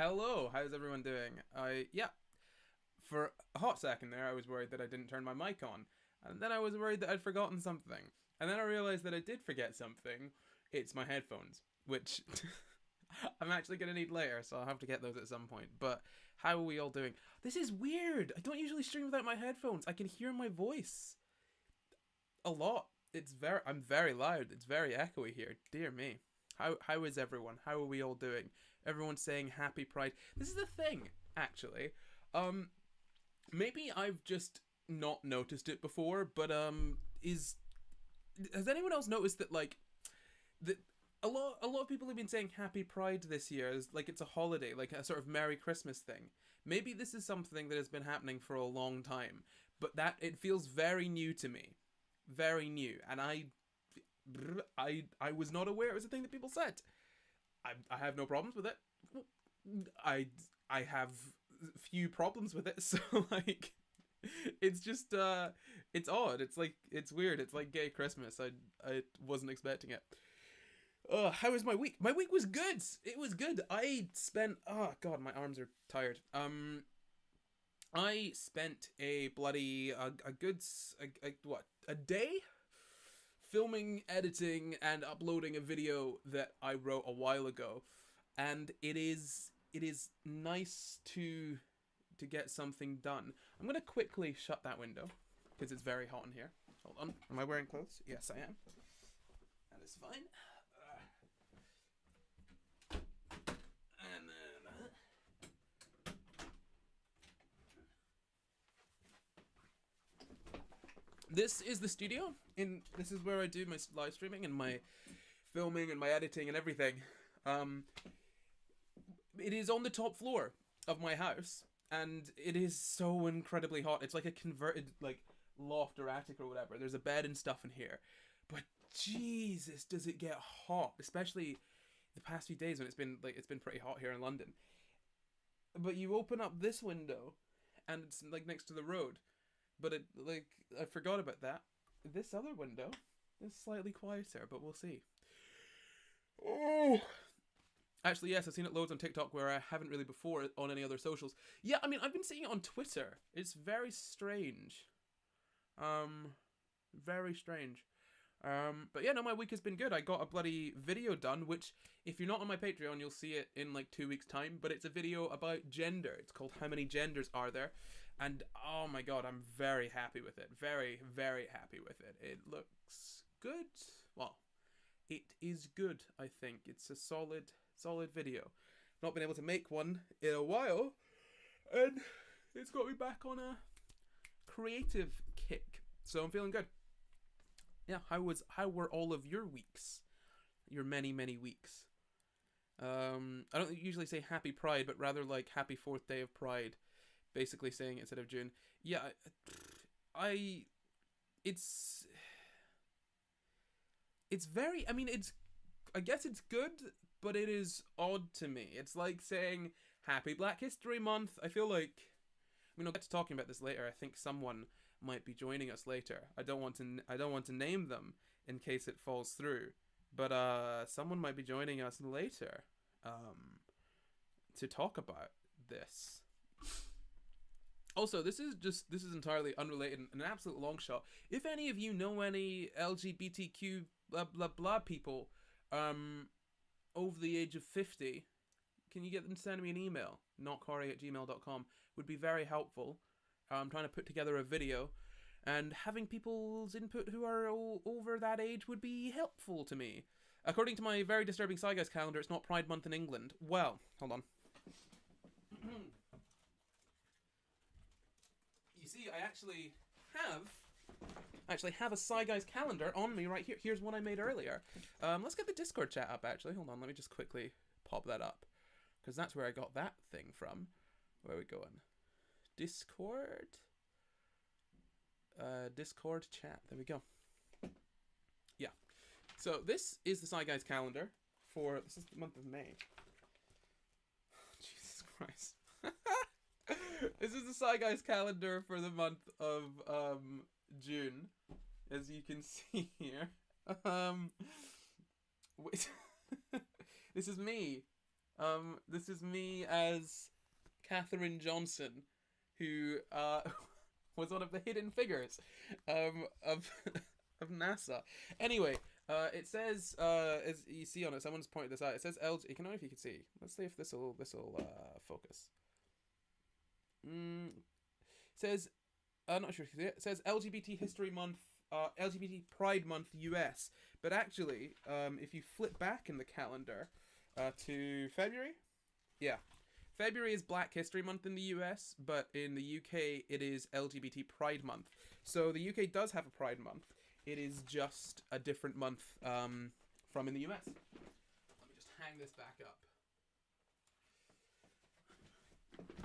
Hello, how's everyone doing? Yeah, for a hot second there, I was worried that I didn't turn my mic on. And then I was worried that I'd forgotten something. And then I realized that I did forget something. It's my headphones, which I'm actually going to need later, so I'll have to get those at some point. But how are we all doing? This is weird. I don't usually stream without my headphones. I can hear my voice a lot. I'm very loud. It's very echoey here. Dear me. How is everyone? How are we all doing? Everyone's saying happy Pride. This is the thing, actually. Um Maybe I've just not noticed it before, but is has anyone else noticed that that a lot of people have been saying happy Pride this year as like it's a holiday, like a sort of Merry Christmas thing. Maybe this is something that has been happening for a long time, but that it feels very new to me. Very new, and I was not aware it was a thing that people said. I have no problems with it. I I have few problems with it. So like, it's just it's odd. It's like it's weird. It's like gay Christmas. I wasn't expecting it. How was my week? My week was good. It was good. I spent oh god, my arms are tired. I spent a bloody a good what a day filming, editing, and uploading a video that I wrote a while ago, and it is nice to get something done. I'm gonna quickly shut that window because it's very hot in here. Hold on. Am I wearing clothes? Yes, I am. That is fine. And then. This is the studio. This is where I do my live streaming and my filming and my editing and everything. Um, it is on the top floor of my house, and it is so incredibly hot. It's like a converted like loft or attic or whatever. There's a bed and stuff in here, but Jesus, does it get hot? Especially the past few days when it's been pretty hot here in London. But you open up this window, and it's like next to the road. But it like I forgot about that. This other window is slightly quieter, but we'll see. Oh, actually, yes, I've seen it loads on TikTok where I haven't really before on any other socials. Yeah, I mean, I've been seeing it on Twitter. It's very strange. Um, very strange. But yeah, no, my week has been good. I got a bloody video done, which, if you're not on my Patreon, you'll see it in like 2 weeks' time. But it's a video about gender. It's called How Many Genders Are There? And oh my god, I'm very happy with it. Very, very happy with it. It looks good. Well, it is good, I think. It's a solid video. Not been able to make one in a while, and it's got me back on a creative kick. So I'm feeling good. Yeah, how were all of your weeks? Your many weeks. I don't usually say happy Pride, but rather like happy fourth day of Pride. Basically saying it instead of June. Yeah, I it's very. I mean, I guess it's good, but it is odd to me. It's like saying Happy Black History Month. I feel like. I mean, I'll get to talking about this later. I think someone might be joining us later. I don't want to name them in case it falls through, but someone might be joining us later to talk about this. Also, this is entirely unrelated and an absolute long shot. If any of you know any LGBTQ blah blah blah people over the age of 50, can you get them to send me an email? notcorry@gmail.com would be very helpful. I'm trying to put together a video, and having people's input who are over that age would be helpful to me. According to my very disturbing Sci Guys calendar, it's not Pride Month in England. Well, hold on. You see, I actually have a Sci Guys calendar on me right here. Here's one I made earlier. Let's get the Discord chat up, actually. Hold on, let me just quickly pop that up, because that's where I got that thing from. Where are we going? Discord? Discord chat. There we go. Yeah. So this is the Sci Guys calendar this is the month of May. Jesus Christ. This is the Sci Guys calendar for the month of June, as you can see here. Wait. This is me. This is me as Katherine Johnson, who was one of the hidden figures of of NASA. Anyway, it says as you see on it, someone's pointed this out. It says LG. You can know if you can see. Let's see if this will focus. It says I'm not sure if you can see it. It says LGBT History Month, LGBT Pride Month US. But actually, if you flip back in the calendar to February, yeah, February is Black History Month in the US, but in the UK it is LGBT Pride Month. So the UK does have a Pride Month. It is just a different month from in the US. Let me just hang this back up.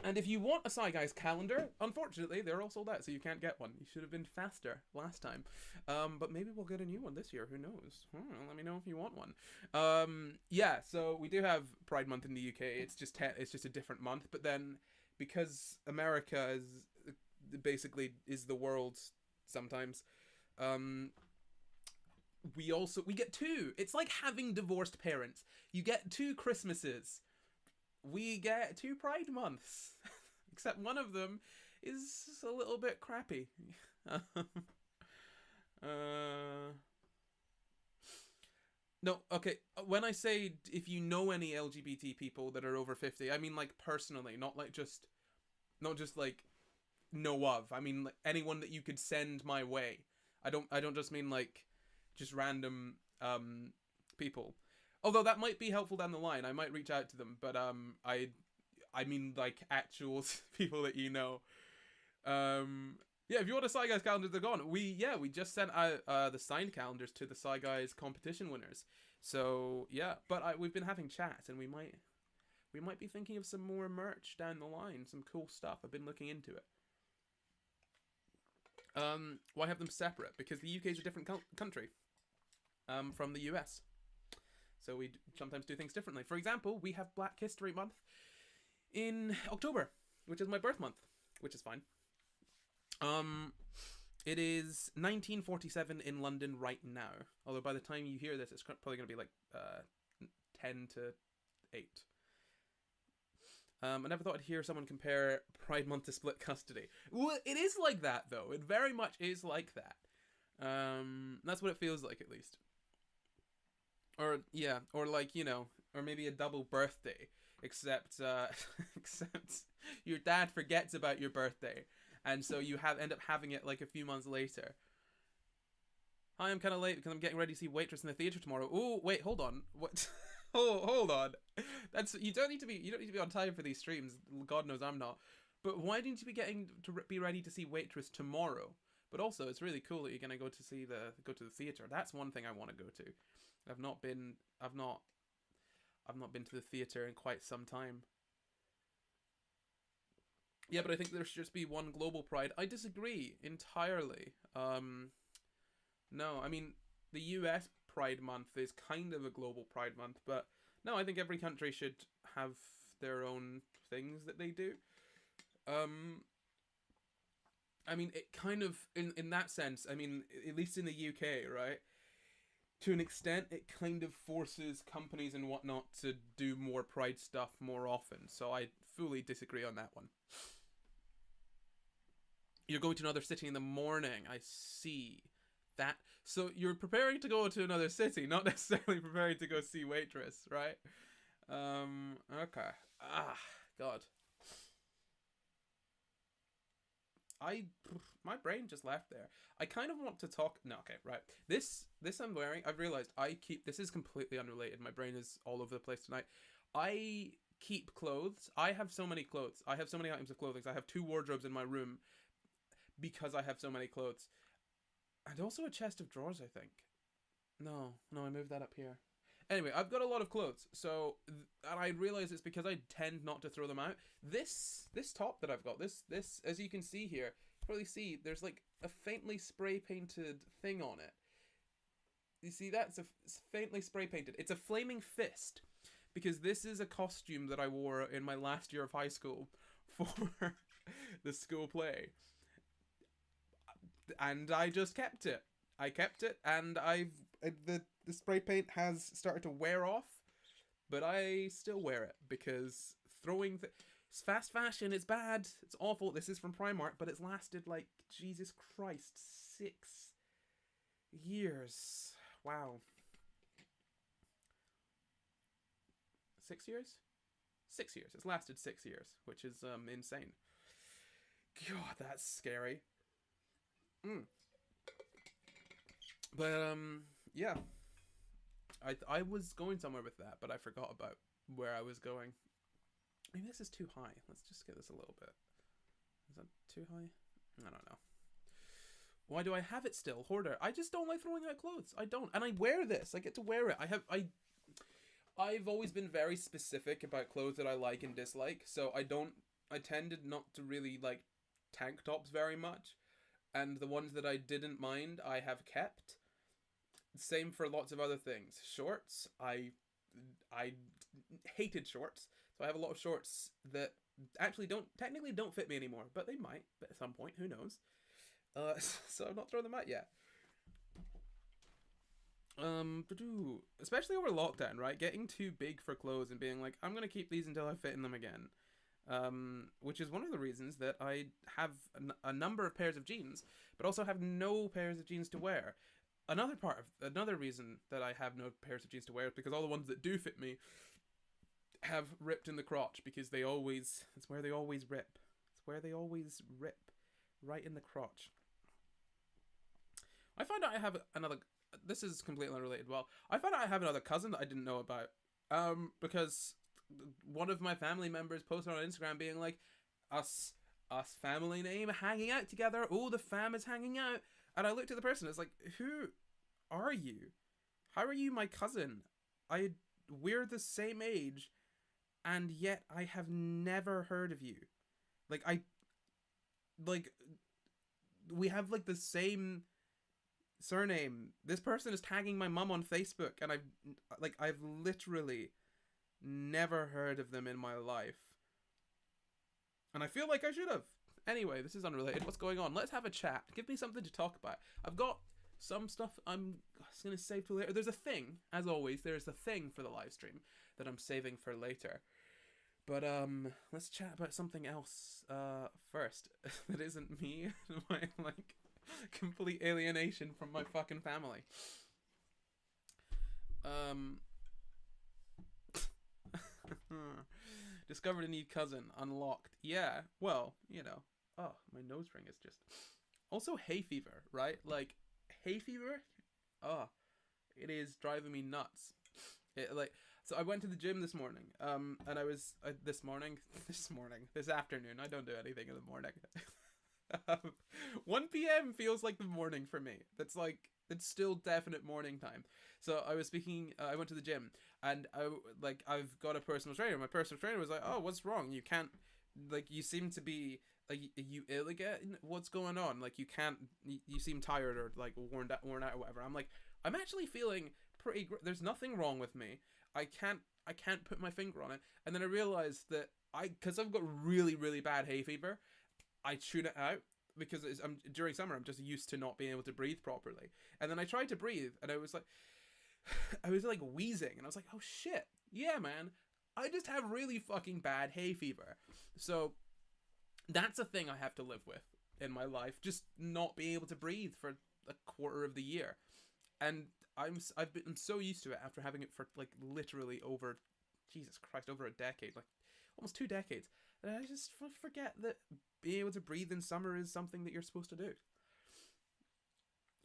And if you want a Sci Guys calendar, unfortunately, they're all sold out, so you can't get one. You should have been faster last time. But maybe we'll get a new one this year. Who knows? Let me know if you want one. Yeah, so we do have Pride Month in the UK. It's just a different month. But then, because America is basically is the world sometimes, we get two. It's like having divorced parents. You get two Christmases. We get two Pride months, except one of them is a little bit crappy. No, okay. When I say if you know any LGBT people that are over 50, I mean like personally, not just like know of. I mean like anyone that you could send my way. I don't just mean like just random people. Although that might be helpful down the line. I might reach out to them, but I mean like actual people that you know. Yeah, if you want a Sci Guys calendar, they're gone. We just sent out the signed calendars to the Sci Guys competition winners. So yeah, but we've been having chats, and we might be thinking of some more merch down the line, some cool stuff. I've been looking into it. Why have them separate? Because the UK is a different country from the US. So we sometimes do things differently. For example, we have Black History Month in October, which is my birth month, which is fine. It is 1947 in London right now. Although by the time you hear this, it's probably going to be like 10 to 8. I never thought I'd hear someone compare Pride Month to split custody. Well, it is like that, though. It very much is like that. That's what it feels like, at least. Or, yeah, or like, you know, or maybe a double birthday, except your dad forgets about your birthday, and so you end up having it like a few months later. Hi, I'm kind of late because I'm getting ready to see Waitress in the theater tomorrow. Oh, wait, hold on. What? hold on. You don't need to be on time for these streams. God knows I'm not. But why didn't you be ready to see Waitress tomorrow? But also, it's really cool that you're gonna go to the theater. That's one thing I want to go to. I've not been to the theater in quite some time. Yeah, but I think there should just be one global pride. I disagree entirely. No, I mean the US Pride Month is kind of a global Pride Month, but no, I think every country should have their own things that they do. I mean, it kind of in that sense. I mean, at least in the UK, right? To an extent, it kind of forces companies and whatnot to do more Pride stuff more often. So I fully disagree on that one. You're going to another city in the morning. I see that. So you're preparing to go to another city, not necessarily preparing to go see Waitress, right? Okay. God. My brain just left there. I kind of want to talk. No, okay, right. This I'm wearing. I've realized this is completely unrelated. My brain is all over the place tonight. I keep clothes. I have so many clothes. I have so many items of clothing. I have 2 wardrobes in my room because I have so many clothes, and also a chest of drawers. I think. No, I moved that up here. Anyway, I've got a lot of clothes, so and I realize it's because I tend not to throw them out. This top that I've got, this as you can see here, probably see there's like a faintly spray painted thing on it. You see that? It's faintly spray painted. It's a flaming fist, because this is a costume that I wore in my last year of high school for the school play, and I just kept it. I kept it, and the spray paint has started to wear off, but I still wear it because throwing fast fashion is bad. It's awful. This is from Primark, but it's lasted like Jesus Christ 6 years. Wow. 6 years? 6 years. It's lasted 6 years, which is insane. God, that's scary. Mm. But yeah. I was going somewhere with that, but I forgot about where I was going. Maybe this is too high. Let's just get this a little bit. Is that too high? I don't know. Why do I have it still? Hoarder. I just don't like throwing out clothes. I don't. And I wear this. I get to wear it. I've always been very specific about clothes that I like and dislike. So I tended not to really like tank tops very much. And the ones that I didn't mind, I have kept. Same for lots of other things. Shorts. I hated shorts. So I have a lot of shorts that actually technically don't fit me anymore, but they might at some point, who knows. So I'm not throwing them out yet. Especially over lockdown, right? Getting too big for clothes and being like, I'm gonna keep these until I fit in them again. Which is one of the reasons that I have a number of pairs of jeans, but also have no pairs of jeans to wear. Another reason that I have no pairs of jeans to wear is because all the ones that do fit me have ripped in the crotch, because it's where they always rip. It's where they always rip. Right in the crotch. I found out I have another... This is completely unrelated. Well, I found out I have another cousin that I didn't know about. Because one of my family members posted on Instagram being like, us family name hanging out together. Oh, the fam is hanging out. And I looked at the person. It's like, who are you? How are you my cousin? We're the same age, and yet I have never heard of you. We have like the same surname. This person is tagging my mum on Facebook, and I've literally never heard of them in my life. And I feel like I should have. Anyway, this is unrelated. What's going on? Let's have a chat. Give me something to talk about. I've got some stuff I'm going to save till later. There's a thing, as always, there's a thing for the live stream that I'm saving for later. But let's chat about something else first. That isn't me. My complete alienation from my fucking family. Discovered a new cousin. Unlocked. Yeah. Well, Oh, my nose ring is just... Also, hay fever, right? Like, hay fever? Oh, it is driving me nuts. So I went to the gym this morning, and I was... this afternoon. I don't do anything in the morning. 1 p.m. feels like the morning for me. It's still definite morning time. So I was I went to the gym, and I've got a personal trainer. My personal trainer was like, oh, what's wrong? You can't... you seem to be... you ill again? What's going on? You seem tired or worn out or whatever. I'm like, I'm actually feeling pretty there's nothing wrong with me. I can't put my finger on it. And then I realized that because I've got really, really bad hay fever, I tune it out because during summer I'm just used to not being able to breathe properly. And then I tried to breathe, and I was wheezing, and I was like, oh shit, yeah, man, I just have really fucking bad hay fever. So that's a thing I have to live with in my life, just not being able to breathe for a quarter of the year. And I've been so used to it after having it for literally over, Jesus Christ, over a decade, almost 2 decades. And I just forget that being able to breathe in summer is something that you're supposed to do.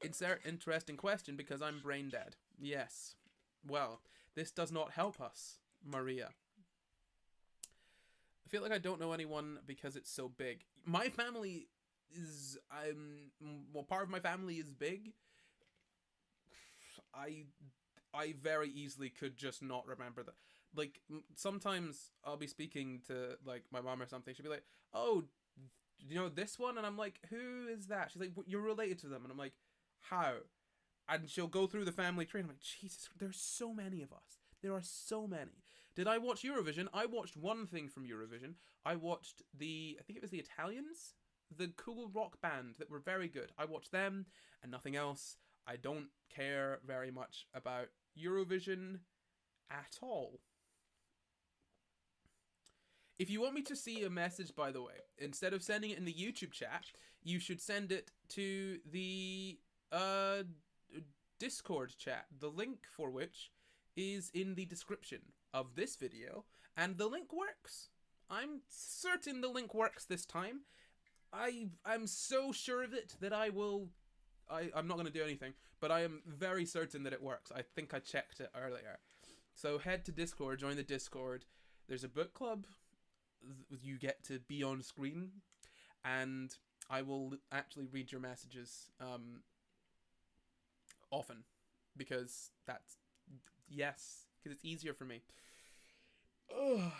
Insert interesting question, because I'm brain dead. Yes. Well, this does not help us, Maria. I feel like I don't know anyone because it's so big. My family is... part of my family is big. I very easily could just not remember that. Sometimes I'll be speaking to, my mom or something. She'll be like, oh, you know this one? And I'm like, who is that? She's like, you're related to them. And I'm like, how? And she'll go through the family tree. And I'm like, Jesus, there's so many of us. There are so many. Did I watch Eurovision? I watched one thing from Eurovision. I watched I think it was the Italians, the cool rock band that were very good. I watched them and nothing else. I don't care very much about Eurovision at all. If you want me to see a message, by the way, instead of sending it in the YouTube chat, you should send it to the Discord chat, the link for which is in the description of this video, and the link works. I'm certain the link works this time. I'm so sure of it that I'm not going to do anything, but I am very certain that it works. I think I checked it earlier. So head to Discord, join the Discord. There's a book club. You get to be on screen, and I will actually read your messages often, because it's easier for me. Ugh.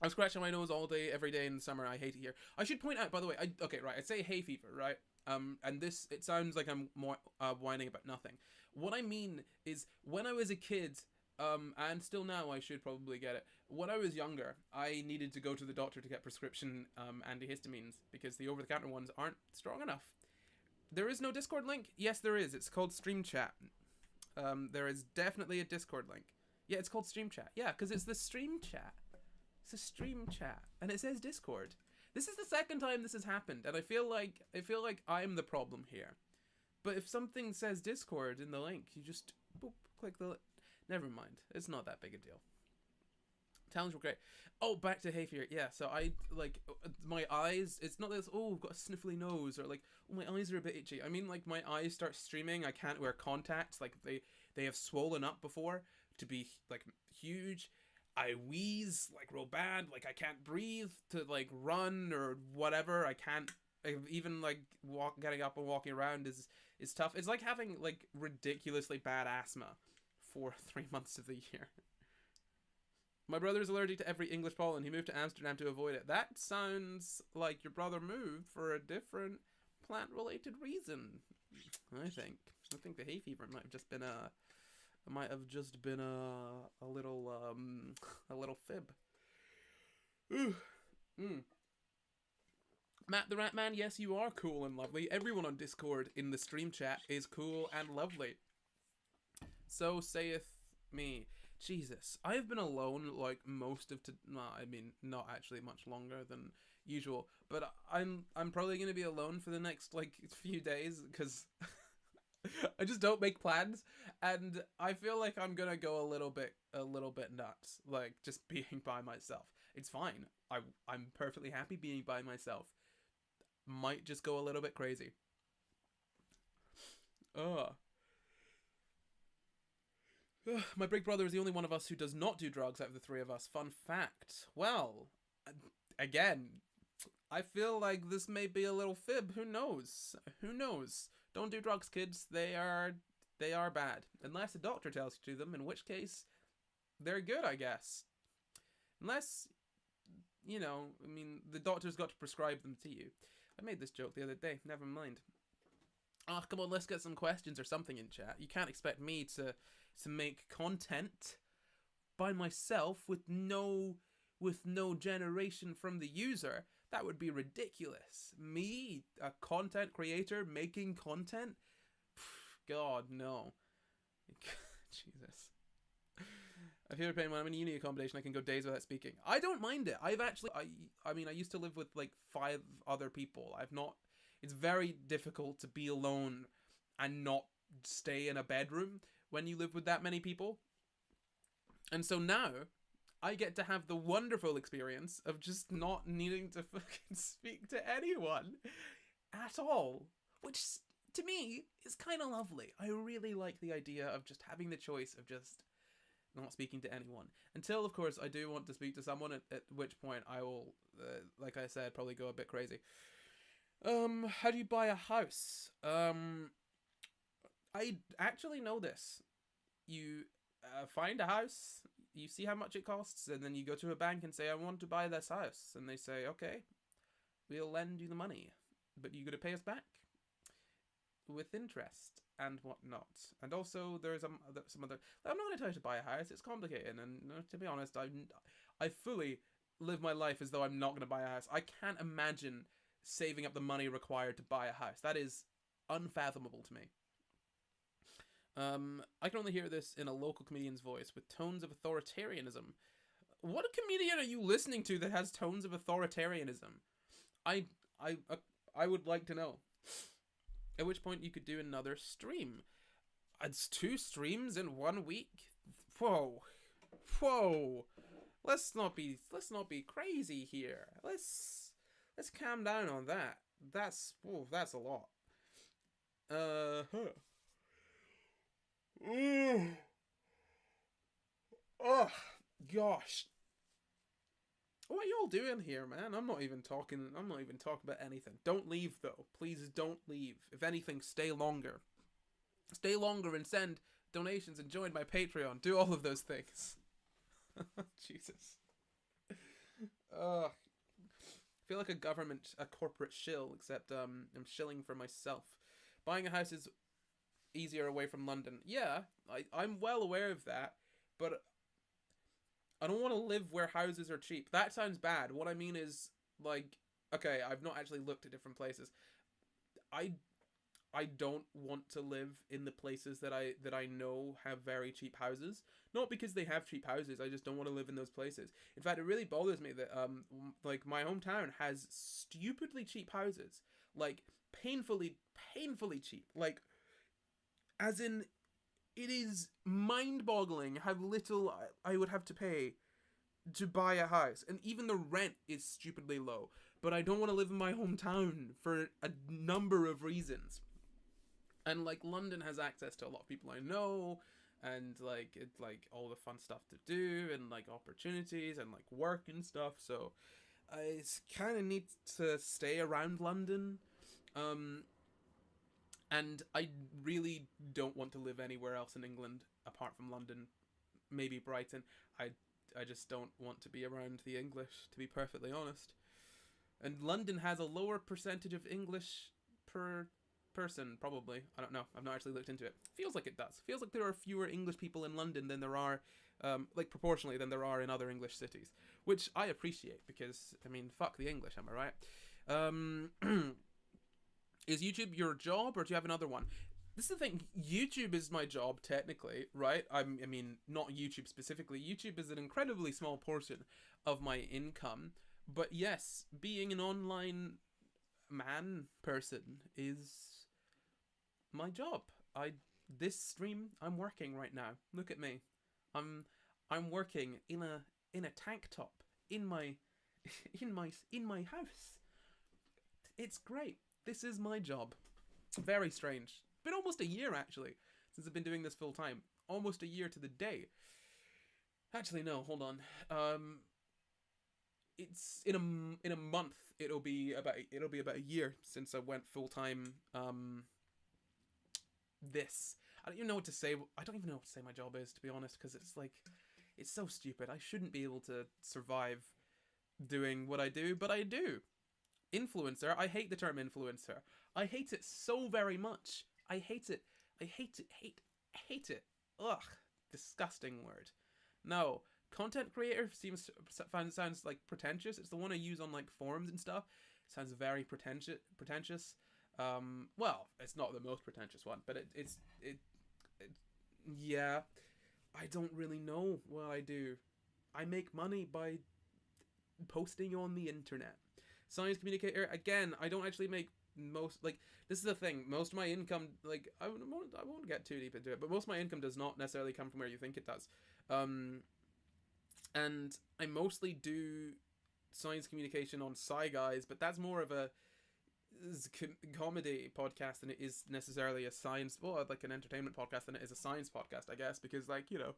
I'm scratching my nose all day, every day in the summer. I hate it here. I should point out, by the way, I say hay fever, right? And this, it sounds like I'm more whining about nothing. What I mean is, when I was a kid, and still now, I should probably get it. When I was younger, I needed to go to the doctor to get prescription antihistamines, because the over-the-counter ones aren't strong enough. There is no Discord link? Yes, there is. It's called Stream Chat. There is definitely a Discord link. Yeah, it's called Stream Chat. Yeah, because it's the Stream Chat. It's a Stream Chat, and it says Discord. This is the second time this has happened, and I feel like I'm the problem here. But if something says Discord in the link, you just boop, click the. Never mind. It's not that big a deal. Towns were great. Oh, back to hay fever. Yeah, so I like my eyes. It's not this. Oh, I've got a sniffly nose, or like, oh, my eyes are a bit itchy. I mean, like, my eyes start streaming. I can't wear contacts. Like they have swollen up before to be like huge. I wheeze like real bad. Like I can't breathe to like run or whatever. I can't even like getting up and walking around is tough. It's like having like ridiculously bad asthma for 3 months of the year. My brother is allergic to every English pollen. He moved to Amsterdam to avoid it. That sounds like your brother moved for a different plant-related reason. I think the hay fever might have just been a little fib. Ooh. Matt the Rat Man, yes, you are cool and lovely. Everyone on Discord in the stream chat is cool and lovely. So saith me. Jesus, I have been alone like most of not actually much longer than usual, but I'm probably gonna be alone for the next like few days because I just don't make plans, and I feel like I'm gonna go a little bit nuts, like just being by myself. It's fine. I'm perfectly happy being by myself. Might just go a little bit crazy. My big brother is the only one of us who does not do drugs out of the three of us. Fun fact. Well, again, I feel like this may be a little fib. Who knows? Who knows? Don't do drugs, kids. They are bad. Unless a doctor tells you to them, in which case, they're good, I guess. Unless, you know, I mean, the doctor's got to prescribe them to you. I made this joke the other day. Never mind. Oh, come on, let's get some questions or something in chat. You can't expect me to make content by myself with no generation from the user. That would be ridiculous. Me, a content creator, making content? God, no. Jesus. I feel pain when I'm in uni accommodation. I can go days without speaking. I don't mind it. I mean, I used to live with like 5 other people. It's very difficult to be alone and not stay in a bedroom when you live with that many people. And so now I get to have the wonderful experience of just not needing to fucking speak to anyone at all, which to me is kind of lovely. I really like the idea of just having the choice of just not speaking to anyone. Until, of course, I do want to speak to someone, at which point I will, like I said, probably go a bit crazy. How do you buy a house? I actually know this. You find a house, you see how much it costs, and then you go to a bank and say, I want to buy this house. And they say, okay, we'll lend you the money, but you got to pay us back with interest and whatnot. And also, there's some other. I'm not going to tell you to buy a house. It's complicated, and to be honest, I fully live my life as though I'm not going to buy a house. I can't imagine saving up the money required to buy a house. That is unfathomable to me. I can only hear this in a local comedian's voice with tones of authoritarianism. What comedian are you listening to that has tones of authoritarianism? I I I would like to know. At which point you could do another stream. It's 2 streams in 1 week. Whoa, whoa. Let's not be crazy here. Let's calm down on that. That's a lot. Huh. Oh gosh. What are y'all doing here, man? I'm not even talking about anything. Don't leave though. Please don't leave. If anything, stay longer. Stay longer and send donations and join my Patreon. Do all of those things. Jesus. I feel like a corporate shill, except I'm shilling for myself. Buying a house is easier away from London. Yeah, I'm well aware of that, but I don't want to live where houses are cheap. That sounds bad. What I mean is, like, okay, I've not actually looked at different places. I I don't want to live in the places that I know have very cheap houses. Not because they have cheap houses, I just don't want to live in those places. In fact, it really bothers me that like my hometown has stupidly cheap houses. Like painfully cheap. Like as in it is mind-boggling how little I would have to pay to buy a house, and even the rent is stupidly low. But I don't want to live in my hometown for a number of reasons. And like London has access to a lot of people I know, and like it's like all the fun stuff to do, and like opportunities and like work and stuff. So I kind of need to stay around London. And I really don't want to live anywhere else in England apart from London. Maybe Brighton. I just don't want to be around the English, to be perfectly honest. And London has a lower percentage of English per person, probably. I don't know. I've not actually looked into it. Feels like it does. Feels like there are fewer English people in London than there are, like proportionally, than there are in other English cities. Which I appreciate because, I mean, fuck the English, am I right? Is YouTube your job or do you have another one? This is the thing. YouTube is my job, technically, right? I mean, not YouTube specifically. YouTube is an incredibly small portion of my income. But yes, being an online person is my job. This stream I'm working right now. Look at me. I'm working in a tank top in my in my house. It's great. This is my job. Very strange. Been almost a year actually since I've been doing this full time. Almost a year to the day. Actually, no. Hold on. It's in a month. It'll be about a year since I went full time. I don't even know what to say. I don't even know what to say my job is, to be honest, because it's so stupid. I shouldn't be able to survive doing what I do, but I do. Influencer. I hate the term influencer. I hate it so very much. I hate it. I hate it. Hate it. Ugh. Disgusting word. No. Content creator sounds like pretentious. It's the one I use on like forums and stuff. It sounds very pretentious. Well, it's not the most pretentious one, but it's yeah. I don't really know what I do. I make money by posting on the internet. Science communicator, again, I don't actually make most, like, this is the thing, most of my income, like, I won't get too deep into it, but most of my income does not necessarily come from where you think it does. And I mostly do science communication on Sci Guys, but that's more of a comedy podcast than it is necessarily a science, well, like an entertainment podcast than it is a science podcast, I guess, because, like, you know,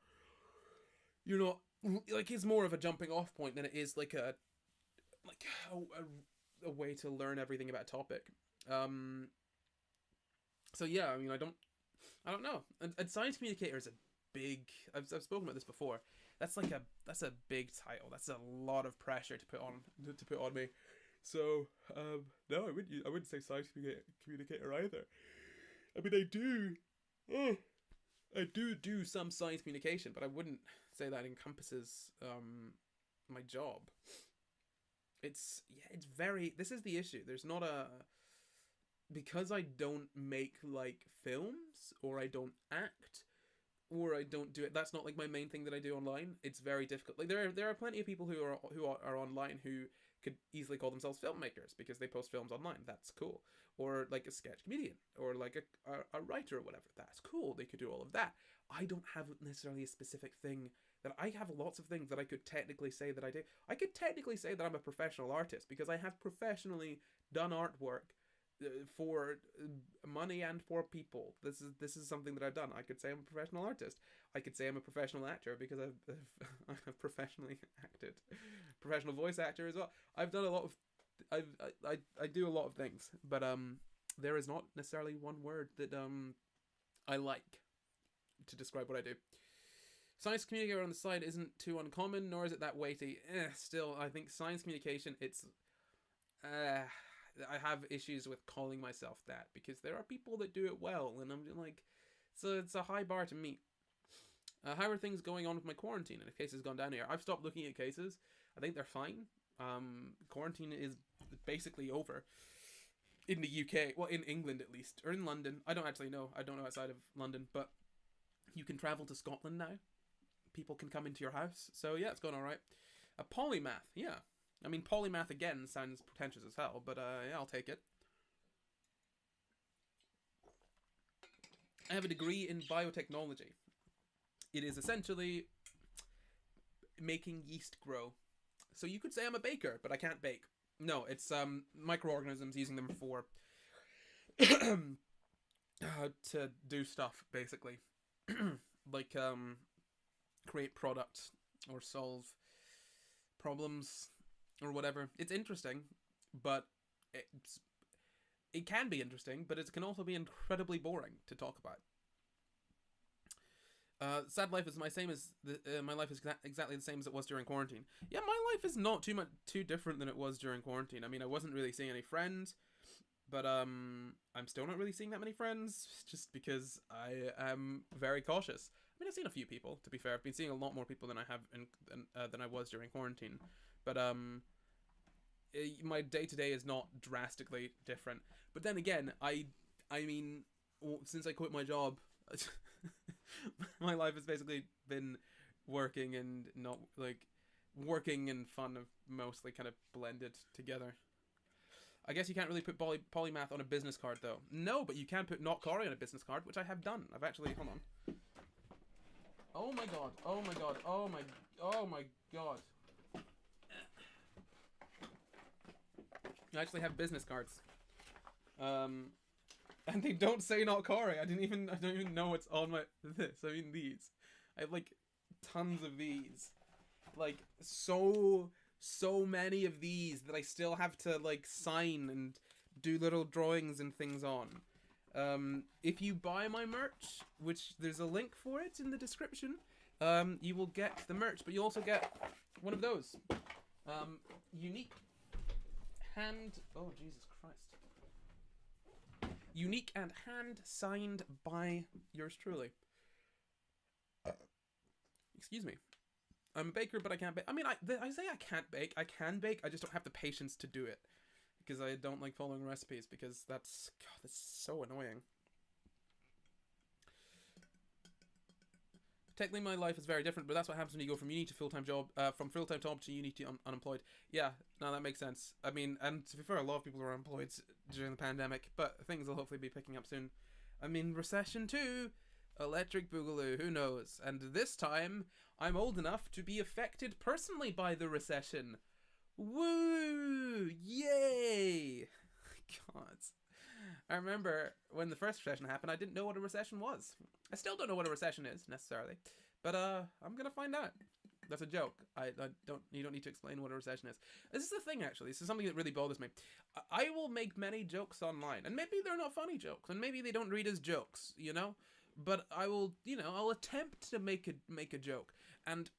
you're not, like, it's more of a jumping off point than it is like a way to learn everything about a topic. So yeah, I mean, I don't know. And science communicator is a big. I've spoken about this before. That's a big title. That's a lot of pressure to put on me. So no, I wouldn't say science communicator either. I mean, I do some science communication, but I wouldn't say that encompasses my job. It's very, this is the issue. There's not because I don't make like films or I don't act, or I don't do it. That's not like my main thing that I do online. It's very difficult. Like there are plenty of people who are online who could easily call themselves filmmakers because they post films online. That's cool. Or like a sketch comedian, or like a writer or whatever. That's cool. They could do all of that. I don't have necessarily a specific thing that I have. Lots of things that I could technically say that I do. I could technically say that I'm a professional artist because I have professionally done artwork for money and for people. This is something that I've done. I could say I'm a professional artist. I could say I'm a professional actor because I've professionally acted, professional voice actor as well. I've done a lot of, I do a lot of things, but there is not necessarily one word that I like to describe what I do. Science communicator on the side isn't too uncommon, nor is it that weighty. Still, I think science communication, it's I have issues with calling myself that because there are people that do it well, and I'm like, so it's a high bar to meet. How are things going on with my quarantine? And if cases gone down here, I've stopped looking at cases. I think they're fine. Quarantine is basically over in the UK, well, in England at least, or in London. I don't actually know. I don't know outside of London, but you can travel to Scotland now. People can come into your house, so yeah, it's going all right. A polymath, yeah. I mean, polymath again sounds pretentious as hell, but yeah, I'll take it. I have a degree in biotechnology. It is essentially making yeast grow. So you could say I'm a baker, but I can't bake. No, it's microorganisms, using them for to do stuff, basically. Like create products or solve problems or whatever. It's interesting, but it can be interesting, but it can also be incredibly boring to talk about. Sad life is my same as my life is exactly the same as it was during quarantine. Yeah, my life is not too different than it was during quarantine. I mean, I wasn't really seeing any friends, but I'm still not really seeing that many friends, just because I am very cautious. I mean, I've seen a few people. To be fair, I've been seeing a lot more people than I have than I was during quarantine. But my day to day is not drastically different. But then again, I mean, since I quit my job, my life has basically been working and not like working and fun have mostly kind of blended together. I guess you can't really put polymath on a business card though. No, but you can put not corry on a business card, which I have done. I've actually, hold on. Oh my god! Oh my god! Oh my god! I actually have business cards. And they don't say not corry. I don't even know what's on my this. I mean these. I have like tons of these. Like so many of these that I still have to like sign and do little drawings and things on. If you buy my merch, which there's a link for it in the description, you will get the merch, but you also get one of those. Unique oh Jesus Christ. Unique and hand signed by yours truly. Excuse me. I'm a baker, but I can't bake. I mean, I say I can't bake. I can bake. I just don't have the patience to do it because I don't like following recipes because that's so annoying. Technically, my life is very different, but that's what happens when you go from uni to full-time job, from full-time job to uni to unemployed. Yeah, no, that makes sense. I mean, and to be fair, a lot of people are unemployed during the pandemic, but things will hopefully be picking up soon. I mean, recession too. Electric Boogaloo, who knows? And this time, I'm old enough to be affected personally by the recession. Woo! Yay! God. I remember when the first recession happened, I didn't know what a recession was. I still don't know what a recession is, necessarily. But I'm gonna find out. That's a joke. You don't need to explain what a recession is. This is the thing, actually. This is something that really bothers me. I will make many jokes online, and maybe they're not funny jokes, and maybe they don't read as jokes, you know? But I will, I'll attempt to make a joke. And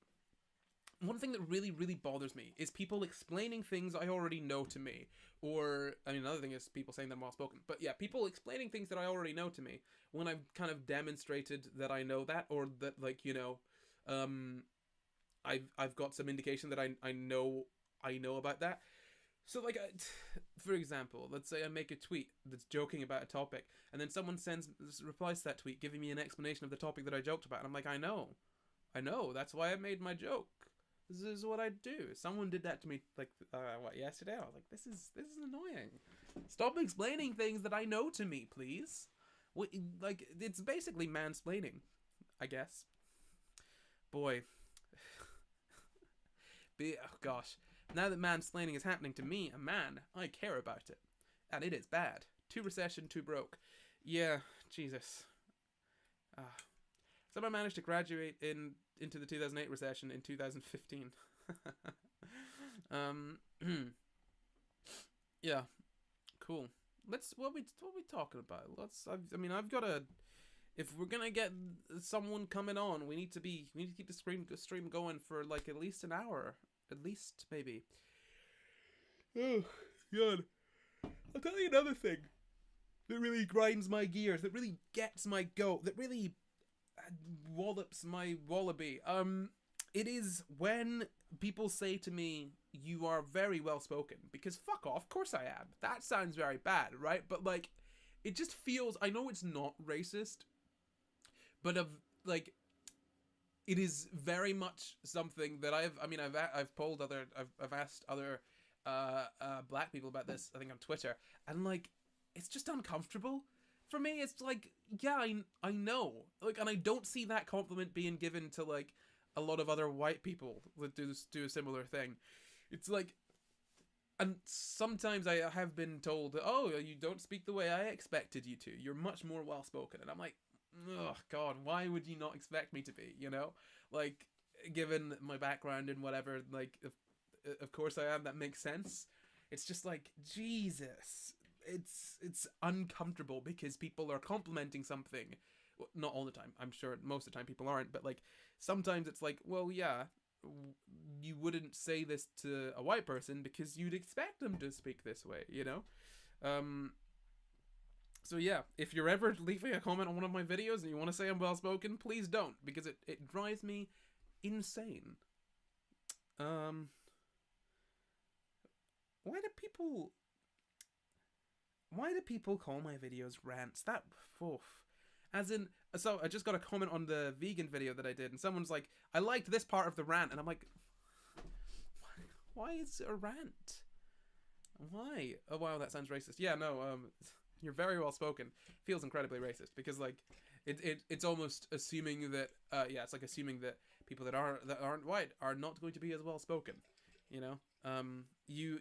one thing that really, really bothers me is people explaining things I already know to me. Or, I mean, another thing is people saying them well spoken. But yeah, people explaining things that I already know to me when I've kind of demonstrated that I know that, or that, like, I've got some indication that I know about that. So, like, for example, let's say I make a tweet that's joking about a topic, and then someone replies to that tweet, giving me an explanation of the topic that I joked about, and I'm like, I know, that's why I made my joke. This is what I do. Someone did that to me, like, yesterday? I was like, this is annoying. Stop explaining things that I know to me, please. Like, it's basically mansplaining, I guess. Boy. Oh gosh. Now that mansplaining is happening to me, a man, I care about it. And it is bad. Too recession, too broke. Yeah, Jesus. Someone managed to graduate into the 2008 recession in 2015. Yeah, cool. What we talking about? I've got a. If we're gonna get someone coming on, we need to keep the stream going for like at least an hour. At least, maybe. Oh, God. I'll tell you another thing that really grinds my gears, that really gets my goat, that really wallops my wallaby. It is when people say to me, you are very well spoken. Because fuck off, of course I am. That sounds very bad, right? But, like, it just feels, I know it's not racist, but like, it is very much something that I've asked other black people about this, I think on Twitter, and like, it's just uncomfortable for me. It's like, yeah, I know, like, and I don't see that compliment being given to like a lot of other white people that do a similar thing. It's like, and sometimes I have been told, oh, you don't speak the way I expected you to. You're much more well spoken, and I'm like, oh God, why would you not expect me to be, you know? Like, given my background and whatever, like, of course I am, that makes sense. It's just like, Jesus, it's uncomfortable because people are complimenting something. Well, not all the time, I'm sure most of the time people aren't, but like, sometimes it's like, well, yeah, you wouldn't say this to a white person because you'd expect them to speak this way, you know? So yeah, if you're ever leaving a comment on one of my videos and you want to say I'm well spoken, please don't, because it drives me insane. Why do people call my videos rants? That oof. As in, so I just got a comment on the vegan video that I did, and someone's like, I liked this part of the rant, and I'm like, why is it a rant? Why? Oh wow, that sounds racist. Yeah, no, you're very well spoken. Feels incredibly racist because like it's almost assuming that it's like assuming that people that aren't white are not going to be as well spoken, you know. You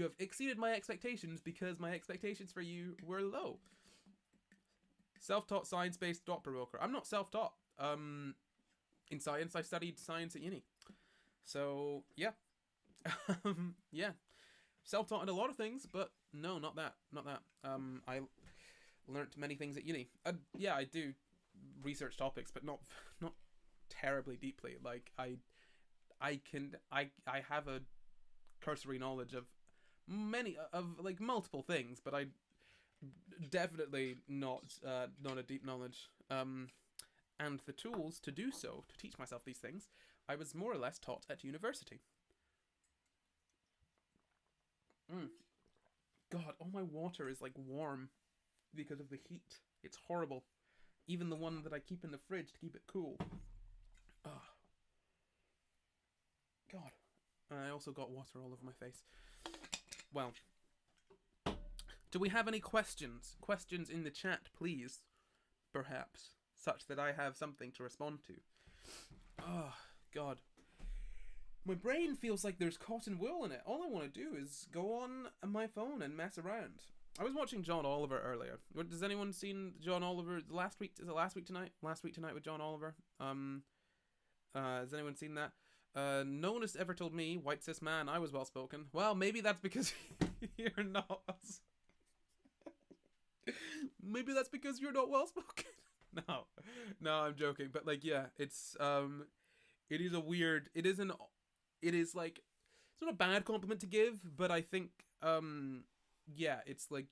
have exceeded my expectations because my expectations for you were low. Self-taught science-based thought provoker. I'm not self-taught. In science, I studied science at uni. So yeah, yeah. Self-taught in a lot of things, but no, not that. I learnt many things at uni. Yeah, I do research topics, but not terribly deeply. Like I have a cursory knowledge of like multiple things, but I definitely not a deep knowledge. And the tools to do so, to teach myself these things, I was more or less taught at university. God, all my water is like warm because of the heat. It's horrible. Even the one that I keep in the fridge to keep it cool. Oh. God. I also got water all over my face. Well, do we have any questions? Questions in the chat, please. Perhaps. Such that I have something to respond to. Oh, God. My brain feels like there's cotton wool in it. All I want to do is go on my phone and mess around. I was watching John Oliver earlier. Has anyone seen John Oliver last week? Is it last week tonight? Last week tonight with John Oliver. Has anyone seen that? No one has ever told me, white cis man, I was well spoken. Well, maybe that's because you're not. Maybe that's because you're not well spoken. No, I'm joking. But like, yeah, it's it is a weird. It is like, it's not a bad compliment to give, but I think yeah, it's like,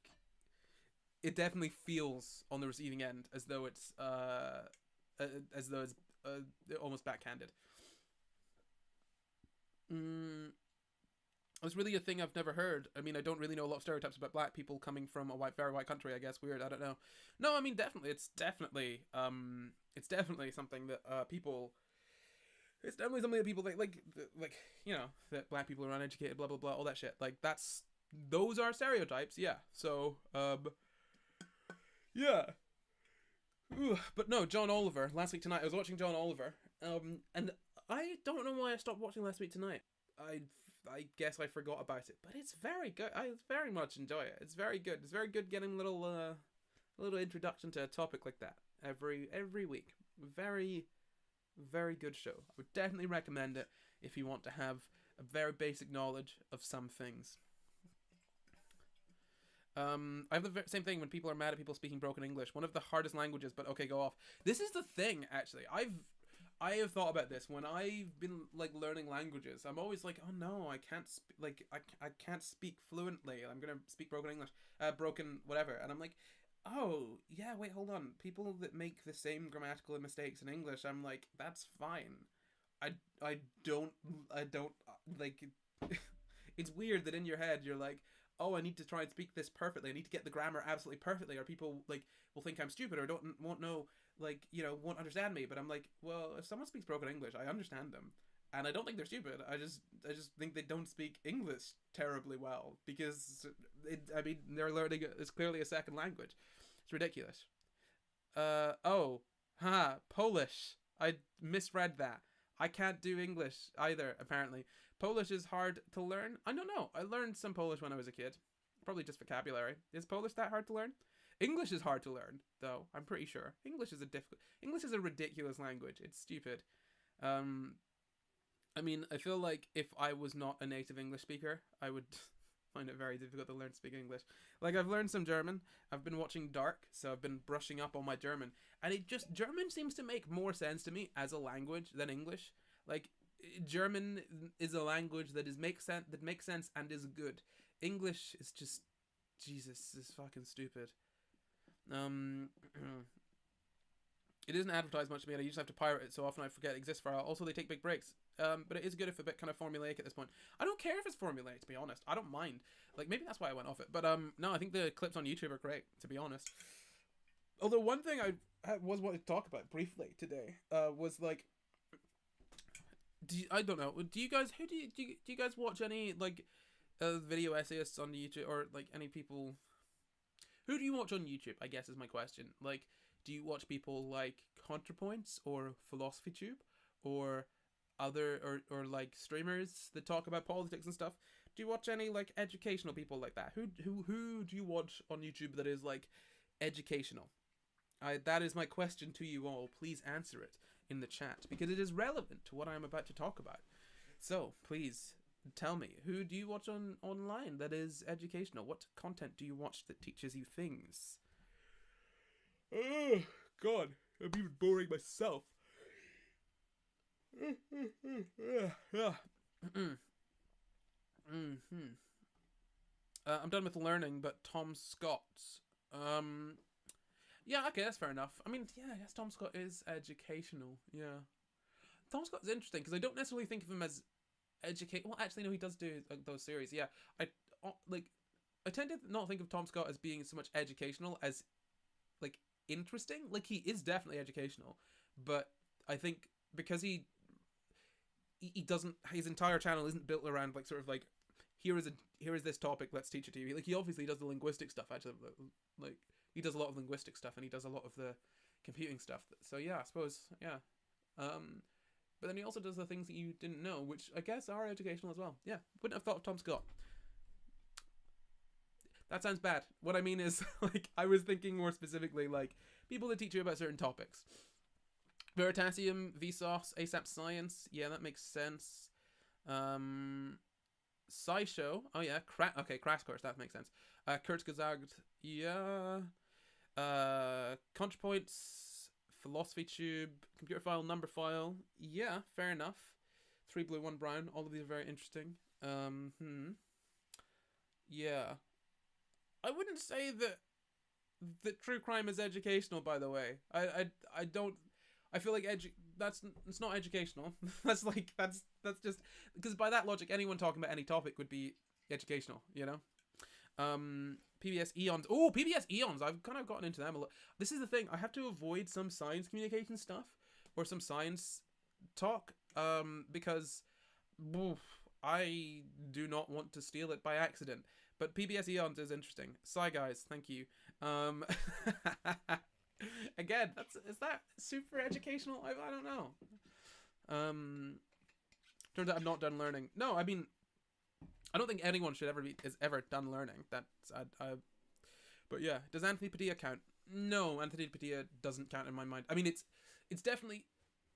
it definitely feels on the receiving end as though it's almost backhanded. It's really a thing I've never heard. I mean, I don't really know a lot of stereotypes about black people coming from a very white country. I guess weird. I don't know. No, I mean definitely. It's definitely something that people. It's definitely something that people think, like you know, that black people are uneducated, blah blah blah, all that shit. Like that's those are stereotypes. Yeah. So yeah. Ooh, but no, John Oliver. Last week tonight, I was watching John Oliver. And I don't know why I stopped watching Last Week Tonight. I guess I forgot about it, but it's very good. I very much enjoy it. It's very good. It's very good getting a little introduction to a topic like that every week. Very very good show. I would definitely recommend it if you want to have a very basic knowledge of some things. I have the same thing when people are mad at people speaking broken English. One of the hardest languages, but okay, go off. This is the thing, actually. I have thought about this when I've been like learning languages. I'm always like, oh no, I can't I can't speak fluently. I'm gonna speak broken English, broken whatever, and I'm like, oh yeah, wait, hold on. People that make the same grammatical mistakes in English, I'm like, that's fine. I I don't I don't like. It's weird that in your head you're like, oh, I need to try and speak this perfectly. I need to get the grammar absolutely perfectly, or people like will think I'm stupid or won't know, like, you know, won't understand me. But I'm like, well, if someone speaks broken English, I understand them, and I don't think they're stupid. I just think they don't speak English terribly well because I mean they're learning it's clearly a second language. It's ridiculous. Oh, haha, Polish. I misread that. I can't do English either, apparently. Polish is hard to learn. I don't know. I learned some Polish when I was a kid. Probably just vocabulary. Is Polish that hard to learn? English is hard to learn, though. I'm pretty sure. English is a ridiculous language. It's stupid. Um, I mean, I feel like if I was not a native English speaker, I would find it very difficult to learn to speak English. Like, I've learned some German. I've been watching Dark, so I've been brushing up on my German. And German seems to make more sense to me as a language than English. Like, German is a language that makes sense and is good. English is just, Jesus, is fucking stupid. Um, it isn't advertised much to me, and I just have to pirate it so often I forget it exists for. Also, they take big breaks. But it is good if a bit kind of formulaic at this point. I don't care if it's formulaic, to be honest. I don't mind. Like, maybe that's why I went off it. But no, I think the clips on YouTube are great, to be honest. Although one thing I was wanting to talk about briefly today was like, I don't know. Do you guys do you guys watch any like video essayists on YouTube, or like any people? Who do you watch on YouTube? I guess is my question. Like, do you watch people like ContraPoints or PhilosophyTube or or like streamers that talk about politics and stuff? Do you watch any like educational people like that? Who do you watch on YouTube that is like educational? That is my question to you all. Please answer it in the chat because it is relevant to what I'm about to talk about. So please tell me, who do you watch online that is educational? What content do you watch that teaches you things? Oh God, I'm even boring myself. I'm done with learning, but Tom Scott. Yeah, okay, that's fair enough. I mean, yeah, I guess Tom Scott is educational. Yeah, Tom Scott's interesting because I don't necessarily think of him as educate. Well, actually, no, he does do those series. Yeah, like I tend to not think of Tom Scott as being so much educational as like interesting. Like he is definitely educational, but I think because he doesn't, his entire channel isn't built around like sort of like here is this topic, let's teach it to you. Like he obviously does the linguistic stuff actually, like he does a lot of linguistic stuff and he does a lot of the computing stuff. So yeah, I suppose yeah. But then he also does the things that you didn't know, which I guess are educational as well. Yeah, wouldn't have thought of Tom Scott. That sounds bad. What I mean is, like, I was thinking more specifically, like, people that teach you about certain topics. Veritasium, Vsauce, ASAP Science. Yeah, that makes sense. SciShow. Oh, yeah. Crash Course. That makes sense. Kurt Gesagt. Yeah. ContraPoints. PhilosophyTube. Computer File. Number File. Yeah, fair enough. 3 Blue, 1 Brown. All of these are very interesting. Yeah. I wouldn't say that true crime is educational, by the way. I don't I feel like that's it's not educational. That's just because by that logic, anyone talking about any topic would be educational. You know. PBS Eons. Oh, PBS Eons. I've kind of gotten into them a lot. This is the thing. I have to avoid some science communication stuff or some science talk. Because oof, I do not want to steal it by accident. But PBS Eons is interesting. Sci guys, thank you. Again, is that super educational? I don't know. Turns out I'm not done learning. No, I mean, I don't think anyone should is ever done learning. But yeah, does Anthony Padilla count? No, Anthony Padilla doesn't count in my mind. I mean, it's definitely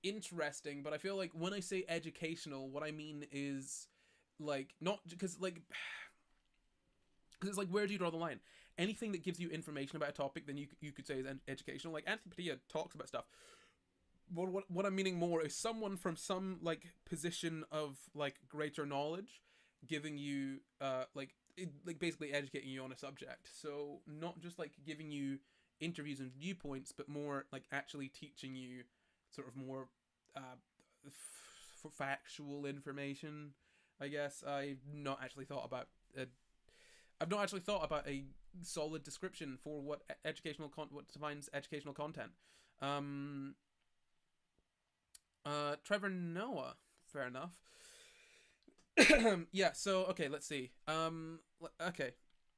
interesting, but I feel like when I say educational, what I mean is like not because it's like, where do you draw the line? Anything that gives you information about a topic, then you could say is educational. Like Anthony Padilla talks about stuff. What I'm meaning more is someone from some like position of like greater knowledge giving you basically educating you on a subject. So not just like giving you interviews and viewpoints, but more like actually teaching you sort of more factual information. I guess I've not actually thought about a solid description for what what defines educational content. Trevor Noah, fair enough. Yeah, so okay, let's see. Okay,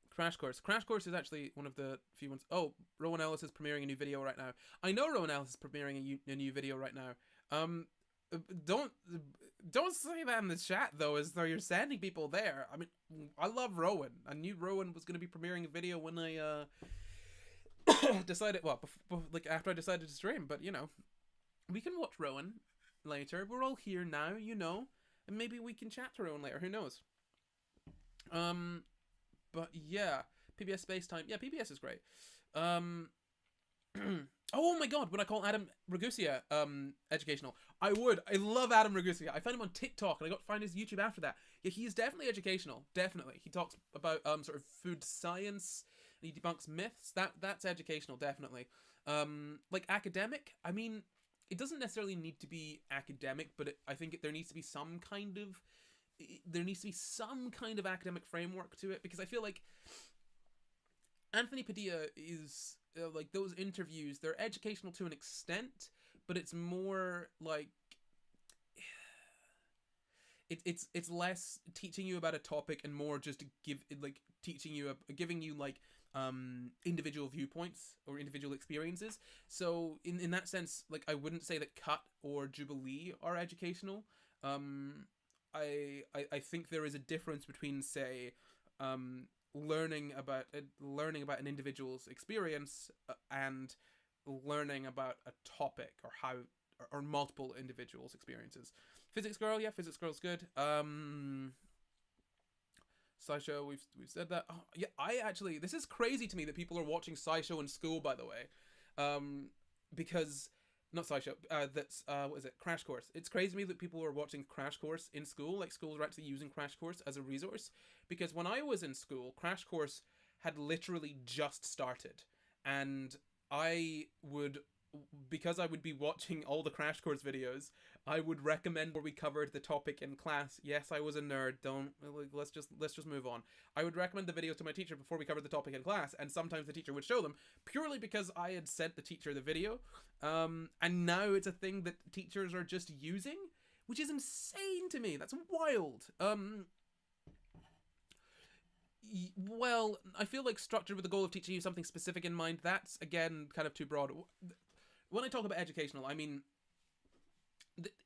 Crash Course. Crash Course is actually one of the few ones. Oh, Rowan Ellis is premiering a new video right now. I know Rowan Ellis is premiering a new video right now. Don't say that in the chat though, as though you're sending people there. I mean, I love Rowan. I knew Rowan was going to be premiering a video when I decided. Well, like after I decided to stream. But you know, we can watch Rowan later. We're all here now, you know, and maybe we can chat to Rowan later. Who knows? But yeah, PBS Space Time. Yeah, PBS is great. Oh my god, would I call Adam Ragusa educational? I would. I love Adam Ragusa. I found him on TikTok and I got to find his YouTube after that. Yeah, he's definitely educational. Definitely. He talks about sort of food science and he debunks myths. That's educational, definitely. Like academic, I mean, it doesn't necessarily need to be academic, but I think there needs to be some kind of academic framework to it, because I feel like Anthony Padilla is like those interviews, they're educational to an extent, but it's more like it's less teaching you about a topic and more just giving you like individual viewpoints or individual experiences. So in that sense, like I wouldn't say that Cut or Jubilee are educational. I think there is a difference between, say, learning about an individual's experience and learning about a topic or multiple individuals' experiences. Physics Girl, yeah, Physics Girl's good. SciShow, we've said that. Oh, yeah, this is crazy to me that people are watching SciShow in school, by the way. Because not SciShow, that's what is it? Crash Course. It's crazy to me that people are watching Crash Course in school. Like schools are actually using Crash Course as a resource. Because when I was in school, Crash Course had literally just started, and because I would be watching all the Crash Course videos, I would recommend where we covered the topic in class. Yes, I was a nerd. Let's just move on. I would recommend the videos to my teacher before we covered the topic in class, and sometimes the teacher would show them purely because I had sent the teacher the video. And now it's a thing that teachers are just using, which is insane to me. That's wild. Well, I feel like structured with the goal of teaching you something specific in mind, that's again kind of too broad. When I talk about educational, I mean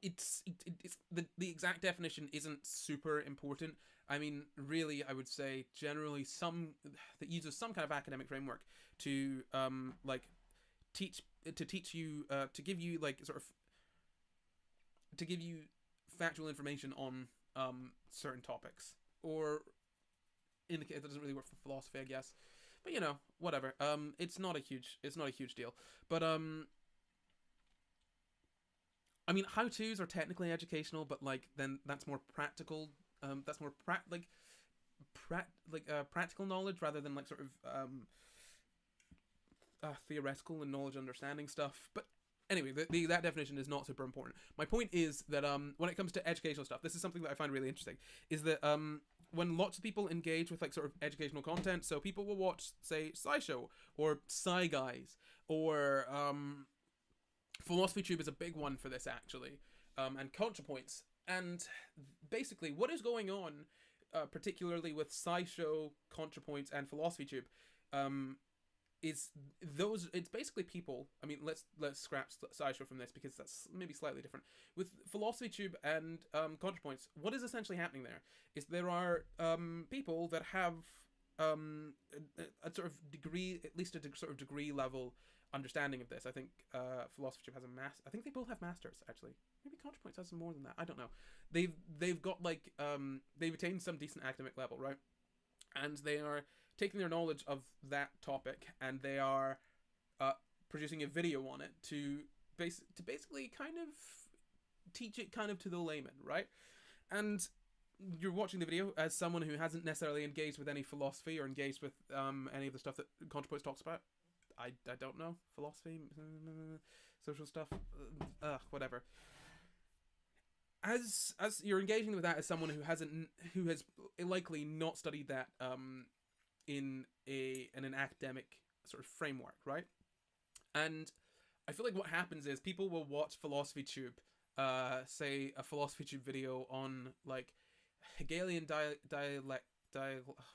it's the exact definition isn't super important. I mean, really, I would say generally that uses some kind of academic framework to teach you to give you like sort of to give you factual information on certain topics, or indicate that doesn't really work for philosophy, I guess. But you know, whatever. It's not a huge deal. But I mean, how-tos are technically educational, but like then that's more practical. That's more practical knowledge rather than like sort of theoretical and knowledge understanding stuff. But Anyway, that definition is not super important. My point is that when it comes to educational stuff, this is something that I find really interesting. Is that when lots of people engage with like sort of educational content, so people will watch, say, SciShow or Sci Guys or Philosophy Tube is a big one for this actually, and ContraPoints. And basically, what is going on, particularly with SciShow, ContraPoints, and Philosophy Tube, is those. It's basically people. I mean, let's scrap SciShow from this because that's maybe slightly different. With Philosophy Tube and ContraPoints, what is essentially happening there is there are people that have a sort of degree, at least a sort of degree level understanding of this. I think Philosophy Tube has a I think they both have masters actually. Maybe ContraPoints has more than that. I don't know. They've got like they've attained some decent academic level, right? And they are taking their knowledge of that topic and they are producing a video on it to basically kind of teach it kind of to the layman, right? And you're watching the video as someone who hasn't necessarily engaged with any philosophy or engaged with any of the stuff that ContraPoints talks about. I don't know, philosophy, social stuff, whatever. As you're engaging with that as someone who has likely not studied that in an academic sort of framework, right? And I feel like what happens is people will watch Philosophy Tube, say a Philosophy Tube video on like Hegelian dialect.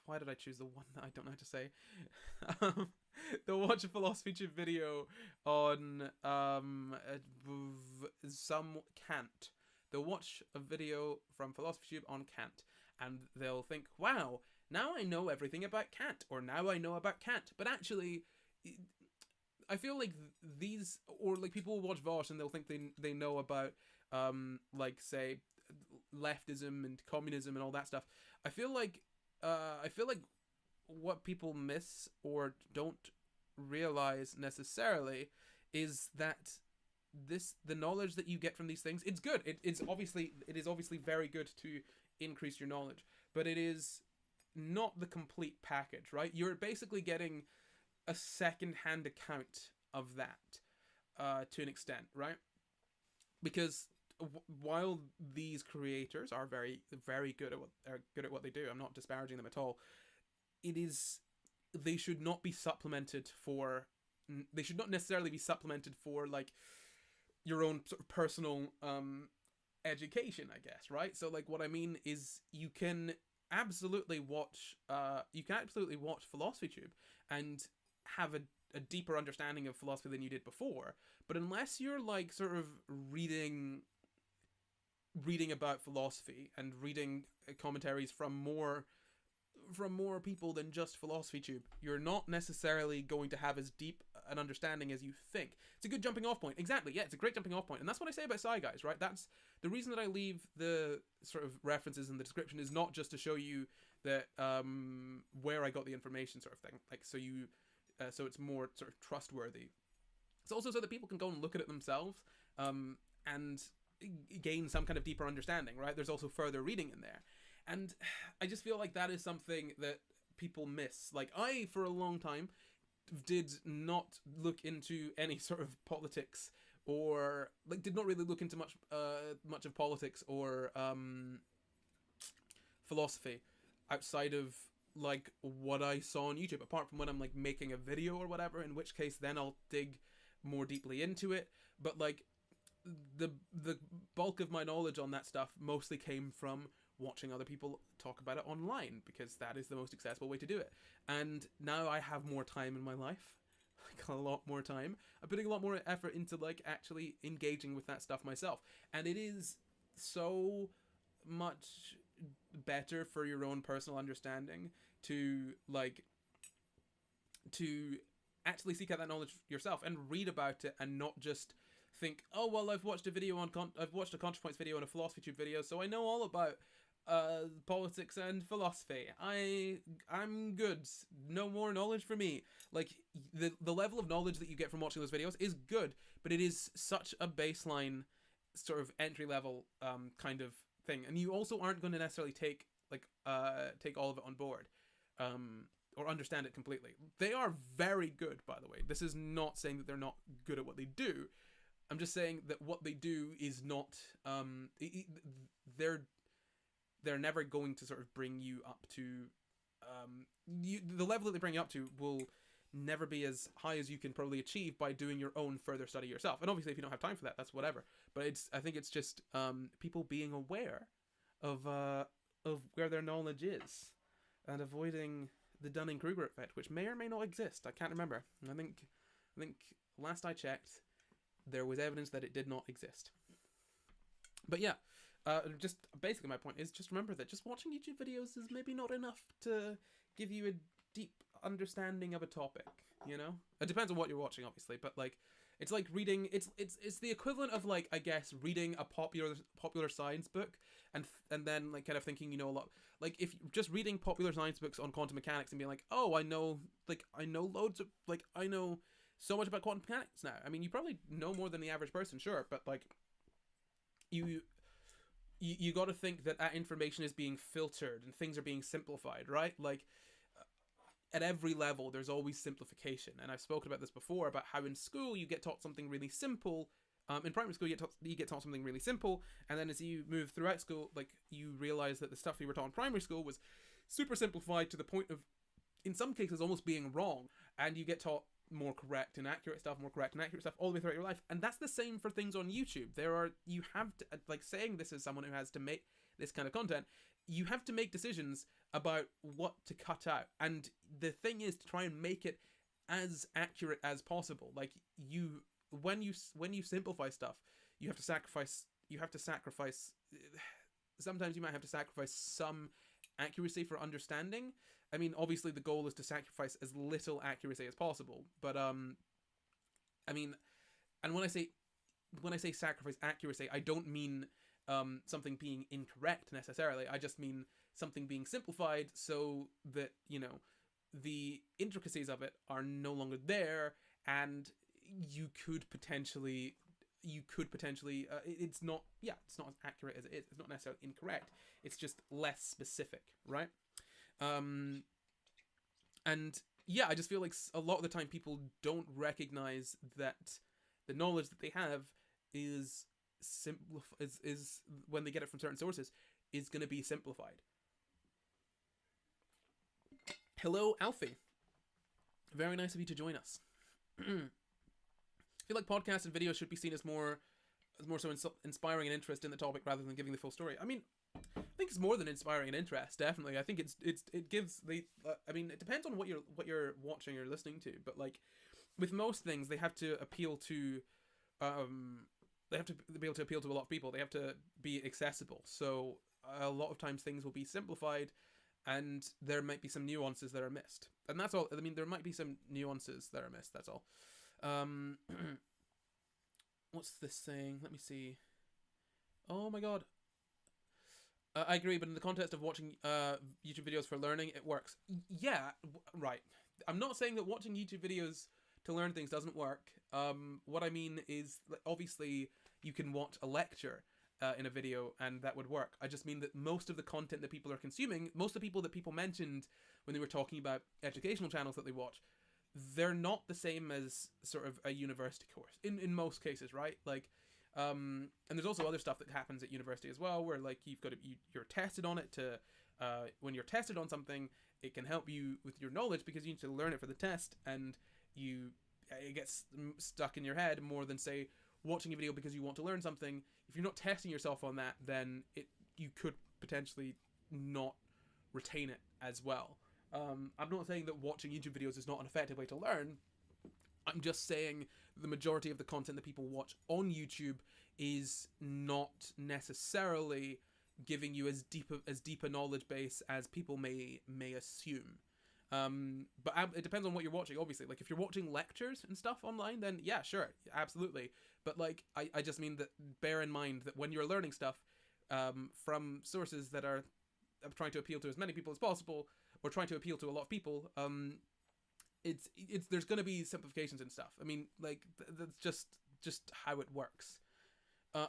Why did I choose the one that I don't know how to say? They'll watch a Philosophy Tube video on some Kant. They'll watch a video from Philosophy Tube on Kant, and they'll think, wow, now I know everything about Kant, or now I know about Kant. But actually, I feel like these, or like people will watch Vosh and they'll think they know about, like, say, leftism and communism and all that stuff. I feel like what people miss or don't realize necessarily is that the knowledge that you get from these things, it's good. It is obviously very good to increase your knowledge, but it is not the complete package, right? You're basically getting a second-hand account of that to an extent, right? Because while these creators are very, very good at what they do, I'm not disparaging them at all. They should not be supplemented for. They should not necessarily be supplemented for like your own sort of personal education, I guess, right? So like what I mean is you can absolutely watch Philosophy Tube and have a deeper understanding of philosophy than you did before, but unless you're like sort of reading about philosophy and reading commentaries from more people than just Philosophy Tube, you're not necessarily going to have as deep an understanding as you think. It's a good jumping off point. Exactly, yeah, it's a great jumping off point. And that's what I say about Sci Guys, right? That's the reason that I leave the sort of references in the description, is not just to show you that where I got the information sort of thing. Like, so it's more sort of trustworthy. It's also so that people can go and look at it themselves and gain some kind of deeper understanding, right? There's also further reading in there. And I just feel like that is something that people miss. Like, I, for a long time, did not look into any sort of politics, or like did not really look into much of politics or philosophy outside of like what I saw on YouTube, apart from when I'm like making a video or whatever, in which case then I'll dig more deeply into it. But like the bulk of my knowledge on that stuff mostly came from watching other people talk about it online, because that is the most accessible way to do it. And now I have more time in my life, like a lot more time. I'm putting a lot more effort into like actually engaging with that stuff myself, and it is so much better for your own personal understanding to actually seek out that knowledge yourself and read about it, and not just think, oh well, I've watched a ContraPoints video and a Philosophy Tube video, so I know all about politics and philosophy. I'm good. No more knowledge for me. Like the level of knowledge that you get from watching those videos is good, but it is such a baseline sort of entry level kind of thing, and you also aren't going to necessarily take all of it on board or understand it completely. They are very good, by the way. This is not saying that they're not good at what they do. I'm just saying that what they do is not they're never going to sort of bring you up to the level that they bring you up to will never be as high as you can probably achieve by doing your own further study yourself. And obviously, if you don't have time for that, that's whatever. But I think it's just people being aware of where their knowledge is and avoiding the Dunning-Kruger effect, which may or may not exist. I can't remember. I think last I checked, there was evidence that it did not exist. But yeah, just basically my point is just remember that just watching YouTube videos is maybe not enough to give you a deep understanding of a topic, you know? It depends on what you're watching, obviously, but like it's like reading it's the equivalent of like, I guess, reading a popular science book and then like kind of thinking you know a lot. Like if you're just reading popular science books on quantum mechanics and being like, "Oh, I know loads of I know so much about quantum mechanics now." I mean, you probably know more than the average person, sure, but like you got to think that information is being filtered and things are being simplified, right? Like at every level there's always simplification, and I've spoken about this before about how in school you get taught something really simple. In primary school you get taught something really simple, and then as you move throughout school, like you realize that the stuff you were taught in primary school was super simplified to the point of in some cases almost being wrong, and you get taught more correct and accurate stuff all the way throughout your life. And that's the same for things on YouTube. You have to, like, saying this as someone who has to make this kind of content, you have to make decisions about what to cut out, and the thing is to try and make it as accurate as possible. Like when you simplify stuff, you have to sacrifice sometimes you might have to sacrifice some accuracy for understanding. I mean, obviously the goal is to sacrifice as little accuracy as possible, but I mean, and when I say sacrifice accuracy, I don't mean something being incorrect necessarily. I just mean something being simplified so that, you know, the intricacies of it are no longer there, and you could potentially it's not as accurate as it is. It's not necessarily incorrect. It's just less specific, right? And yeah, I just feel like a lot of the time people don't recognize that the knowledge that they have is when they get it from certain sources is going to be simplified. Hello, Alfie. Very nice of you to join us. I feel like podcasts and videos should be seen as more so inspiring and interest in the topic rather than giving the full story. I mean, I think it's more than inspiring and interest. Definitely, I think it gives the. I mean, it depends on what you're watching or listening to, but like with most things, they have to appeal to. They have to be able to appeal to a lot of people. They have to be accessible. So a lot of times things will be simplified, and there might be some nuances that are missed. And that's all. I mean, there might be some nuances that are missed. That's all. What's this saying? Let me see. Oh my god. I agree, but in the context of watching YouTube videos for learning, it works. Yeah, right. I'm not saying that watching YouTube videos to learn things doesn't work. What I mean is, obviously, you can watch a lecture in a video, and that would work. I just mean that most of the content that people are consuming, most of the people that people mentioned when they were talking about educational channels that they watch, they're not the same as sort of a university course in most cases, right? Like, and there's also other stuff that happens at university as well, where like you're tested on it to when you're tested on something, it can help you with your knowledge because you need to learn it for the test, and it gets stuck in your head more than say watching a video because you want to learn something. If you're not testing yourself on that, then you could potentially not retain it as well. I'm not saying that watching YouTube videos is not an effective way to learn. I'm just saying the majority of the content that people watch on YouTube is not necessarily giving you as deep a knowledge base as people may assume. But it depends on what you're watching, obviously. Like if you're watching lectures and stuff online, then yeah, sure, absolutely. But like I just mean that bear in mind that when you're learning stuff from sources that are trying to appeal to as many people as possible, or trying to appeal to a lot of people, it's there's going to be simplifications and stuff. I mean, like that's just how it works.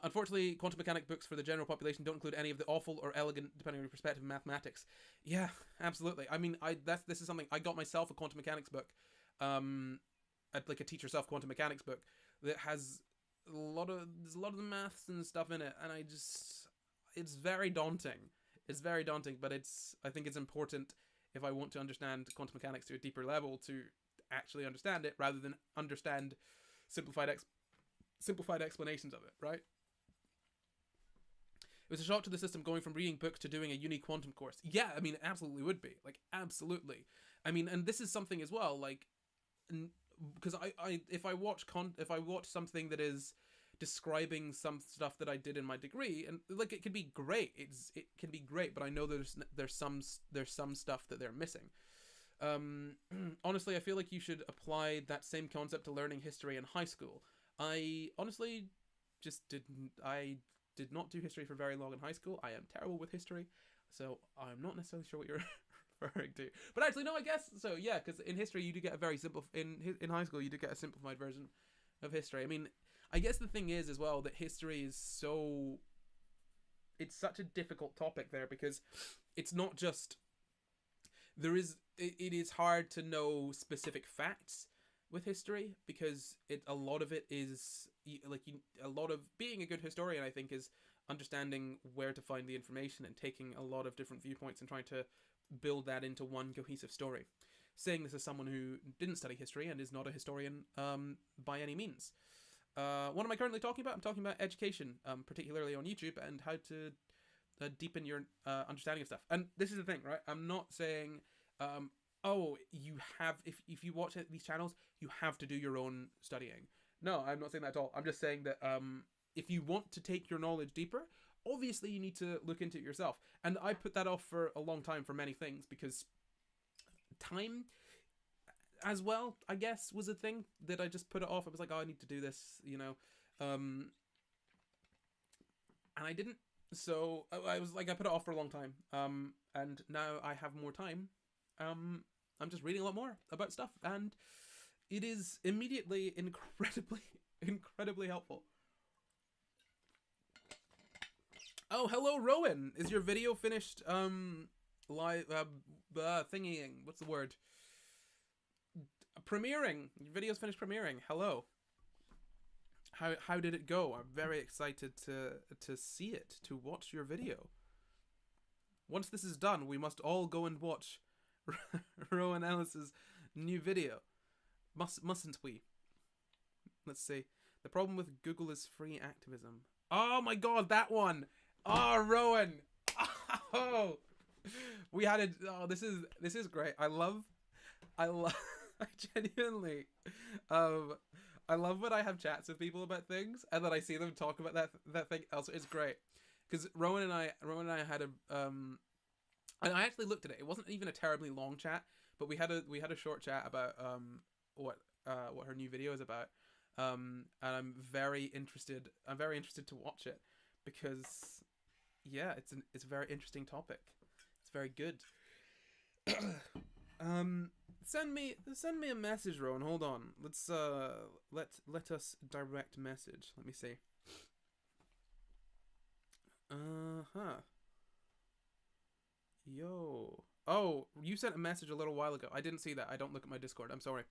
Unfortunately, quantum mechanic books for the general population don't include any of the awful or elegant, depending on your perspective, mathematics. Yeah, absolutely. I mean, this is something I got myself, a quantum mechanics book, at like a teach yourself quantum mechanics book that has there's a lot of the maths and stuff in it, and it's very daunting. It's very daunting, but I think it's important if I want to understand quantum mechanics to a deeper level to actually understand it rather than understand simplified explanations of it, right? It was a shock to the system going from reading books to doing a uni quantum course. Yeah, I mean, it absolutely would be. Like, absolutely. I mean, and this is something as well, like, because if I watch something that is describing some stuff that I did in my degree, and like it can be great. It can be great, but I know there's some stuff that they're missing. Honestly, I feel like you should apply that same concept to learning history in high school. I honestly just didn't. I did not do history for very long in high school. I am terrible with history, so I'm not necessarily sure what you're referring to. But actually, no, I guess so. Yeah, because in history you do get a very simple in high school you do get a simplified version of history. I mean, I guess the thing is as well that history is it's such a difficult topic there because it's not just it is hard to know specific facts with history because a lot of it is a lot of being a good historian I think is understanding where to find the information and taking a lot of different viewpoints and trying to build that into one cohesive story. Saying this as someone who didn't study history and is not a historian by any means. What am I currently talking about? I'm talking about education, particularly on YouTube, and how to deepen your understanding of stuff. And this is the thing, right? I'm not saying, oh, you have, if you watch these channels, you have to do your own studying. No, I'm not saying that at all. I'm just saying that if you want to take your knowledge deeper, obviously you need to look into it yourself. And I put that off for a long time for many things because time as well, I guess, was a thing that I just put it off. I was like, oh, I need to do this, and I didn't. So I was like, I put it off for a long time. And now I have more time. I'm just reading a lot more about stuff, and it is immediately incredibly helpful. Oh, hello, Rowan. Is your video finished? Live thingying. What's the word? Premiering. Your video's finished premiering. Hello. How did it go? I'm very excited to see it, to watch your video. Once this is done, we must all go and watch Rowan Ellis's new video. Mustn't we? Let's see. The problem with Google is free activism. Oh my god, that one! Oh, Rowan! Oh! We had it. Oh, this is great. I genuinely, I love when I have chats with people about things and then I see them talk about that thing. Also, it's great because Rowan and I had and I actually looked at it. It wasn't even a terribly long chat, but we had a short chat about what her new video is about. And I'm very interested to watch it because yeah, it's a very interesting topic. It's very good. Send me a message, Rowan. Hold on. Let's let us direct message. Let me see. Yo. Oh, you sent a message a little while ago. I didn't see that. I don't look at my Discord. I'm sorry.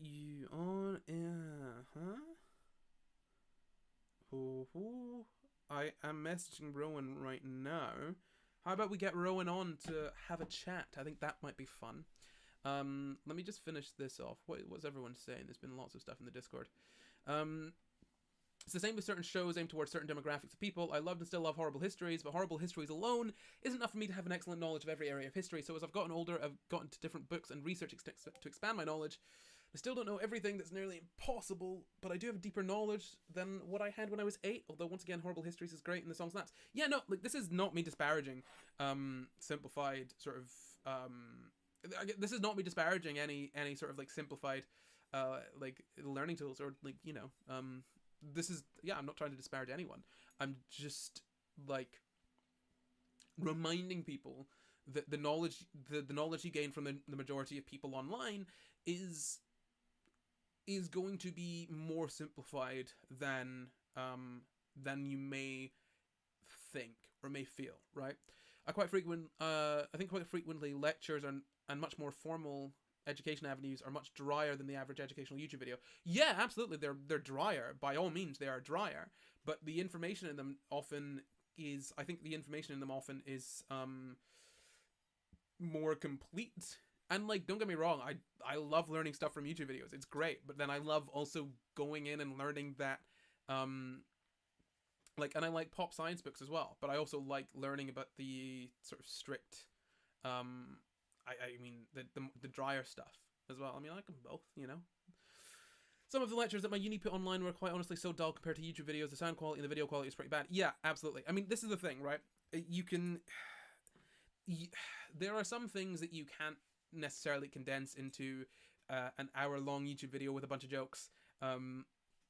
You on air, huh? Ooh. I am messaging Rowan right now. How about we get Rowan on to have a chat? I think that might be fun. Let me just finish this off. What's everyone saying? There's been lots of stuff in the Discord. It's the same with certain shows aimed towards certain demographics of people. I loved and still love horrible histories, but horrible histories alone isn't enough for me to have an excellent knowledge of every area of history. So as I've gotten older, I've gotten to different books and research to expand my knowledge. I still don't know everything. That's nearly impossible, but I do have a deeper knowledge than what I had when I was 8. Although once again, horrible histories is great and the song snaps. Yeah, no, like this is not me disparaging simplified sort of this is not me disparaging any sort of like simplified like learning tools or like this is, yeah, I'm not trying to disparage anyone. I'm just like reminding people that the knowledge you gain from the majority of people online is going to be more simplified than you may think or may feel, right? I think quite frequently lectures and much more formal education avenues are much drier than the average educational YouTube video. Yeah, absolutely, they're drier. By all means, they are drier. But the information in them often is, I think, the information in them often is more complete. And like, don't get me wrong, I love learning stuff from YouTube videos. It's great. But then I love also going in and learning that like, and I like pop science books as well, but I also like learning about the sort of strict I mean the drier stuff as well. I mean, I like them both, you know. Some of the lectures that my uni put online were quite honestly so dull compared to YouTube videos. The sound quality and the video quality is pretty bad. Yeah, absolutely. I mean, this is the thing, right? You can there are some things that you can't necessarily condense into an hour-long YouTube video with a bunch of jokes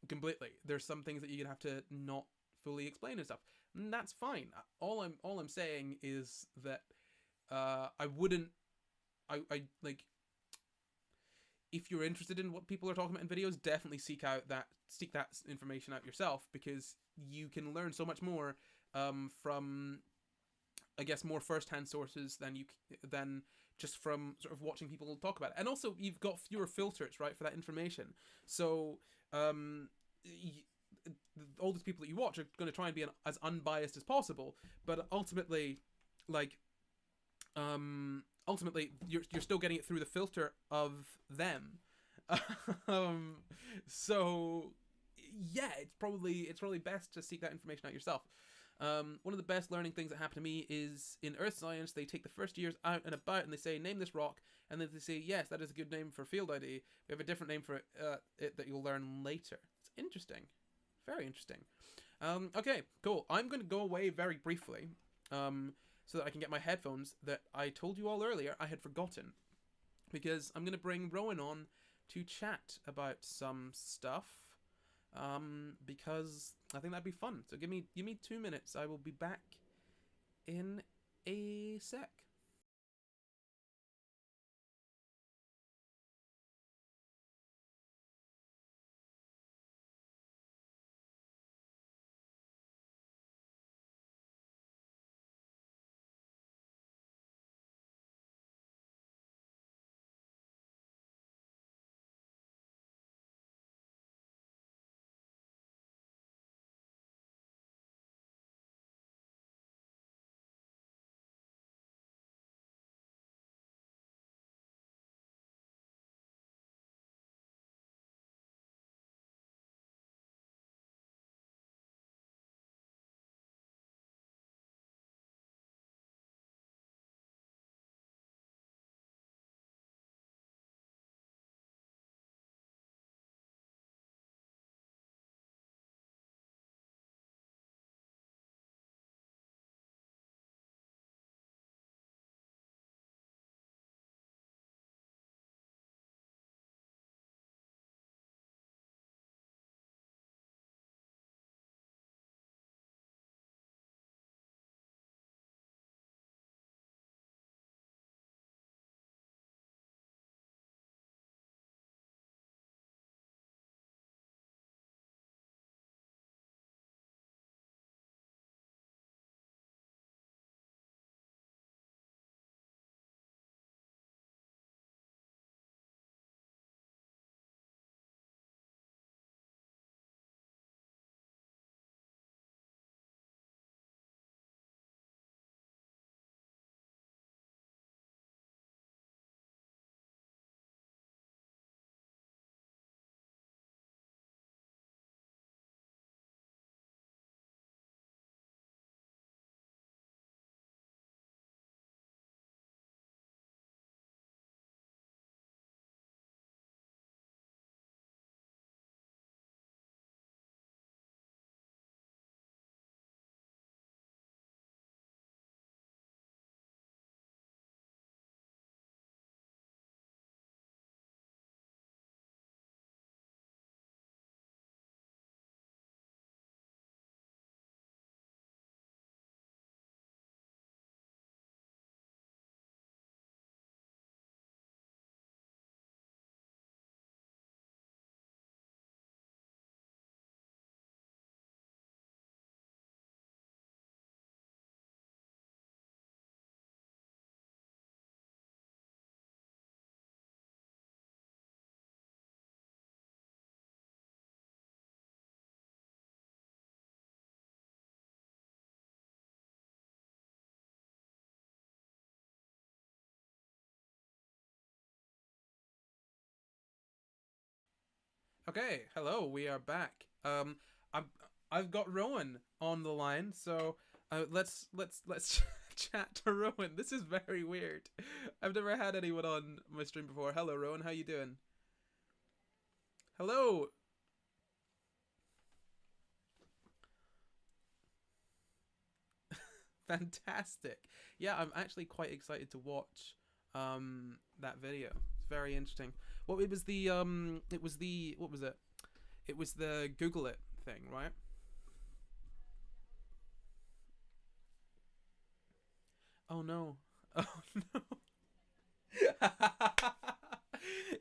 completely. There's some things that you're gonna have to not fully explain and stuff, and that's fine. All I'm saying is that I wouldn't I like, if you're interested in what people are talking about in videos, definitely seek that information out yourself, because you can learn so much more from, I guess, more first-hand sources than just from sort of watching people talk about it. And also, you've got fewer filters, right, for that information. So all these people that you watch are going to try and be as unbiased as possible, but ultimately, like, you're still getting it through the filter of them. So yeah, it's probably best to seek that information out yourself. One of the best learning things that happened to me is in earth science. They take the first years out and about and they say, name this rock, and then they say, yes, that is a good name for field ID. We have a different name for it that you'll learn later. It's interesting. Very interesting. Okay, cool. I'm going to go away very briefly so that I can get my headphones that I told you all earlier I had forgotten, because I'm going to bring Rowan on to chat about some stuff, because I think that'd be fun. So give me 2 minutes. I will be back in a sec. Okay, hello. We are back. I'm I've got Rowan on the line, so let's chat to Rowan. This is very weird. I've never had anyone on my stream before. Hello, Rowan. How you doing? Hello. Fantastic. Yeah, I'm actually quite excited to watch that video. It's very interesting. Well, it was the what was it? It was the Google it thing, right? Oh no. Oh no.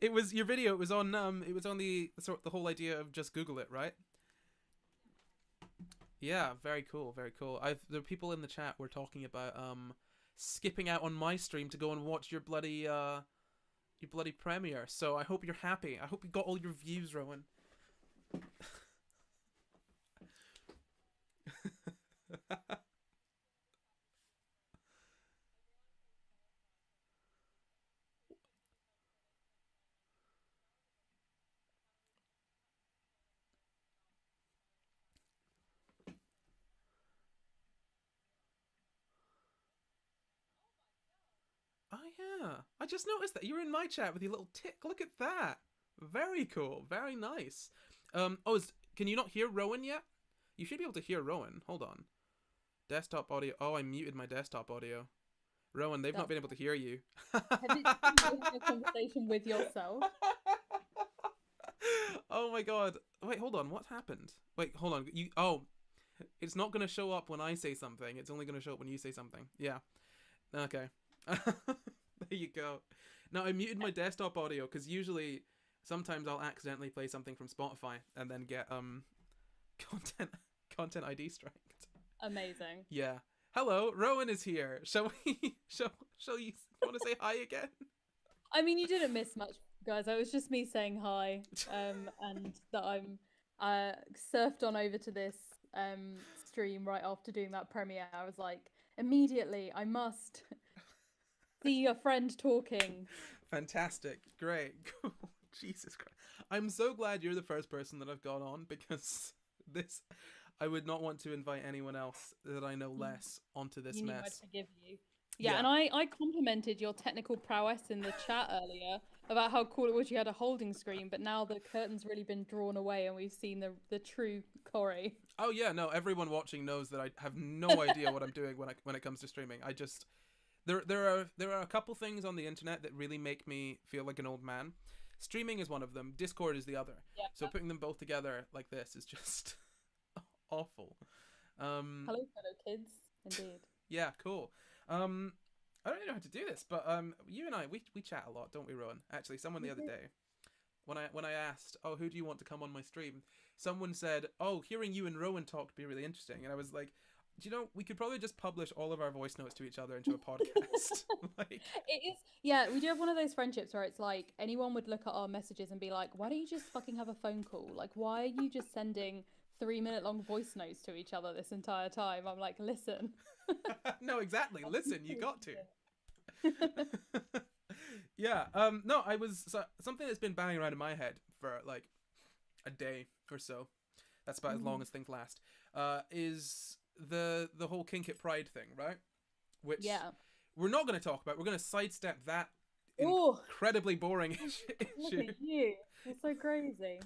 It was your video. It was on the whole idea of just Google it, right? Yeah, very cool, very cool. I've the people in the chat were talking about skipping out on my stream to go and watch your bloody premiere. So I hope you're happy. I hope you got all your views, Rowan. Oh yeah, I just noticed that you're in my chat with your little tick. Look at that. Very cool. Very nice. Can you not hear Rowan yet? You should be able to hear Rowan. Hold on. Desktop audio. Oh, I muted my desktop audio. Rowan, they've not That's been able to hear you. have you been having a conversation with yourself? Oh my god. Wait, hold on. What happened? Wait, hold on. It's not going to show up when I say something. It's only going to show up when you say something. Yeah. Okay. There you go. Now I muted my desktop audio cuz usually sometimes I'll accidentally play something from Spotify and then get content content ID striked. Amazing. Yeah. Hello, Rowan is here. Shall we shall you want to say hi again? I mean, you didn't miss much, guys. It was just me saying hi, and that I'm surfed on over to this stream right after doing that premiere. I was like, immediately, I must see a friend talking. Fantastic. Great. Jesus Christ. I'm so glad you're the first person that I've got on because this I would not want to invite anyone else that I know You, less onto this you knew I'd mess. forgive you. Yeah, Yeah. and I complimented your technical prowess in the chat earlier about how cool it was you had a holding screen, but now the curtain's really been drawn away and we've seen the true Corey. Oh yeah, no, everyone watching knows that I have no idea what I'm doing when it comes to streaming. I just there are a couple things on the internet that really make me feel like an old man. Streaming is one of them. Discord is the other. So Yeah. putting them both together like this is just awful. Um, Hello, fellow kids. Indeed. yeah, cool. I don't really know how to do this, but you and I we chat a lot, don't we, Rowan? Actually, someone the We other do. day when I asked, "Oh, who do you want to come on my stream?" Someone said, "Oh, hearing you and Rowan talk would be really interesting," and I was like, "Do you know we could probably just publish all of our voice notes to each other into a podcast?" Like, It is, yeah, we do have one of those friendships where it's like anyone would look at our messages and be like, why don't you just fucking have a phone call? Like, why are you just sending 3 minute long voice notes to each other this entire time? I'm like, listen. no, exactly. Listen, you got to. Yeah. Yeah. No, something that's been banging around in my head for like a day or so. That's about as long Mhm. as things last. Is the whole kink at Pride thing, right? Which Yeah. we're not going to talk about. We're going to sidestep that Oh, incredibly boring look issue. at you. You're so crazy.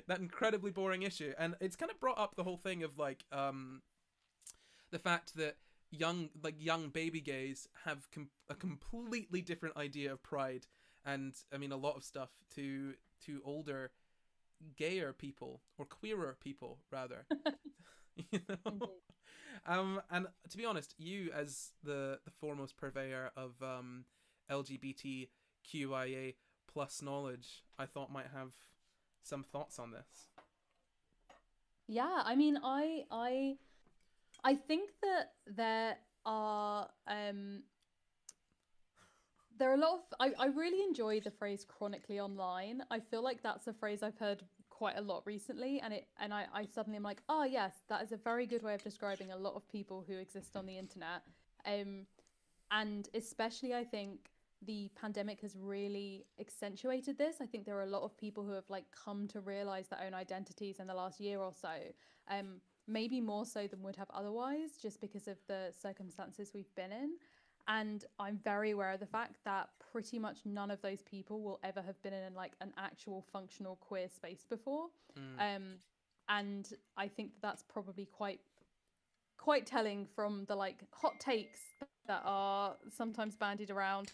That incredibly boring issue, and it's kind of brought up the whole thing of like the fact that young baby gays have a completely different idea of pride, and I mean a lot of stuff to older gayer people or queerer people rather. You know. Indeed. And to be honest, you as the foremost purveyor of LGBTQIA plus knowledge, I thought might have some thoughts on this. Yeah, I mean, I think that are there are a lot of I really enjoy the phrase chronically online. I feel like that's a phrase I've heard quite a lot recently, and I suddenly am like, oh yes, that is a very good way of describing a lot of people who exist on the internet. Um and especially I think the pandemic has really accentuated this. I think there are a lot of people who have like come to realize their own identities in the last year or so, maybe more so than would have otherwise, just because of the circumstances we've been in. And I'm very aware of the fact that pretty much none of those people will ever have been in like an actual functional queer space before. Mm. And I think that that's probably quite telling from the like hot takes that are sometimes bandied around,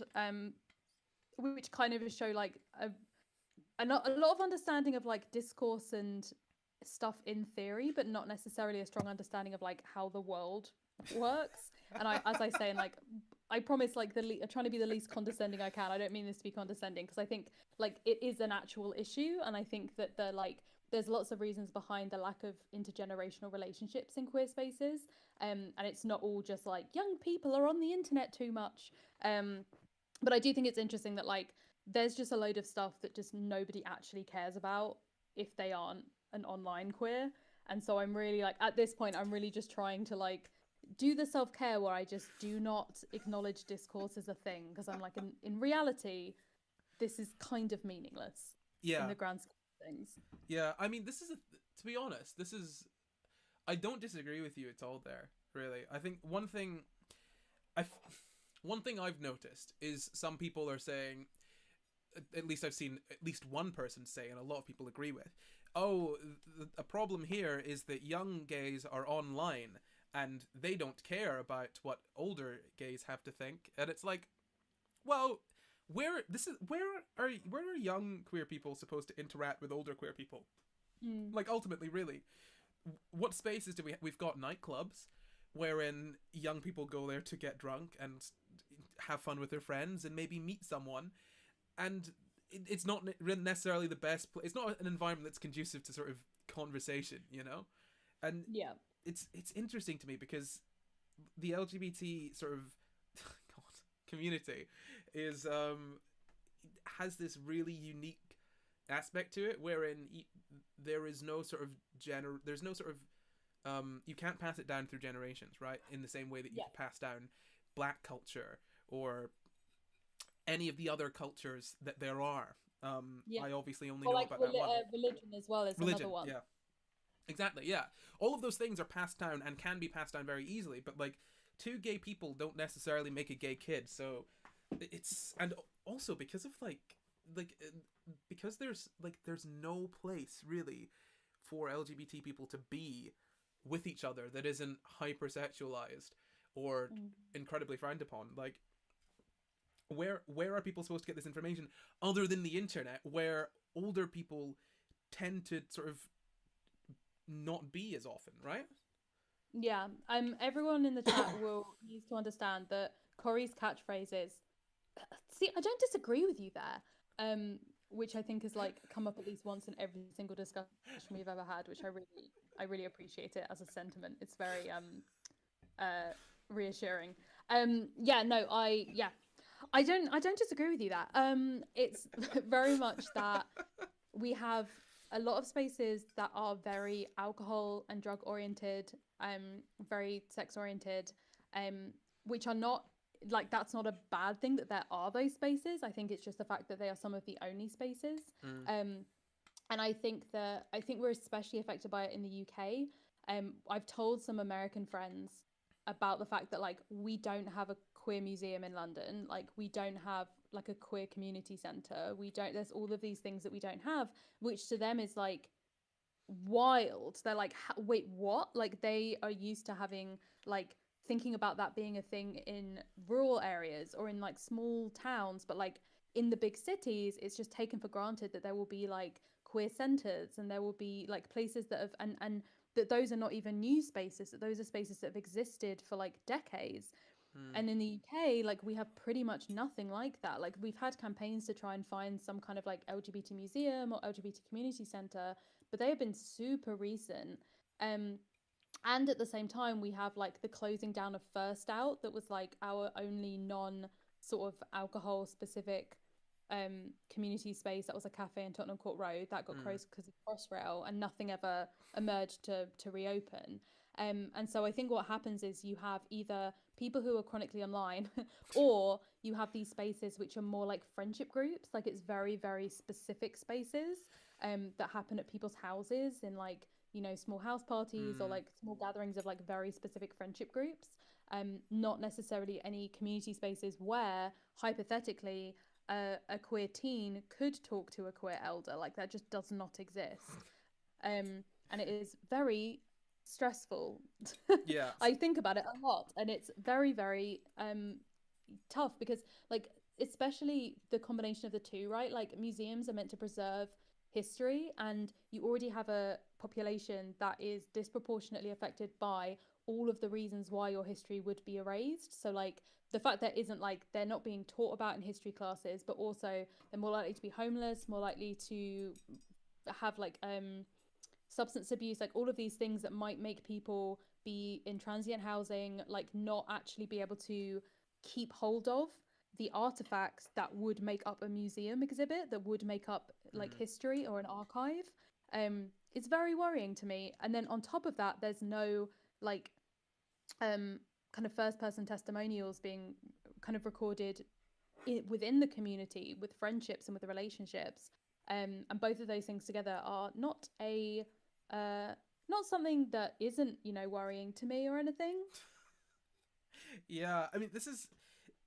which kind of show like a lot of understanding of like discourse and stuff in theory, but not necessarily a strong understanding of like how the world works. And I, as I say, and like I promise, like I'm trying to be the least condescending I can. I don't mean this to be condescending, because I think like it is an actual issue, and I think that there's lots of reasons behind the lack of intergenerational relationships in queer spaces, and it's not all just like young people are on the internet too much. But I do think it's interesting that like there's just a load of stuff that just nobody actually cares about if they aren't an online queer. And so I'm really like at this point I'm really just trying to like do the self-care where I just do not acknowledge discourse as a thing, because I'm like in reality this is kind of meaningless in Yeah. the grand scheme of things. Yeah. I mean, to be honest, this is. I don't disagree with you at all there, really. I think I one thing I've noticed is some people are saying, at least I've seen at least one person say, and a lot of people agree with, oh, a problem here is that young gays are online and they don't care about what older gays have to think. And it's like, well, where are young queer people supposed to interact with older queer people? Like, ultimately, really, what spaces do we've got nightclubs wherein young people go there to get drunk and have fun with their friends and maybe meet someone, and it's not necessarily the best it's not an environment that's conducive to sort of conversation, and Yeah. it's interesting to me because the LGBT sort of God, community is has this really unique aspect to it wherein there is no sort of there's no sort of you can't pass it down through generations, right? In the same way that you Yeah. can pass down black culture or any of the other cultures that there are. Yeah. I obviously only Or know like about that one. religion as well is another Religion, one. yeah. Exactly, yeah. All of those things are passed down and can be passed down very easily, but like two gay people don't necessarily make a gay kid, so it's and also because of because there's no place really for LGBT people to be with each other that isn't hypersexualized or incredibly frowned upon. Like where are people supposed to get this information other than the internet, where older people tend to sort of not be as often, right? Yeah. Everyone in the chat will needs to understand that Corey's catchphrase is, see, I don't disagree with you there. Which I think has like come up at least once in every single discussion we've ever had, which I really appreciate it as a sentiment. It's very reassuring. Yeah, no, I don't disagree with you that. It's very much that we have a lot of spaces that are very alcohol and drug oriented, very sex oriented, which are not like that's not a bad thing that there are those spaces. I think it's just the fact that they are some of the only spaces. Mm. And I think we're especially affected by it in the UK. I've told some American friends about the fact that like we don't have a queer museum in London, like we don't have like a queer community center. We don't There's all of these things that we don't have, which to them is like wild. They're like, wait, what? Like they are used to having like thinking about that being a thing in rural areas or in like small towns, but like in the big cities it's just taken for granted that there will be like queer centers and there will be like places that have and that those are not even new spaces, that those are spaces that have existed for like decades. Mm. And in the UK, like we have pretty much nothing like that. Like we've had campaigns to try and find some kind of like LGBT museum or LGBT community center, but they have been super recent. And at the same time, we have like the closing down of First Out, that was like our only non sort of alcohol specific community space. That was a cafe in Tottenham Court Road that got closed because of Crossrail, and nothing ever emerged to reopen. And so I think what happens is you have either people who are chronically online, or you have these spaces which are more like friendship groups. Like it's very, very specific spaces that happen at people's houses in like, small house parties or Mm, like small gatherings of like very specific friendship groups. Not necessarily any community spaces where hypothetically a queer teen could talk to a queer elder. Like that just does not exist. And it is very stressful. yeah. I think about it a lot, and it's very, very tough because, like, especially the combination of the two, right? Like, museums are meant to preserve history, and you already have a population that is disproportionately affected by all of the reasons why your history would be erased. So, like, the fact that isn't like they're not being taught about in history classes, but also they're more likely to be homeless, more likely to have like substance abuse, like all of these things that might make people be in transient housing, like not actually be able to keep hold of the artifacts that would make up a museum exhibit, that would make up like Mm, history or an archive. It's very worrying to me. And then on top of that, there's no like kind of first person testimonials being kind of recorded within the community with friendships and with the relationships. And both of those things together are uh, not something that isn't, worrying to me or anything. yeah. I mean, this is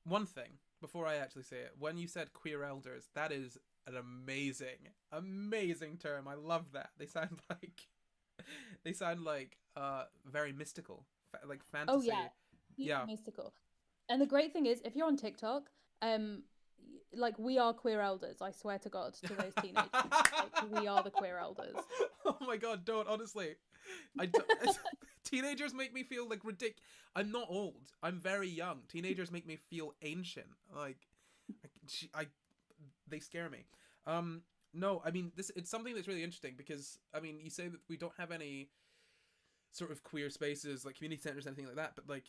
one thing. Before I actually say it, when you said queer elders, that is an amazing, amazing term. I love that. They sound like they sound like very mystical, like Oh yeah, fantasy. super Yeah. mystical. And the great thing is, if you're on TikTok, like we are queer elders. I swear to God, to those teenagers, like we are the queer elders. Oh my god, don't honestly. I don't, teenagers make me feel like ridiculous. I'm not old. I'm very young. Teenagers make me feel ancient. Like I they scare me. No, I mean this it's something that's really interesting because I mean, you say that we don't have any sort of queer spaces like community centers anything like that, but like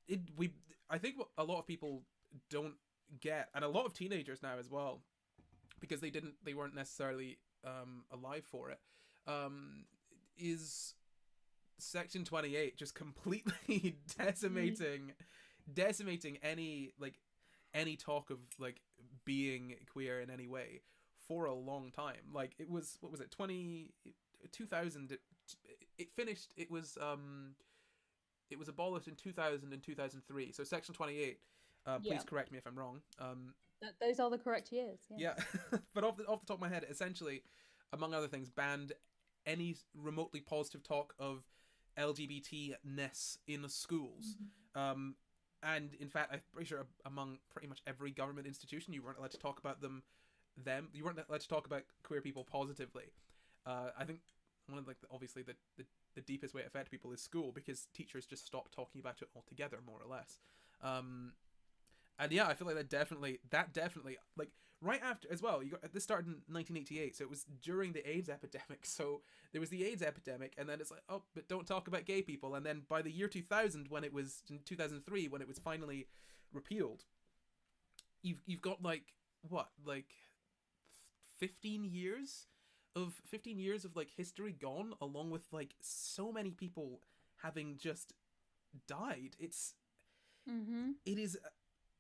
it we I think what a lot of people don't get, and a lot of teenagers now as well, because they weren't necessarily alive for it, um is Section 28 just completely Mm. decimating any like any talk of like being queer in any way for a long time. Like it was, what was it, 2000, it finished, it was abolished in 2000 and 2003. So Section 28, Yeah, please correct me if I'm wrong. those are the correct years. Yes. Yeah, but off the top of my head, essentially, among other things, banned any remotely positive talk of LGBT ness in schools. Mhm. Um, and in fact, I'm pretty sure among pretty much every government institution, you weren't allowed to talk about you weren't allowed to talk about queer people positively. I think one of like obviously the deepest way it affected people is school, because teachers just stopped talking about it altogether, more or less. Um, and yeah, I feel like that definitely like right after as well. You got this started in 1988, so it was during the AIDS epidemic. So there was the AIDS epidemic, and then it's like, oh, but don't talk about gay people. And then by the year 2000, when it was in 2003, when it was finally repealed, you've got like what, like 15 years of like history gone, along with like so many people having just died. Mhm. It is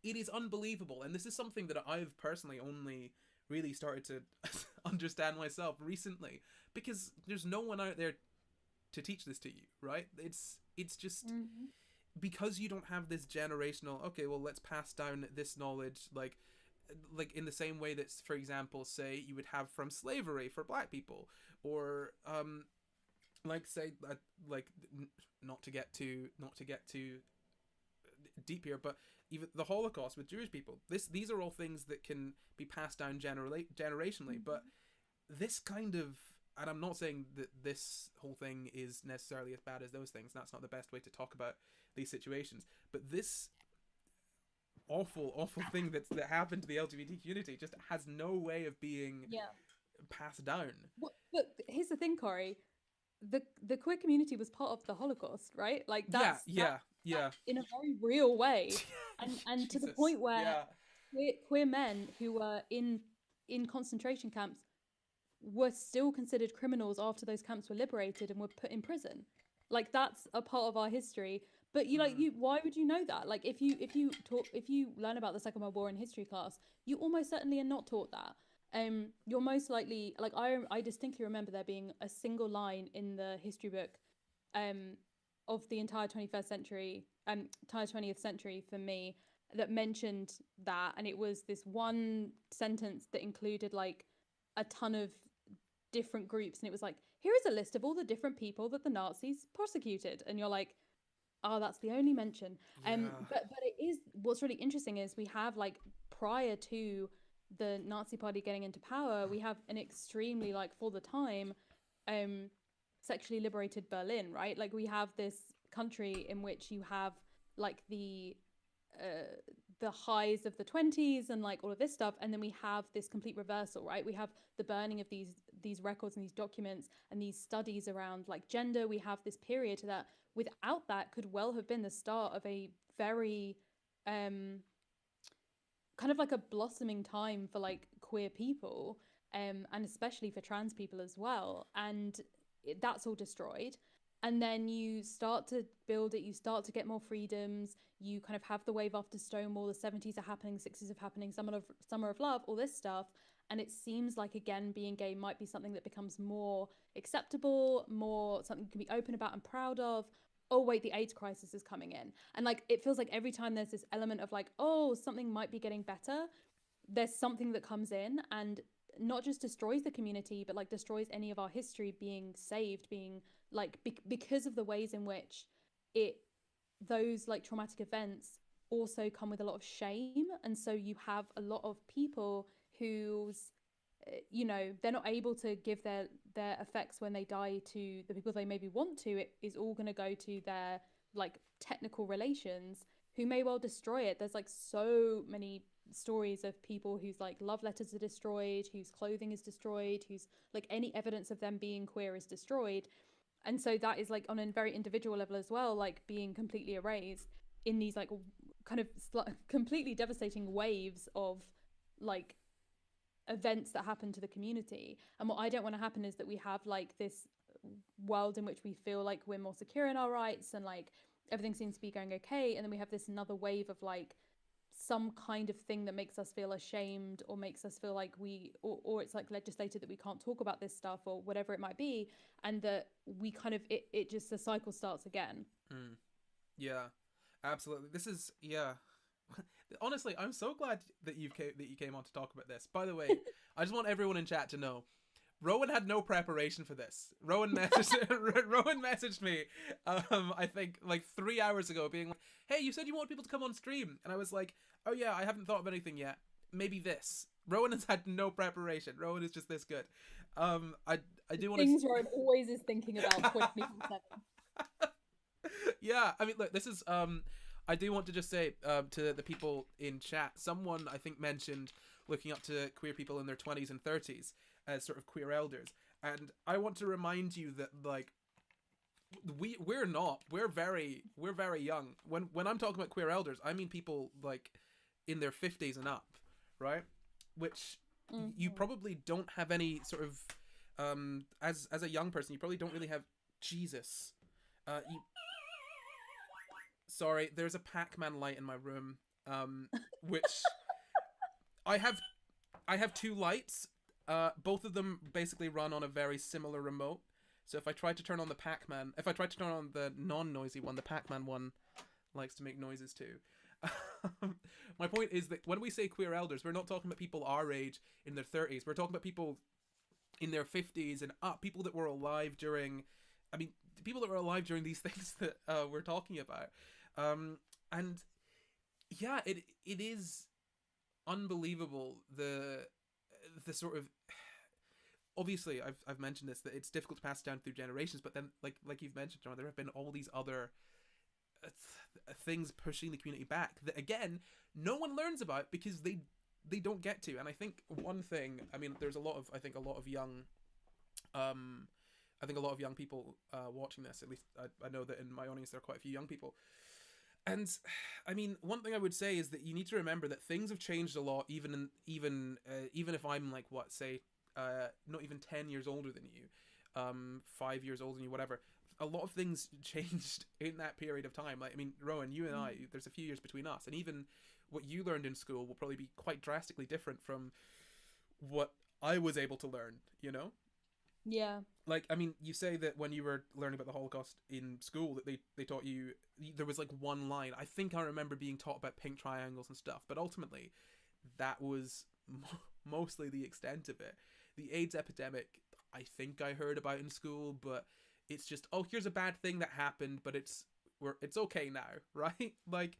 it is unbelievable, and this is something that I've personally only really started to understand myself recently, because there's no one out there to teach this to you, right? It's just Mhm. because you don't have this generational, okay, well, let's pass down this knowledge, like in the same way that, for example, say you would have from slavery for black people, or like say like not to get too deep here, but even the Holocaust with Jewish people. These are all things that can be passed down generationally. But Mhm. this kind of, and I'm not saying that this whole thing is necessarily as bad as those things. That's not the best way to talk about these situations. But this awful, awful thing that happened to the LGBT community just has no way of being Yeah. passed down. But here's the thing, Corey. The queer community was part of the Holocaust, right? Like Yeah, that yeah, yeah. in a very real way, and to the Jesus. point where Yeah. queer men who were in concentration camps were still considered criminals after those camps were liberated and were put in prison. Like that's a part of our history. But you like Mm. you why would you know that? Like if you learn about the Second World War in history class, you almost certainly are not taught that. You're most likely like I distinctly remember there being a single line in the history book um of the entire 21st century, entire 20th century for me, that mentioned that, and it was this one sentence that included like a ton of different groups, and it was like, here is a list of all the different people that the Nazis prosecuted, and you're like, oh, that's the only mention. Yeah. But it is, what's really interesting is we have like, prior to the Nazi Party getting into power, we have an extremely, like, for the time, um sexually liberated Berlin, right? Like we have this country in which you have like the highs of the 20s and like all of this stuff, and then we have this complete reversal, right? We have the burning of these records and these documents and these studies around like gender. We have this period that without that could well have been the start of a very um kind of like a blossoming time for like queer people, and especially for trans people as well, and that's all destroyed. And then you start to build it, you start to get more freedoms, you kind of have the wave after Stonewall, the 70s are happening, 60s are happening, summer of love, all this stuff. And it seems like, again, being gay might be something that becomes more acceptable, more something you can be open about and proud of. Oh wait, the AIDS crisis is coming in, and like it feels like every time there's this element of like, oh, something might be getting better, there's something that comes in and not just destroys the community, but like destroys any of our history being saved, being like because of the ways in which it those like traumatic events also come with a lot of shame. And so you have a lot of people whose you know, they're not able to give their effects when they die to the people they maybe want to. It is all going to go to their like technical relations, who may well destroy it. There's like so many stories of people whose like love letters are destroyed, whose clothing is destroyed, whose like any evidence of them being queer is destroyed. And so that is like on a very individual level as well, like being completely erased in these like kind of completely devastating waves of like events that happen to the community. And what I don't want to happen is that we have like this world in which we feel like we're more secure in our rights and like everything seems to be going okay, and then we have this another wave of like some kind of thing that makes us feel ashamed, or makes us feel like or it's like legislated that we can't talk about this stuff or whatever it might be, and that we kind of it just, the cycle starts again. Yeah, absolutely. This is, yeah. Honestly, I'm so glad that you came on to talk about this. By the way, I just want everyone in chat to know, Rowan had no preparation for this. Rowan messaged me, I think like 3 hours ago, being like, "Hey, you said you want people to come on stream," and I was like, "Oh yeah, I haven't thought of anything yet. Maybe this." Rowan has had no preparation. Rowan is just this good. I do want to things Rowan always is thinking about 24/7. Yeah, I mean, look, this is I do want to just say to the people in chat, someone I think mentioned looking up to queer people in their 20s and 30s as sort of queer elders, and I want to remind you that like we're very young. When I'm talking about queer elders, I mean people like in their 50s and up, right? Which you probably don't have any sort of as a young person, you probably don't really have Jesus. You Sorry, there's a Pac-Man light in my room, which I have two lights. Both of them basically run on a very similar remote. So if I try to turn on the non-noisy one, the Pac-Man one likes to make noises too. My point is that when we say queer elders, we're not talking about people our age in their 30s. We're talking about people in their 50s and up, people that were alive during, people that were alive during these things that we're talking about. And yeah, it is unbelievable the sort of, obviously I've mentioned this, that it's difficult to pass down through generations, but then like you've mentioned, John, there have been all these other things pushing the community back that again no one learns about because they don't get to. And I think one thing, there's a lot of young I think a lot of young people watching this, at least I know that in my audience there are quite a few young people. And one thing I would say is that you need to remember that things have changed a lot, even if I'm like, what, say, not even 10 years older than you, 5 years older than you, whatever. a lot of things changed in that period of time. Like, I mean, Rowan, you and I, there's a few years between us, and even what you learned in school will probably be quite drastically different from what I was able to learn, you know? Yeah. Like, I mean, you say that when you were learning about the Holocaust in school, that they taught you, there was like one line. I think I remember being taught about pink triangles and stuff, but ultimately, that was mostly the extent of it. The AIDS epidemic, I think I heard about in school, but it's just, oh, here's a bad thing that happened, but it's okay now, right? Like,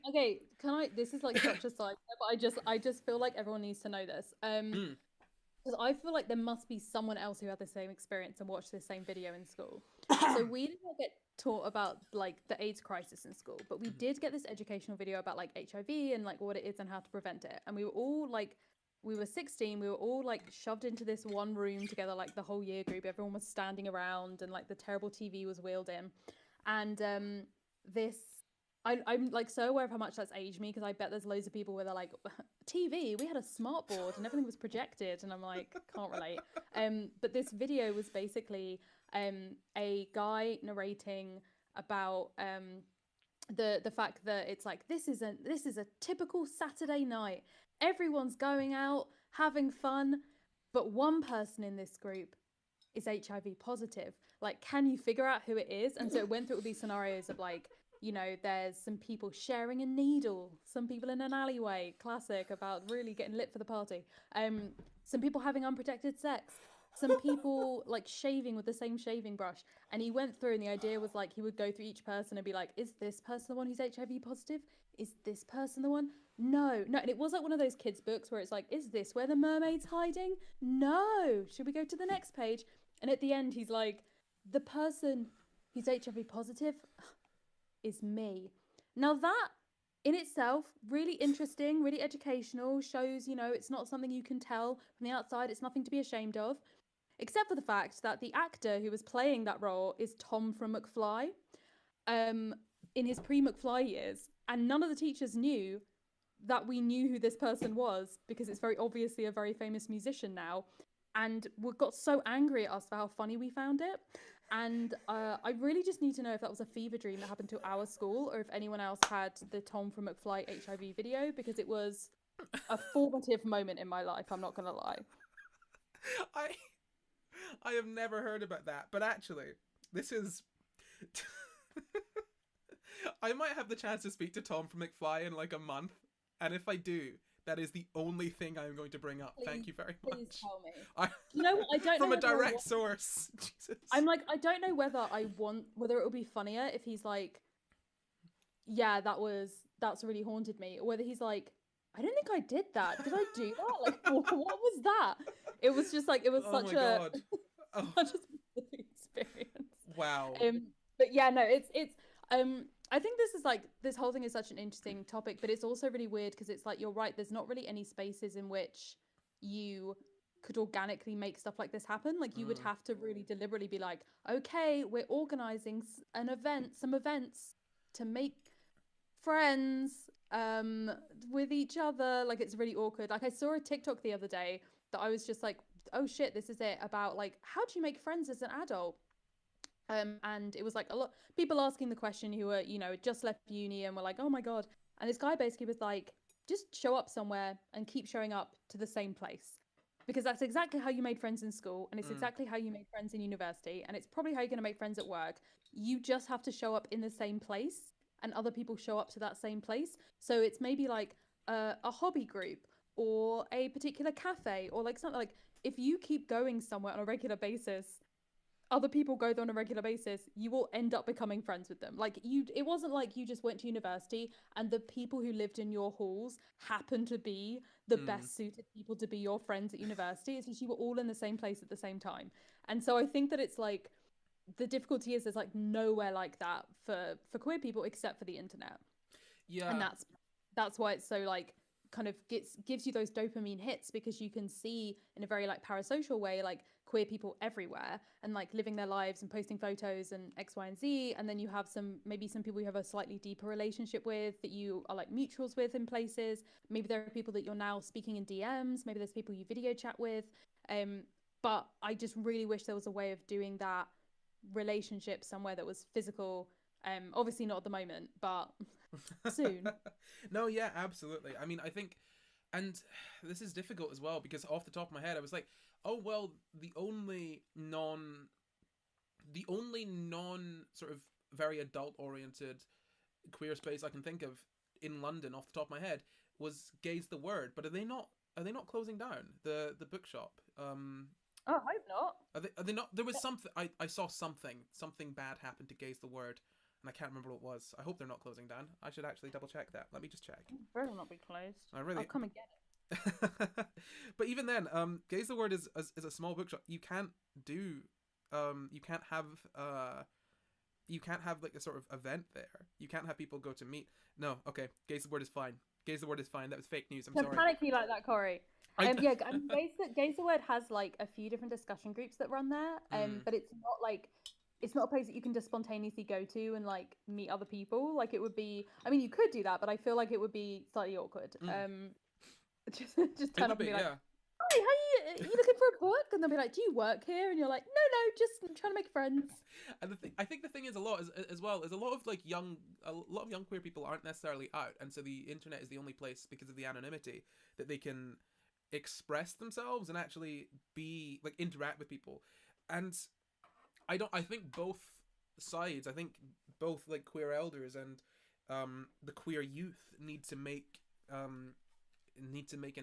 Okay, can I? This is like such a side note, but I just feel like everyone needs to know this. mm, Because I feel like there must be someone else who had the same experience and watched the same video in school. So we didn't get taught about like the AIDS crisis in school, but we did get this educational video about like HIV and like what it is and how to prevent it. And we were all like, we were 16, we were all like shoved into this one room together, like the whole year group. Everyone was standing around and like the terrible TV was wheeled in. And this I'm like so aware of how much that's aged me because I bet there's loads of people where they're like, TV, we had a smart board and everything was projected, and I'm like, can't relate. But this video was basically a guy narrating about the fact that it's like this is a typical Saturday night. Everyone's going out having fun, but one person in this group is HIV positive. Like, can you figure out who it is? And so it went through all these scenarios of like, there's some people sharing a needle, some people in an alleyway, classic about really getting lit for the party. Some people having unprotected sex, some people like shaving with the same shaving brush. And he went through, and the idea was like he would go through each person and be like, is this person the one who's HIV positive? Is this person the one? No. And it was like one of those kids' books where it's like, is this where the mermaid's hiding? No. Should we go to the next page? And at the end, he's like, the person who's HIV positive is me. Now that in itself, really interesting, really educational, shows, it's not something you can tell from the outside. It's nothing to be ashamed of, except for the fact that the actor who was playing that role is Tom from McFly, in his pre-McFly years. And none of the teachers knew that we knew who this person was because it's very obviously a very famous musician now. And we got so angry at us for how funny we found it. And I really just need to know if that was a fever dream that happened to our school or if anyone else had the Tom from McFly HIV video, because it was a formative moment in my life, I'm not going to lie. I I have never heard about that, but actually, this is I might have the chance to speak to Tom from McFly in like a month, and if I do, that is the only thing I'm going to bring up. Thank you very much. Please tell me. I, you know what? I don't from know a direct source. Jesus. I'm like, I don't know whether it would be funnier if he's like, yeah, that's really haunted me, or whether he's like, I don't think I did that. Did I do that? Like, what was that? It was just like, it was Oh such my a God. Oh. such a specific experience. Wow. But yeah, no, it's I think this whole thing is such an interesting topic, but it's also really weird because it's like, you're right, there's not really any spaces in which you could organically make stuff like this happen. Like, you would have to really deliberately be like, okay, we're organizing some events to make friends with each other. Like, it's really awkward. Like, I saw a TikTok the other day that I was just like, oh shit, this is it, about like, how do you make friends as an adult? And it was like a lot people asking the question who were, just left uni and were like, oh my God. And this guy basically was like, just show up somewhere and keep showing up to the same place, because that's exactly how you made friends in school, and it's exactly how you made friends in university, and it's probably how you're going to make friends at work. You just have to show up in the same place, and other people show up to that same place. So it's maybe like a hobby group or a particular cafe, or like something like, if you keep going somewhere on a regular basis, other people go there on a regular basis, you will end up becoming friends with them. Like, it wasn't like you just went to university and the people who lived in your halls happened to be the best suited people to be your friends at university. It's just you were all in the same place at the same time. And so I think that it's like, the difficulty is there's like nowhere like that for queer people except for the internet. Yeah. And that's why it's so like, kind of gives you those dopamine hits, because you can see in a very like parasocial way like queer people everywhere and like living their lives and posting photos and X, Y, and Z. And then you have maybe some people you have a slightly deeper relationship with, that you are like mutuals with in places. Maybe there are people that you're now speaking in DMs, maybe there's people you video chat with. But I just really wish there was a way of doing that relationship somewhere that was physical. Obviously not at the moment, but soon. No, yeah, absolutely. I mean, I think, and this is difficult as well because off the top of my head, I was like, oh well, the only non sort of very adult oriented queer space I can think of in London off the top of my head was Gaze the Word. But are they not closing down the bookshop? Oh, I hope not. Are they not? There was something I saw something bad happened to Gaze the Word, and I can't remember what it was. I hope they're not closing down. I should actually double check that. Let me just check. Better not be closed. I really. I'll come and get But even then, Gaze the Word is a small bookshop. You can't do you can't have like a sort of event there. You can't have people go to meet. No, okay. Gaze the Word is fine. Gaze the Word is fine. That was fake news. I'm it. sorry. Panic me like that, Corey. Yeah, Gaze the Word has like a few different discussion groups that run there. But it's not a place that you can just spontaneously go to and like meet other people. Like it would be. I mean, you could do that, but I feel like it would be slightly awkward. Just turn up and be like, yeah. "Hi, are you looking for a book?" And they'll be like, "Do you work here?" And you're like, "No, just I'm trying to make friends." And I think the thing is a lot as well is a lot of young queer people aren't necessarily out, and so the internet is the only place because of the anonymity that they can express themselves and actually be like interact with people. And I think both sides, I think both like queer elders and the queer youth need to make an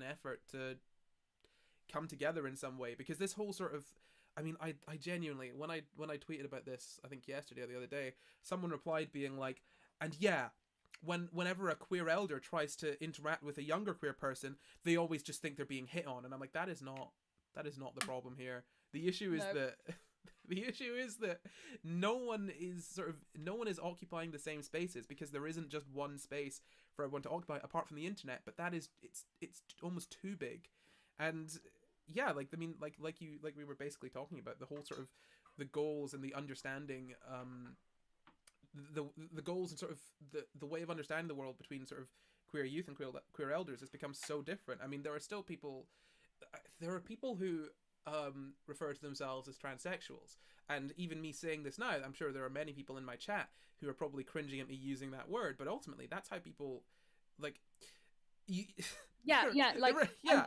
effort to come together in some way, because this whole sort of, I mean, I genuinely, when I tweeted about this, I think yesterday or the other day, someone replied being like, and yeah, whenever a queer elder tries to interact with a younger queer person, they always just think they're being hit on. And I'm like, that is not the problem here. The issue is that the issue is that no one is occupying the same spaces, because there isn't just one space for everyone to occupy apart from the internet. But that is it's almost too big. And yeah, like I mean, like we were basically talking about the whole sort of the goals and the understanding, the goals and sort of the way of understanding the world between sort of queer youth and queer elders has become so different. I mean, there are people who refer to themselves as transsexuals, and even me saying this now, I'm sure there are many people in my chat who are probably cringing at me using that word, but ultimately that's how people like you, yeah like yeah.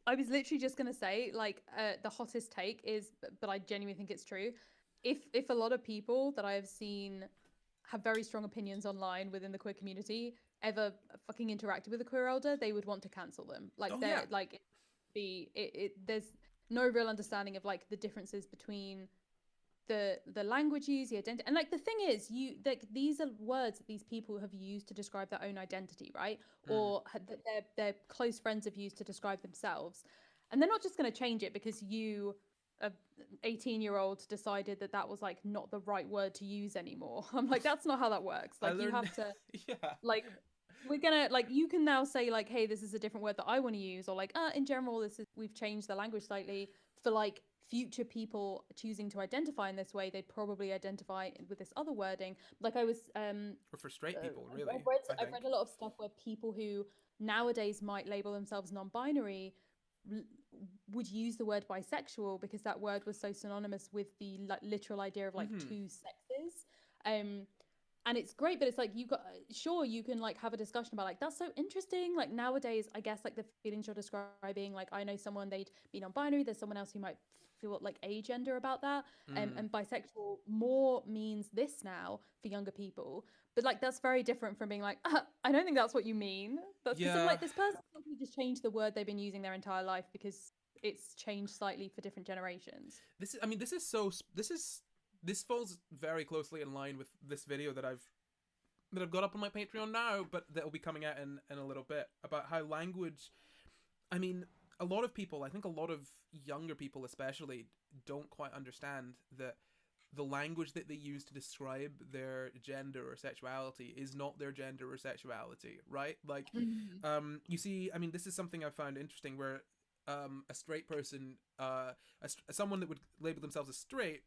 I was literally just gonna say, like, the hottest take is, but I genuinely think it's true, if a lot of people that I have seen have very strong opinions online within the queer community ever fucking interacted with a queer elder, they would want to cancel them. Like, like there's no real understanding of like the differences between the language used, the identity, and like the thing is, these are words that these people have used to describe their own identity, right? Or that their close friends have used to describe themselves, and they're not just going to change it because you, a 18-year-old, decided that was like not the right word to use anymore. I'm like, that's not how that works. Like, you have to like, we're gonna, like, you can now say like, hey, this is a different word that I want to use, or like, in general, we've changed the language slightly for like future people choosing to identify in this way. They'd probably identify with this other wording. Like I was or for straight people, really. I've read a lot of stuff where people who nowadays might label themselves non-binary would use the word bisexual because that word was so synonymous with the literal idea of like two sexes. And it's great, but it's like, you can like have a discussion about like, that's so interesting. Like nowadays, I guess like the feelings you're describing, like I know someone, they'd be non-binary, there's someone else who might feel like agender about that. And bisexual more means this now for younger people. But like, that's very different from being like, I don't think that's what you mean. That's because I'm like, this person just changed the word they've been using their entire life because it's changed slightly for different generations. This falls very closely in line with this video that I've got up on my Patreon now, but that will be coming out in a little bit, about how language, I mean, a lot of people, I think a lot of younger people especially, don't quite understand that the language that they use to describe their gender or sexuality is not their gender or sexuality, right? Like, you see, I mean, this is something I found interesting, where a straight person, someone that would label themselves as straight,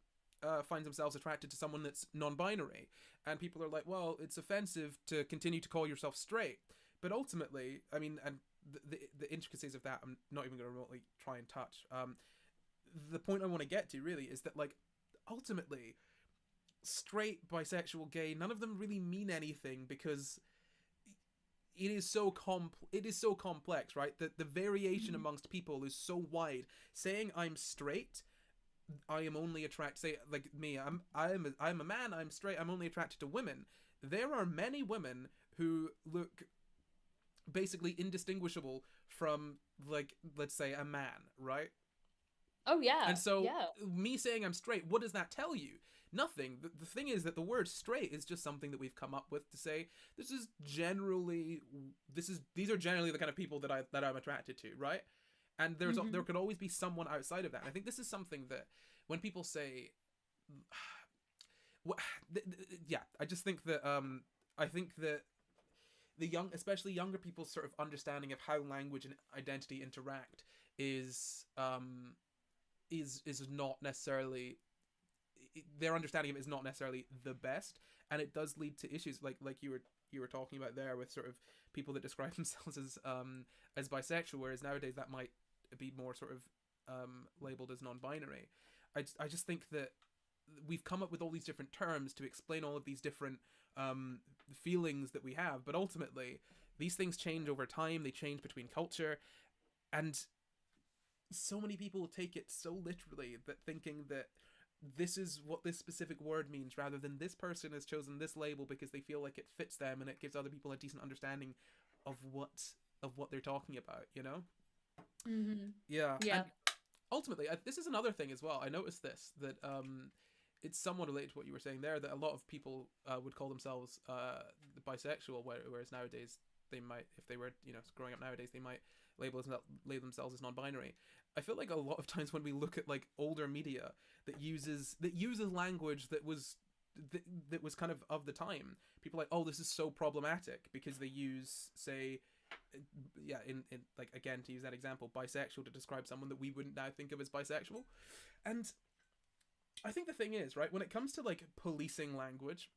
finds themselves attracted to someone that's non-binary, and people are like, well, it's offensive to continue to call yourself straight. But ultimately, I mean, and the intricacies of that, I'm not even going to remotely try and touch. The point I want to get to really is that, like, ultimately, straight, bisexual, gay, none of them really mean anything because it is so complex, right? That the variation Mhm. amongst people is so wide. Saying I'm straight, I am only attracted, say like me, I'm a man, I'm straight, I'm only attracted to women. There are many women who look basically indistinguishable from, like, let's say a man, right? Oh yeah, And so yeah. me saying I'm straight, what does that tell you? Nothing. The thing is that the word straight is just something that we've come up with to say these are generally the kind of people that I'm attracted to, right? And there Mhm. could always be someone outside of that. And I think this is something that when people say yeah, I just think that I think that especially younger people's sort of understanding of how language and identity interact is is not necessarily, their understanding of it is not necessarily the best, and it does lead to issues like you were talking about there with sort of people that describe themselves as bisexual, whereas nowadays that might be more sort of labeled as non-binary. I just think that we've come up with all these different terms to explain all of these different um, feelings that we have, but ultimately these things change over time. They change between culture, and so many people take it so literally that thinking that this is what this specific word means rather than this person has chosen this label because they feel like it fits them and it gives other people a decent understanding of what they're talking about, you know. Mhm. Yeah. And Yeah. ultimately this is another thing as well. I noticed this, that it's somewhat related to what you were saying there, that a lot of people would call themselves bisexual, whereas nowadays they might, if they were, you know, growing up nowadays, they might label themselves as non-binary. I feel like a lot of times when we look at like older media that uses language that was kind of the time, people are like, oh, this is so problematic because they use, say, yeah, in like, again, to use that example, bisexual to describe someone that we wouldn't now think of as bisexual. And I think the thing is, right, when it comes to like policing language,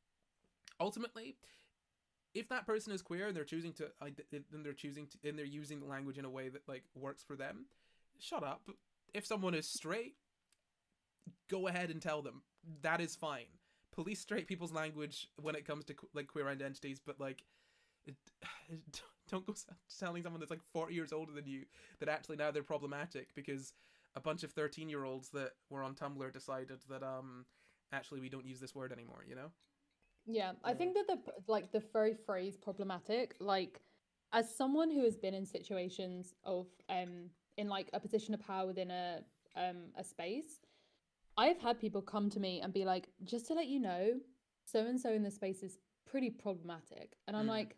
ultimately, if that person is queer and they're choosing to and they're using language in a way that like works for them, shut up. If someone is straight, go ahead and tell them that is fine. Police straight people's language when it comes to like queer identities, but like it, don't go telling someone that's like 40 years older than you that actually now they're problematic because a bunch of 13-year-olds that were on Tumblr decided that actually we don't use this word anymore, you know. Yeah, I Yeah. think that the very phrase problematic, like as someone who has been in situations of in like a position of power within a space, I've had people come to me and be like, just to let you know, so and so in this space is pretty problematic. And I'm Mm, like,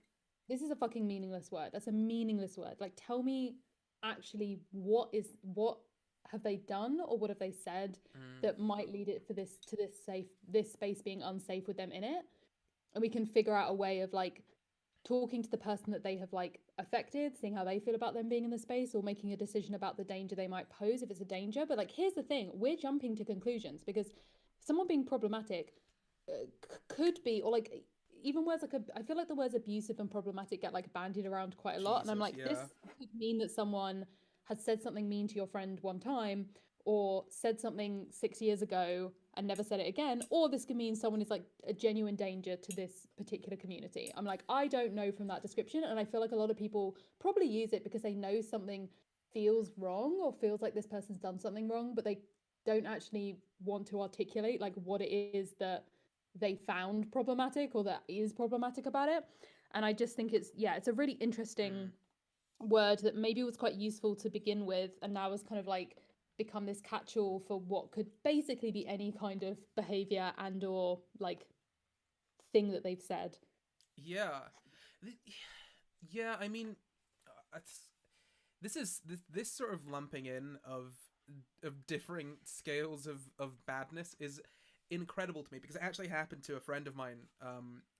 this is a fucking meaningless word. That's a meaningless word. Like, tell me actually what have they done or what have they said mm, that might lead it for this to this space being unsafe with them in it, and we can figure out a way of like talking to the person that they have like affected, seeing how they feel about them being in the space, or making a decision about the danger they might pose if it's a danger. But like, here's the thing: we're jumping to conclusions because someone being problematic could be, or like even words like I feel like the words abusive and problematic get like bandied around quite a lot, and I'm Jesus, like, yeah. this could mean that someone has said something mean to your friend one time, or said something 6 years ago and never said it again, or this can mean someone is like a genuine danger to this particular community. I'm like, I don't know from that description, and I feel like a lot of people probably use it because they know something feels wrong or feels like this person's done something wrong, but they don't actually want to articulate like what it is that they found problematic or that is problematic about it. And I just think it's a really interesting Mm. word that maybe was quite useful to begin with and now has kind of like become this catch-all for what could basically be any kind of behavior and or like thing that they've said. Yeah. Yeah, I mean, it's, this sort of lumping in of differing scales of badness is incredible to me because it actually happened to a friend of mine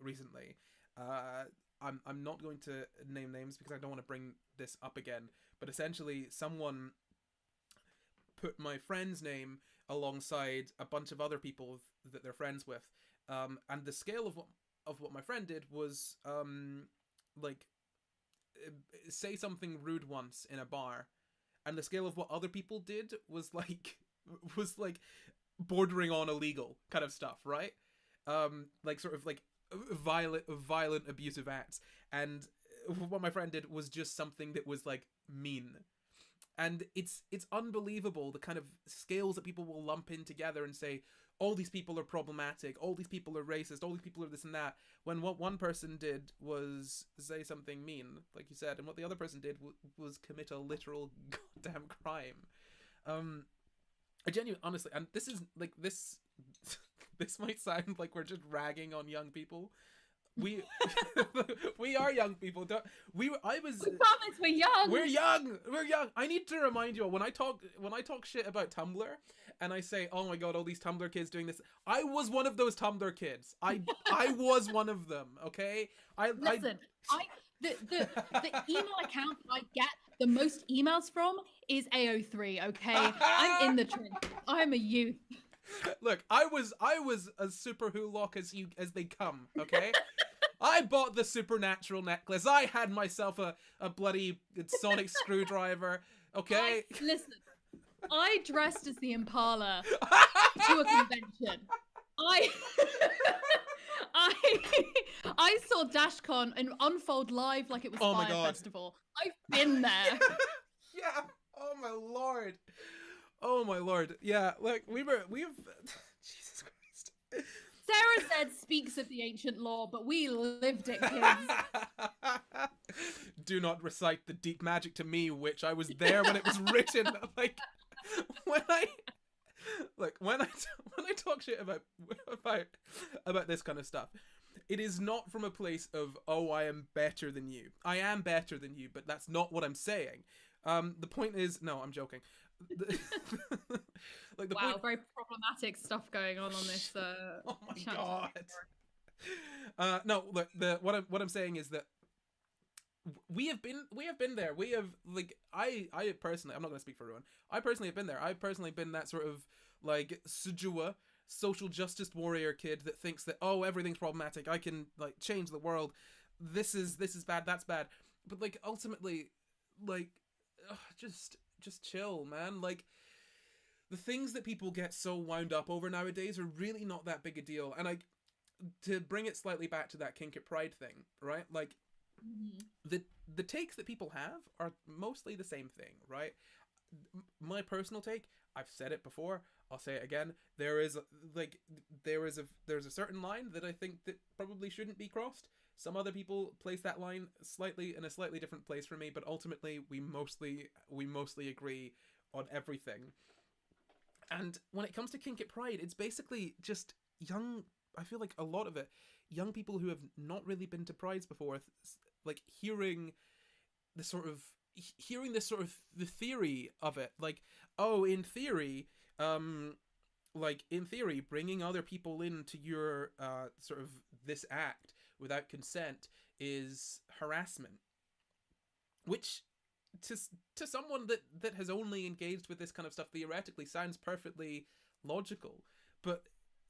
recently. Uh, I'm not going to name names because I don't want to bring this up again, but essentially someone put my friend's name alongside a bunch of other people that they're friends with, and the scale of what my friend did was like say something rude once in a bar, and the scale of what other people did was like was like bordering on illegal kind of stuff, right? Like sort of like violent abusive acts. And what my friend did was just something that was like mean. And it's unbelievable the kind of scales that people will lump in together and say all these people are problematic, all these people are racist, all these people are this and that, when what one person did was say something mean, like you said, and what the other person did was commit a literal goddamn crime. I genuinely, honestly, and this is like this this might sound like we're just ragging on young people. We we are young people. I was. We promise we're young. We're young. We're young. I need to remind you all, when I talk shit about Tumblr, and I say, oh my god, all these Tumblr kids doing this. I was one of those Tumblr kids. I was one of them. Okay. The email account I get the most emails from is AO3. Okay, I'm in the trench. I'm a youth. Look, I was as super hulock as they come, okay? I bought the supernatural necklace. I had myself a bloody sonic screwdriver, okay? Listen, I dressed as the Impala to a convention. I saw DashCon and Unfold live like it was Fire Festival. I've been there. Yeah. Oh my lord. Oh my lord. Yeah, like we've Jesus Christ. Sarah said speaks of the ancient lore, but we lived it, kids. Do not recite the deep magic to me, witch. I was there when it was written. Like when I talk shit about this kind of stuff, it is not from a place of, oh, I am better than you. I am better than you, but that's not what I'm saying. The point is, no, I'm joking. Like the point... very problematic stuff going on this. Oh my god. No, look. What I'm saying is that we have been there. We have, like, I personally, I'm not going to speak for everyone. I personally have been there. I've personally been that sort of like Sujua social justice warrior kid that thinks that, oh, everything's problematic. I can like change the world. This is bad. That's bad. But like ultimately, like, just chill, man. Like, the things that people get so wound up over nowadays are really not that big a deal. And to bring it slightly back to that kink at pride thing, right? Like, the takes that people have are mostly the same thing, right? My personal take, I've said it before, I'll say it again. There's a certain line that I think that probably shouldn't be crossed. Some other people place that line in a slightly different place for me, but ultimately we mostly agree on everything. And when it comes to kink at pride, it's basically just young. I feel like a lot of it, young people who have not really been to prides before, like hearing this sort of the theory of it, like, oh, in theory, bringing other people into your sort of this act without consent is harassment, which to someone that has only engaged with this kind of stuff theoretically sounds perfectly logical, but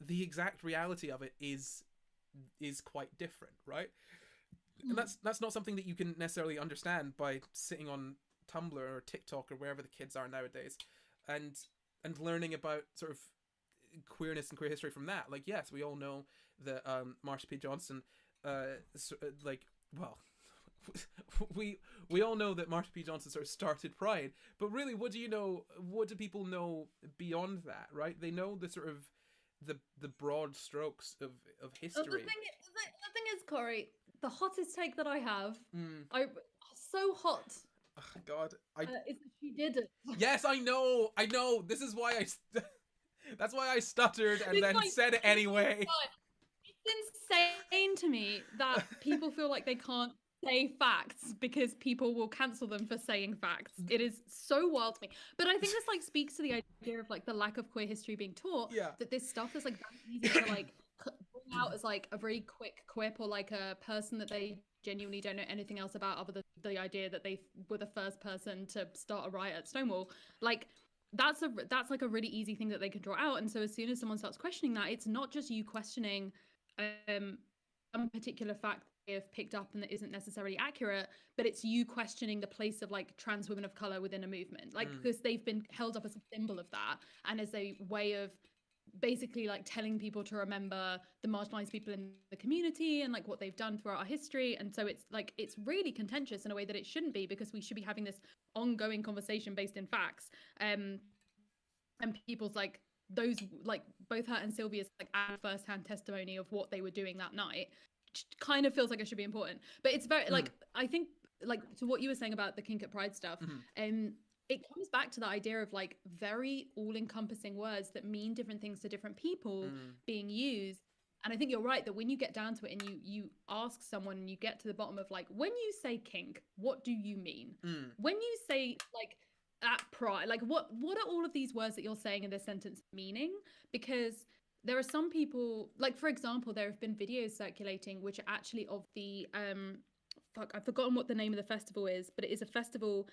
the exact reality of it is quite different, right? And that's not something that you can necessarily understand by sitting on Tumblr or TikTok or wherever the kids are nowadays, and learning about sort of queerness and queer history from that. Like, yes, we all know that Marsha P. Johnson, we all know that Marsha P. Johnson sort of started Pride, but really, what do people know beyond that, right? They know the sort of the broad strokes of history. The thing is, Corey, the hottest take that I have, so hot. Oh, God, is that she did it. Yes, I know. This is why that's why I stuttered and then said it anyway. It's insane to me that people feel like they can't say facts because people will cancel them for saying facts. It is so wild to me. But I think this like speaks to the idea of like the lack of queer history being taught. Yeah. That this stuff is like very easy to like bring out as like a very quick quip, or like a person that they genuinely don't know anything else about other than the idea that they were the first person to start a riot at Stonewall. Like, that's like a really easy thing that they can draw out. And so as soon as someone starts questioning that, it's not just you questioning some particular fact they have picked up and that isn't necessarily accurate, but it's you questioning the place of like trans women of color within a movement, like because they've been held up as a symbol of that and as a way of basically like telling people to remember the marginalized people in the community and like what they've done throughout our history. And so it's like, it's really contentious in a way that it shouldn't be, because we should be having this ongoing conversation based in facts. And people's like, those, like both her and Sylvia's like first-hand testimony of what they were doing that night kind of feels like it should be important. But it's very like, I think like to what you were saying about the kink at pride stuff, it comes back to the idea of like very all-encompassing words that mean different things to different people being used. And I think you're right that when you get down to it and you ask someone and you get to the bottom of like, when you say kink, what do you mean? When you say like at pride, like what are all of these words that you're saying in this sentence meaning? Because there are some people, like for example, there have been videos circulating which are actually of the I've forgotten what the name of the festival is, but it is a festival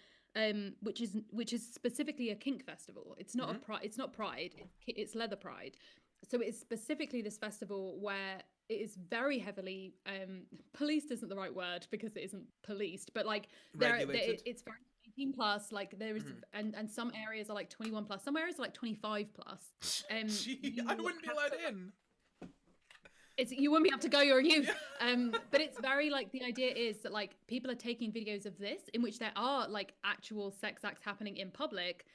which is specifically a kink festival. It's not a pride. It's not Pride. It's Leather Pride. So it's specifically this festival where it is very heavily policed. Isn't the right word because it isn't policed, but like it's very 18 plus. Like there is, and some areas are like 21 plus. Some areas are like 25 plus. Gee, I wouldn't be allowed in. You wouldn't be able to go your youth. But it's very like, the idea is that like people are taking videos of this in which there are like actual sex acts happening in public,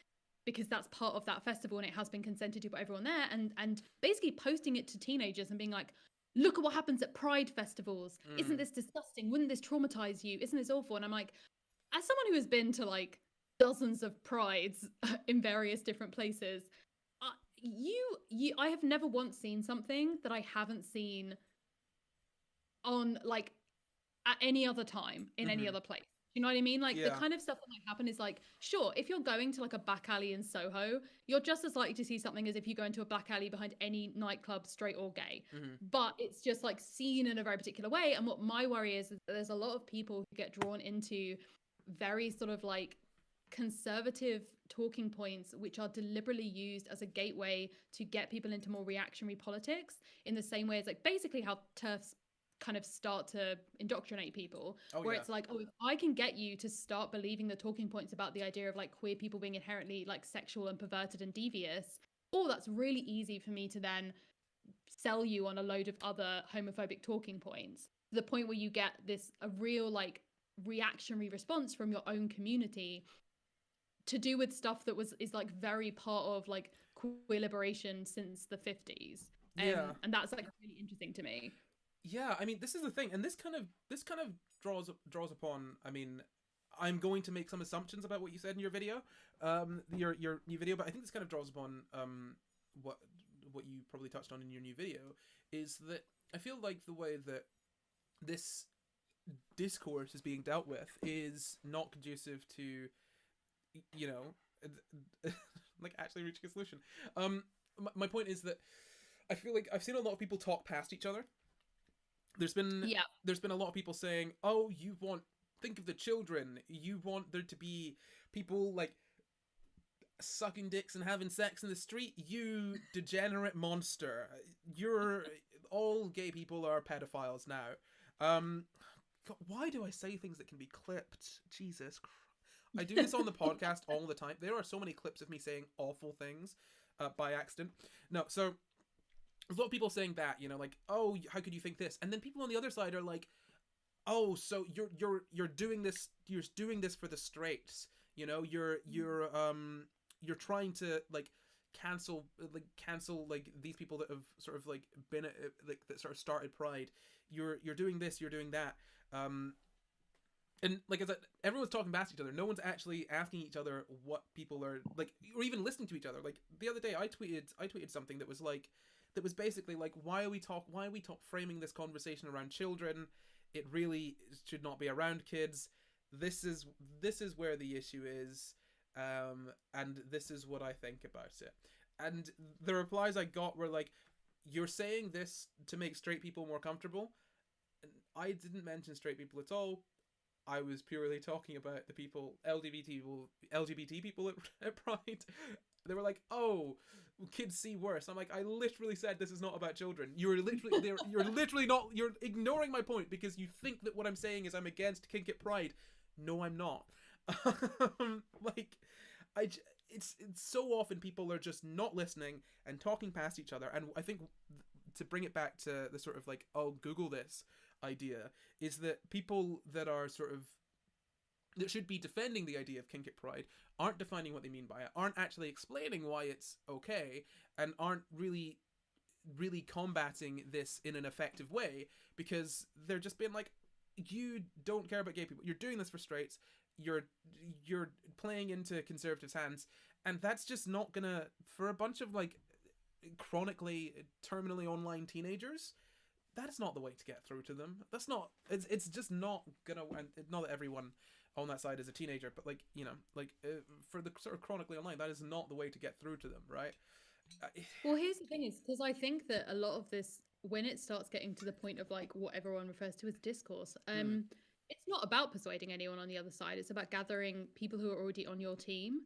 because that's part of that festival and it has been consented to by everyone there, and basically posting it to teenagers and being like, look at what happens at pride festivals. Isn't this disgusting? Wouldn't this traumatize you? Isn't this awful? And I'm like, as someone who has been to like dozens of prides in various different places, I have never once seen something that I haven't seen on like at any other time in any other place. You know what I mean? Like the kind of stuff that might happen is like, sure, if you're going to like a back alley in Soho, you're just as likely to see something as if you go into a back alley behind any nightclub, straight or gay. But it's just like seen in a very particular way. And what my worry is that there's a lot of people who get drawn into very sort of like conservative talking points which are deliberately used as a gateway to get people into more reactionary politics, in the same way as like basically how TERFs kind of start to indoctrinate people, it's like, oh, if I can get you to start believing the talking points about the idea of like queer people being inherently like sexual and perverted and devious, that's really easy for me to then sell you on a load of other homophobic talking points, to the point where you get a real like reactionary response from your own community to do with stuff that is like very part of like queer liberation since the 50s. And that's like really interesting to me. Yeah, I mean, this is the thing, and this kind of draws upon. I mean, I'm going to make some assumptions about what you said in your video, your new video, but I think this kind of draws upon what you probably touched on in your new video, is that I feel like the way that this discourse is being dealt with is not conducive to, you know, like actually reaching a solution. My point is that I feel like I've seen a lot of people talk past each other. There's been a lot of people saying, oh, think of the children, you want there to be people like sucking dicks and having sex in the street, you degenerate monster, all gay people are pedophiles now. God, why do I say things that can be clipped? Jesus Christ. I do this on the podcast all the time. There are so many clips of me saying awful things by accident. No, so there's a lot of people saying that, you know, like, oh, how could you think this? And then people on the other side are like, oh, so you're doing this for the straights, you know, you're trying to like cancel like these people that have sort of like been like that sort of started Pride. You're doing this, you're doing that. And like I said, everyone's talking past each other. No one's actually asking each other what people are like, or even listening to each other. Like the other day, I tweeted something that was basically like, why are we framing this conversation around children? It really should not be around kids. This is where the issue is, and this is what I think about it. And the replies I got were like, you're saying this to make straight people more comfortable. And I didn't mention straight people at all. I was purely talking about the people, LGBT people at Pride. They were like, "Oh, kids see worse." I'm like, I literally said this is not about children. You're literally not. You're ignoring my point because you think that what I'm saying is I'm against kink at Pride. No, I'm not. it's so often people are just not listening and talking past each other. And I think to bring it back to the sort of like, oh, Google this idea, is that people that are sort of that should be defending the idea of kink at Pride aren't defining what they mean by it, aren't actually explaining why it's okay, and aren't really combating this in an effective way, because they're just being like, you don't care about gay people, you're doing this for straights, you're playing into conservatives' hands, and that's just not gonna, for a bunch of like chronically terminally online teenagers, that's not the way to get through to them. That's not, it's just not gonna, and not that everyone on that side is a teenager, but like, you know, like for the sort of chronically online, that is not the way to get through to them, right? Well, here's the thing, is because I think that a lot of this, when it starts getting to the point of like what everyone refers to as discourse, it's not about persuading anyone on the other side. It's about gathering people who are already on your team,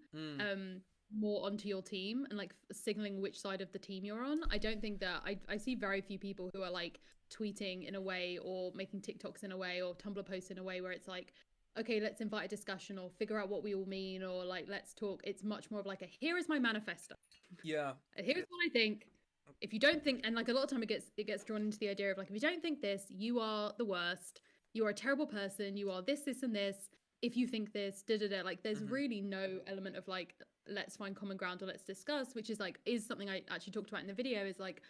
more onto your team, and like signaling which side of the team you're on. I don't think that I see very few people who are like tweeting in a way or making TikToks in a way or Tumblr posts in a way where it's like, okay, let's invite a discussion or figure out what we all mean, or like, let's talk. It's much more of like a, here is my manifesto. Yeah. Here's what I think. If you don't think, and like a lot of time it gets drawn into the idea of like, if you don't think this, you are the worst. You are a terrible person. You are this, this, and this. If you think this, da da da. Like, there's really no element of like, let's find common ground or let's discuss, which is like, is something I actually talked about in the video. Is like,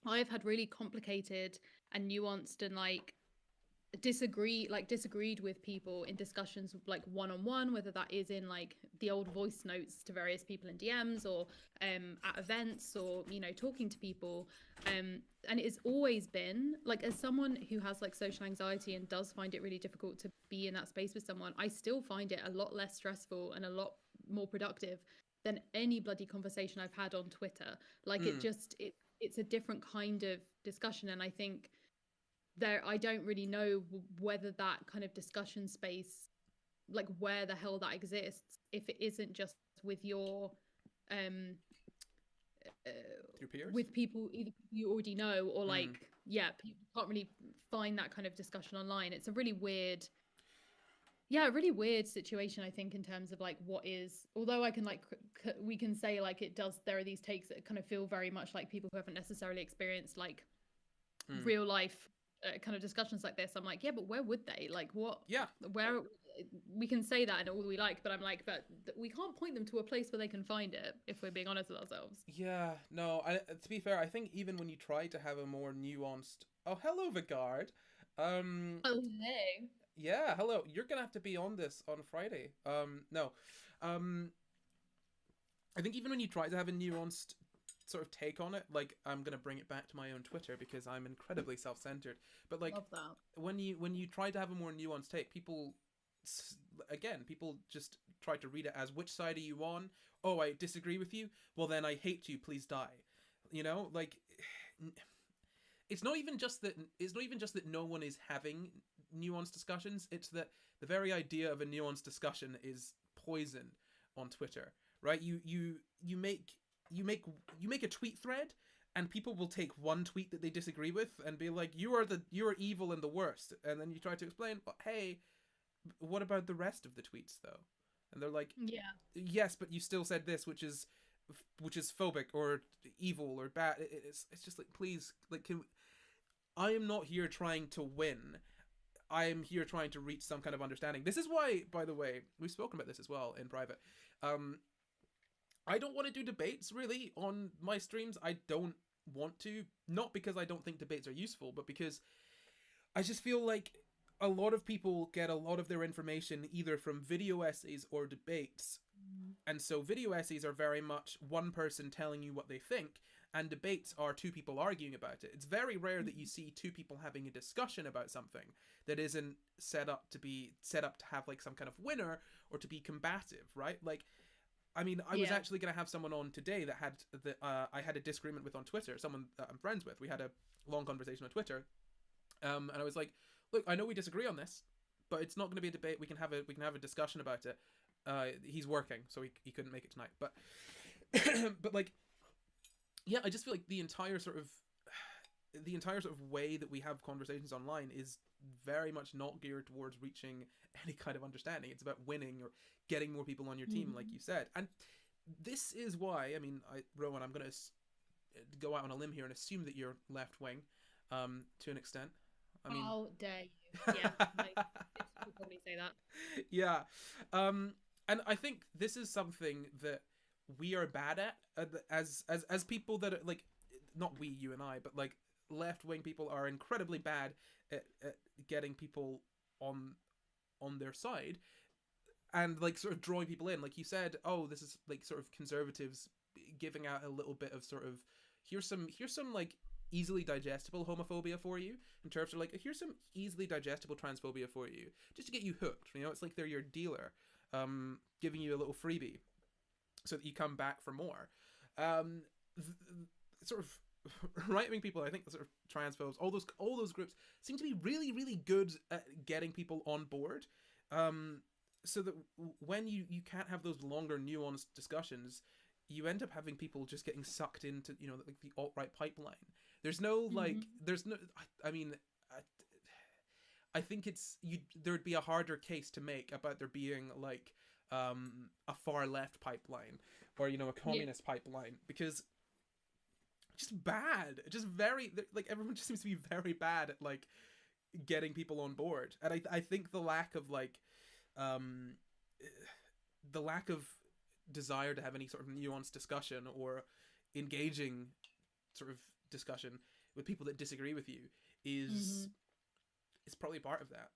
I've had really complicated and nuanced and like disagreed with people in discussions like one-on-one, whether that is in like the old voice notes to various people in DMs or at events, or, you know, talking to people, and it has always been like, as someone who has like social anxiety and does find it really difficult to be in that space with someone, I still find it a lot less stressful and a lot more productive than any bloody conversation I've had on Twitter. Like it's a different kind of discussion, and I think I don't really know whether that kind of discussion space, like where the hell that exists, if it isn't just with your peers, with people either you already know, or like people can't really find that kind of discussion online. It's a really weird situation, I think, in terms of like what is, although I can like we can say like it does, there are these takes that kind of feel very much like people who haven't necessarily experienced like real life kind of discussions like this. I'm like, yeah, but where would they, like, what, where, we can say that and all we like, but I'm like, but we can't point them to a place where they can find it, if we're being honest with ourselves. Yeah, no, to be fair, I think even when you try to have a more nuanced, oh, hello, Vigard. Hello. Yeah, hello. You're gonna have to be on this on Friday. No. I think even when you try to have a nuanced sort of take on it, like, I'm gonna bring it back to my own Twitter because I'm incredibly self-centered, but like, love that. when you try to have a more nuanced take, people just try to read it as, which side are you on? Oh, I disagree with you, well then I hate you, please die. You know, like, it's not even just that no one is having nuanced discussions, it's that the very idea of a nuanced discussion is poison on Twitter, right? You make a tweet thread, and people will take one tweet that they disagree with and be like, you are evil and the worst, and then you try to explain, but hey, what about the rest of the tweets though? And they're like, yes, but you still said this, which is phobic or evil or bad. It's just like, please, like, I am not here trying to win. I am here trying to reach some kind of understanding. This is why, by the way, we've spoken about this as well in private. I don't want to do debates really on my streams. I don't want to, not because I don't think debates are useful, but because I just feel like a lot of people get a lot of their information either from video essays or debates. And so video essays are very much one person telling you what they think, and debates are two people arguing about it. It's very rare that you see two people having a discussion about something that isn't set up to have like some kind of winner or to be combative, right? Like, I mean, I was actually going to have someone on today that I had a disagreement with on Twitter, someone that I'm friends with. We had a long conversation on Twitter. And I was like, look, I know we disagree on this, but it's not going to be a debate. We can have a discussion about it. He's working, so he couldn't make it tonight. But but like, yeah, I just feel like the entire sort of way that we have conversations online is very much not geared towards reaching any kind of understanding. It's about winning or getting more people on your team, like you said. And this is why, I mean, Rowan, I'm going to go out on a limb here and assume that you're left wing, to an extent. I mean, How dare you? Yeah, like people probably say that. yeah, and I think this is something that we are bad at, as people that are like, not we, you and I, but like left wing people are incredibly bad at getting people on their side, and like sort of drawing people in. Like you said, oh, this is like sort of conservatives giving out a little bit of sort of, here's some like easily digestible homophobia for you, in terms of like, here's some easily digestible transphobia for you, just to get you hooked. You know, it's like they're your dealer, giving you a little freebie so that you come back for more. Sort of right wing people, I think, sort of transphobes, all those groups seem to be really, really good at getting people on board. So that when you can't have those longer, nuanced discussions, you end up having people just getting sucked into, like the alt right pipeline. There's no like, Mhm. there's no. I mean, I think there'd be a harder case to make about there being like a far left pipeline, or a Yeah. communist pipeline, because just bad, just very, like, everyone just seems to be very bad at like getting people on board. And I think the lack of like um the lack of desire to have any sort of nuanced discussion or engaging sort of discussion with people that disagree with you is Mhm. is probably part of that.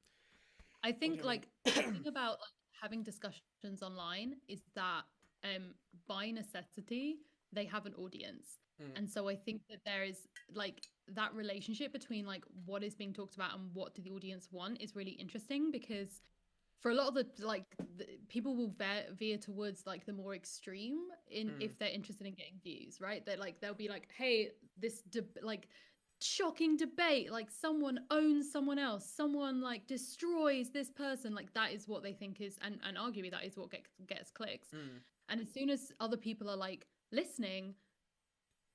I What do think you like the think? thing about like having discussions online is that by necessity they have an audience. Mm, And so I think that there is like that relationship between like what is being talked about and what do the audience want is really interesting, because for a lot of people will veer towards like the more extreme in mm, if they're interested in getting views, right? They're like they'll be like, hey, like shocking debate, like someone owns someone else, someone like destroys this person, like that is what they think is, and arguably that is what gets clicks. mm. And as soon as other people are like listening,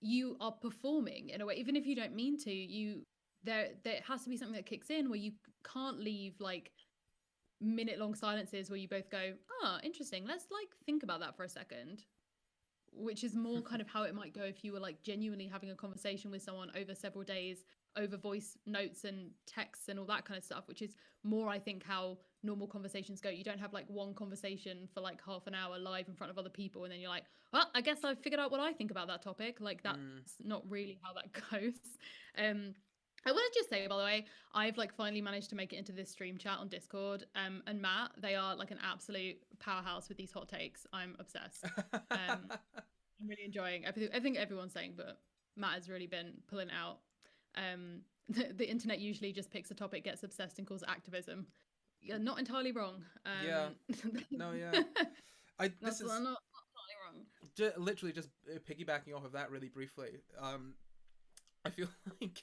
you are performing in a way, even if you don't mean to. There has to be something that kicks in where you can't leave like minute long silences where you both go, oh, interesting, let's like think about that for a second, which is more kind of how it might go if you were like genuinely having a conversation with someone over several days over voice notes and texts and all that kind of stuff, which is more, I think, how normal conversations go. You don't have like one conversation for like half an hour live in front of other people and then you're like, well, I guess I've figured out what I think about that topic. Like that's Mm. not really how that goes. um I want to just say, by the way, I've like finally managed to make it into this stream chat on Discord. And Matt, they are like an absolute powerhouse with these hot takes. I'm obsessed. I'm really enjoying everything. I think everyone's saying, but Matt has really been pulling out. The internet usually just picks a topic, gets obsessed, and calls it activism. You're not entirely wrong. Yeah. No, yeah. I this That's is not entirely wrong. literally just piggybacking off of that really briefly. I feel like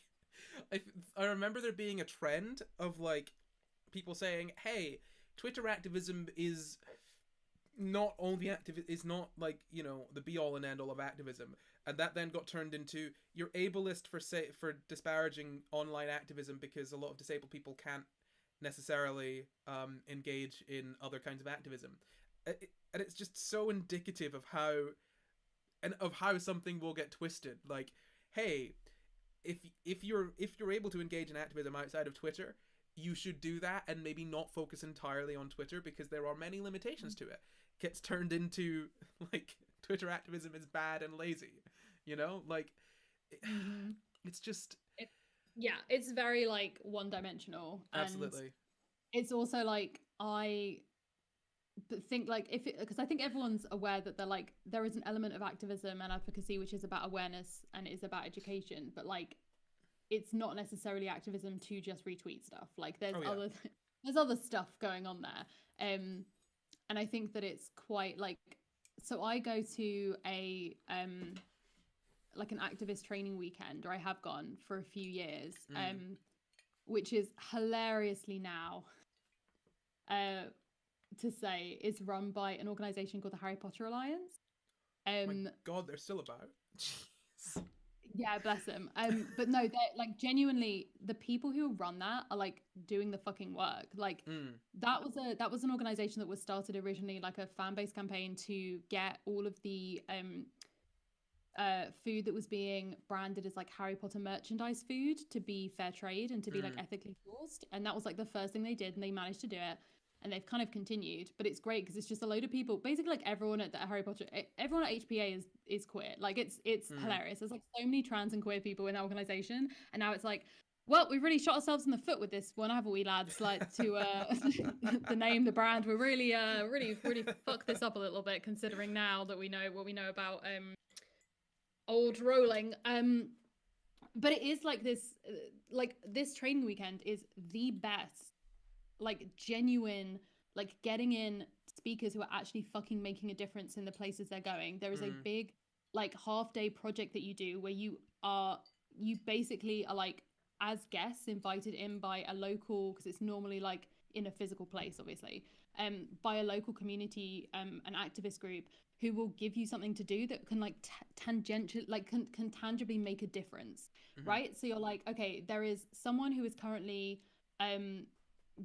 I, I remember there being a trend of like people saying, "Hey, Twitter activism is not only active, is not like, the be all and end all of activism," and that then got turned into, you're ableist for disparaging online activism because a lot of disabled people can't necessarily engage in other kinds of activism. And it's just so indicative of how something will get twisted. Like, hey, if you're able to engage in activism outside of Twitter, you should do that and maybe not focus entirely on Twitter because there are many limitations to it. Gets turned into like Twitter activism is bad and lazy, like Mm-hmm. it's just It, yeah, it's very like one dimensional, and absolutely. it's also like I think like if it, because I think everyone's aware that they're like there is an element of activism and advocacy which is about awareness and is about education, but like it's not necessarily activism to just retweet stuff. Like there's Oh yeah. other there's other stuff going on there. And I think that it's quite like, so I go to a like an activist training weekend, or I have gone for a few years, Mm. which is hilariously now uh to say is run by an organization called the Harry Potter Alliance. My Um, God, they're still about. Jeez. Yeah, bless them. But no, they're like genuinely the people who run that are like doing the fucking work. Like Mm, that was an organization that was started originally like a fan base campaign to get all of the food that was being branded as like Harry Potter merchandise food to be fair trade and to be like mm, ethically sourced. And that was like the first thing they did, and they managed to do it. And they've kind of continued, but it's great because it's just a load of people. Basically, like everyone at the Harry Potter, everyone at HPA is queer. Like it's mm. hilarious. There's like so many trans and queer people in that organization, and now it's like, well, we've really shot ourselves in the foot with this one, haven't we, lads? Like to the name, the brand, we're really really fucked this up a little bit, considering now that we know what we know about old Rowling. But it is like this training weekend is the best, like genuine, like getting in speakers who are actually fucking making a difference in the places they're going. There is a Mm, big like half day project that you do where you basically are like as guests invited in by a local, because it's normally like in a physical place obviously, by a local community an activist group who will give you something to do that can like tangential like can tangibly make a difference, mhm, right? So you're like, okay, there is someone who is currently um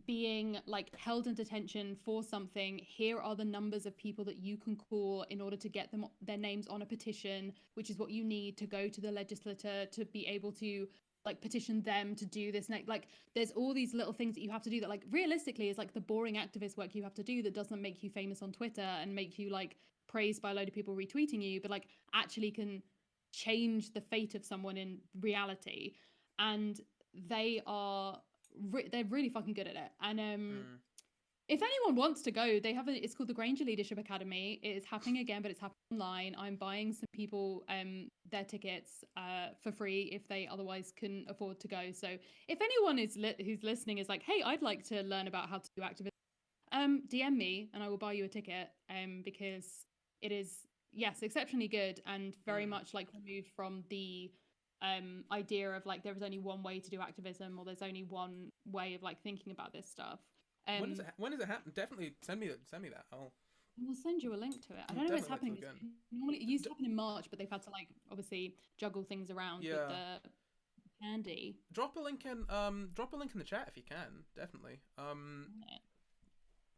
being like held in detention for something. Here are the numbers of people that you can call in order to get them their names on a petition, which is what you need to go to the legislature to be able to like petition them to do this next. Like there's all these little things that you have to do that like realistically is like the boring activist work you have to do that doesn't make you famous on Twitter and make you like praised by a load of people retweeting you, but like actually can change the fate of someone in reality. And they are they're really fucking good at it. And mm. if anyone wants to go, they have it's called the Granger Leadership Academy. It is happening again, but it's happening online. I'm buying some people their tickets for free if they otherwise can afford to go. So if anyone is who's listening is like, hey, I'd like to learn about how to do activism, DM me and I will buy you a ticket. Because it is, yes, exceptionally good and very Mm. much like removed from the idea of like there is only one way to do activism or there's only one way of like thinking about this stuff. Um, When does it happen? Definitely send me that. we'll send you a link to it. I I'll don't know when it's definitely like to happening. look in. Normally, it D- used d- to happen in March, but they've had to like obviously juggle things around with yeah, the candy. drop a link in the chat if you can. Definitely.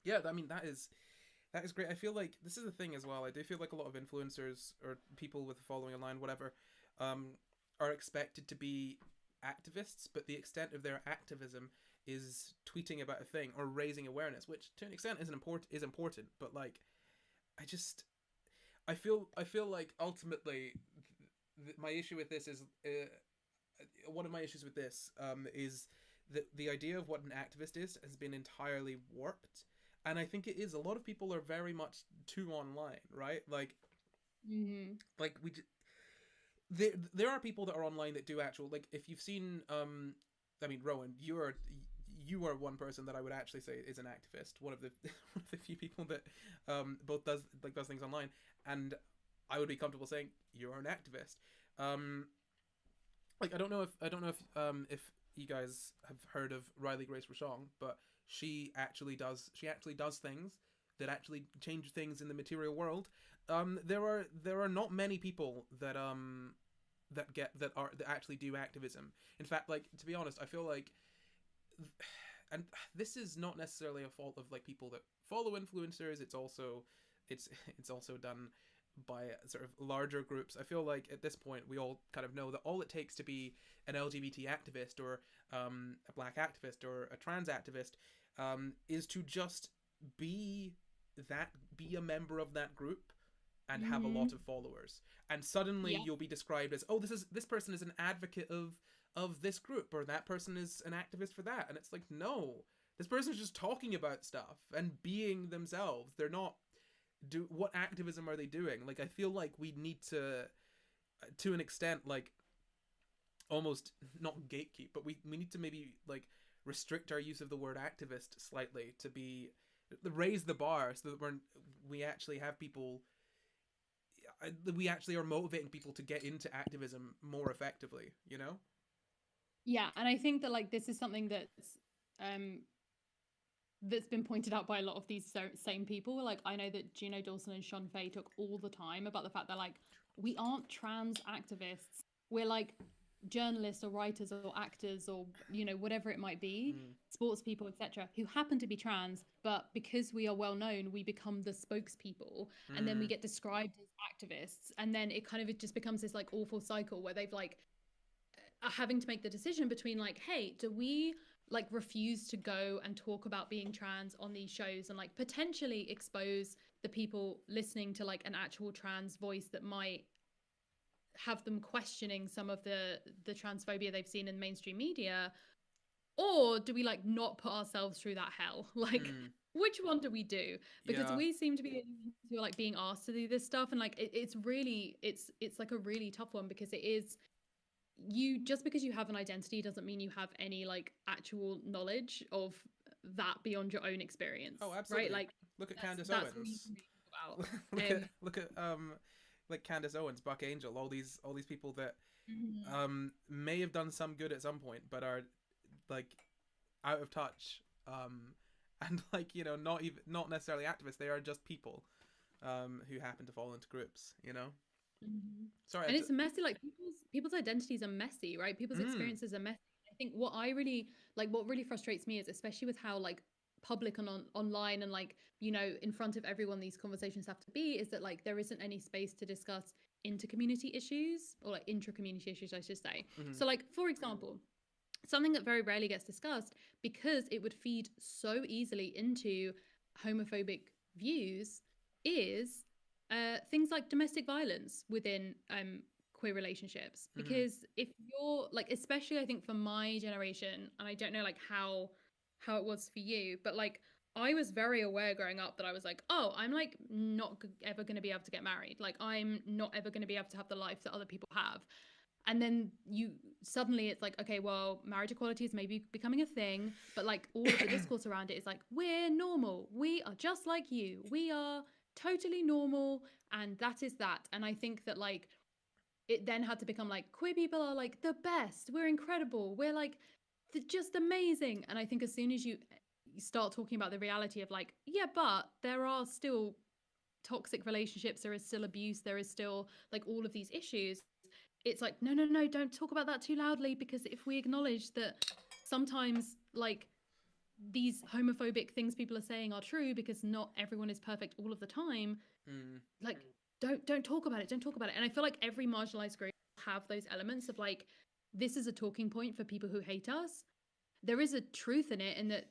Yeah, I mean that is great. I feel like this is the thing as well. I do feel like a lot of influencers or people with a following online, whatever, um, are expected to be activists, but the extent of their activism is tweeting about a thing or raising awareness, which to an extent is important. But like, I just I feel like ultimately my issue with this is one of my issues with this is that the idea of what an activist is has been entirely warped, and I think it is. A lot of people are very much too online, right? Mm-hmm. Like there are people that are online that do actual, like, if you've seen I mean, Rowan, you are one person that I would actually say is an activist. One of the one of the few people that both does things online, and I would be comfortable saying you're an activist. Um, like I don't know if you guys have heard of Riley Grace Rochong, but she actually does things that actually change things in the material world. There are not many people that actually do activism. In fact, like, to be honest, I feel like, and this is not necessarily a fault of like people that follow influencers. It's it's also done by sort of larger groups. I feel like at this point we all kind of know that all it takes to be an LGBT activist or a black activist or a trans activist is to just be be a member of that group and have a Mm-hmm. lot of followers, and suddenly Yeah. you'll be described as, oh, this person is an advocate of this group, or that person is an activist for that. And it's like, no, this person is just talking about stuff and being themselves. They're not do what activism are they doing? Like, I feel like we need to an extent, like, almost not gatekeep, but we need to maybe like restrict our use of the word activist slightly to be raise the bar so that we actually have people, we actually are motivating people to get into activism more effectively, you know? Yeah, and I think that like this is something um that's been pointed out by a lot of these same people. Like I know that Gino Dawson and Sean Fay talk all the time about the fact that like we aren't trans activists we're like journalists or writers or actors or whatever it might be, Mm. sports people, etc., who happen to be trans, but because we are well known, we become the spokespeople, and then we Mm. get described as activists, and then it just becomes this like awful cycle where they've like are having to make the decision between like, hey, do we like refuse to go and talk about being trans on these shows and like potentially expose the people listening to like an actual trans voice that might have them questioning some of the transphobia they've seen in mainstream media, or do we like not put ourselves through that hell? Like, Mm. which one do we do? Because Yeah. we seem to be who are like being asked to do this stuff, and like it's really it's like a really tough one, because it is, you just because you have an identity doesn't mean you have any like actual knowledge of that beyond your own experience, Oh, right? absolutely. Like Look at Candace that's all you Owens. can really talk look about. at look at like Candace Owens, Buck Angel, all these people that Mhm. may have done some good at some point, but are like out of touch, and like not necessarily activists. They are just people who happen to fall into groups. Mhm. Sorry. And it's messy, like people's identities are messy, right? People's Mm, experiences are messy. I think what I really like, what really frustrates me is, especially with how like public and online and like in front of everyone these conversations have to be, is that like there isn't any space to discuss inter-community issues, or like intra-community issues, I should say. mm, So like, for example, something that very rarely gets discussed because it would feed so easily into homophobic views is things like domestic violence within queer relationships. mm, Because if you're like, especially I think for my generation, and I don't know like how it was for you, but like I was very aware growing up that I was like, oh, I'm like not ever going to be able to get married. Like I'm not ever going to be able to have the life that other people have. And then you suddenly it's like, okay, well, marriage equality is maybe becoming a thing, but like all of the discourse around it is like, we're normal, we are just like you, we are totally normal, and that is that. And I think that like it then had to become like, queer people are like the best, we're incredible, we're like just amazing. And I think as soon as you start talking about the reality of like, yeah, but there are still toxic relationships, there is still abuse, there is still like all of these issues, it's like, no, no, no, don't talk about that too loudly, because if we acknowledge that sometimes like these homophobic things people are saying are true, because not everyone is perfect all of the time, mm. like don't talk about it, don't talk about it. And I feel like every marginalized group have those elements of like, this is a talking point for people who hate us. There is a truth in it, in that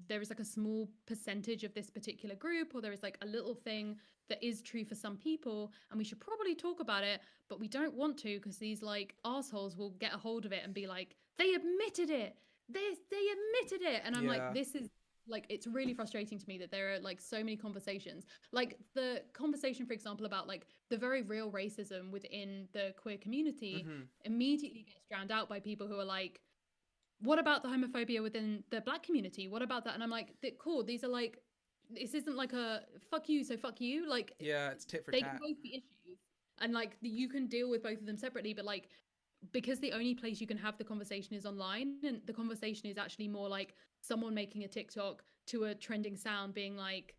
there is like a small percentage of this particular group, or there is like a little thing that is true for some people, and we should probably talk about it, but we don't want to, because these like assholes will get a hold of it and be like, they admitted it, they admitted it. And I'm like, Yeah. this is like, it's really frustrating to me that there are like so many conversations, like the conversation for example about like the very real racism within the queer community Mm-hmm. immediately gets drowned out by people who are like, what about the homophobia within the black community? What about that? And I'm like, cool, these are like, this isn't like a fuck you, so fuck you. Like, Yeah, it's tit for they can tat. both be issues. And like, you can deal with both of them separately, but like, because the only place you can have the conversation is online, and the conversation is actually more like someone making a TikTok to a trending sound being like,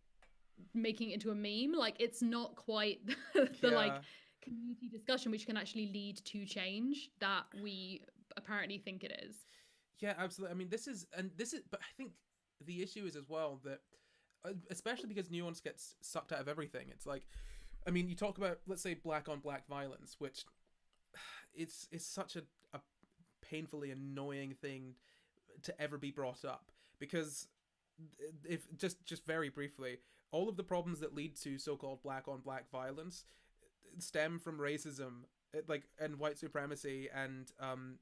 making it into a meme. Like, it's not quite the like Yeah. community discussion, which can actually lead to change that we apparently think it is. Yeah, absolutely. I mean, but I think the issue is as well that, especially because nuance gets sucked out of everything. It's like, I mean, you talk about, let's say, black on black violence, which it's such a painfully annoying thing to ever be brought up, because if just very briefly, all of the problems that lead to so-called black on black violence stem from racism, like, and white supremacy, and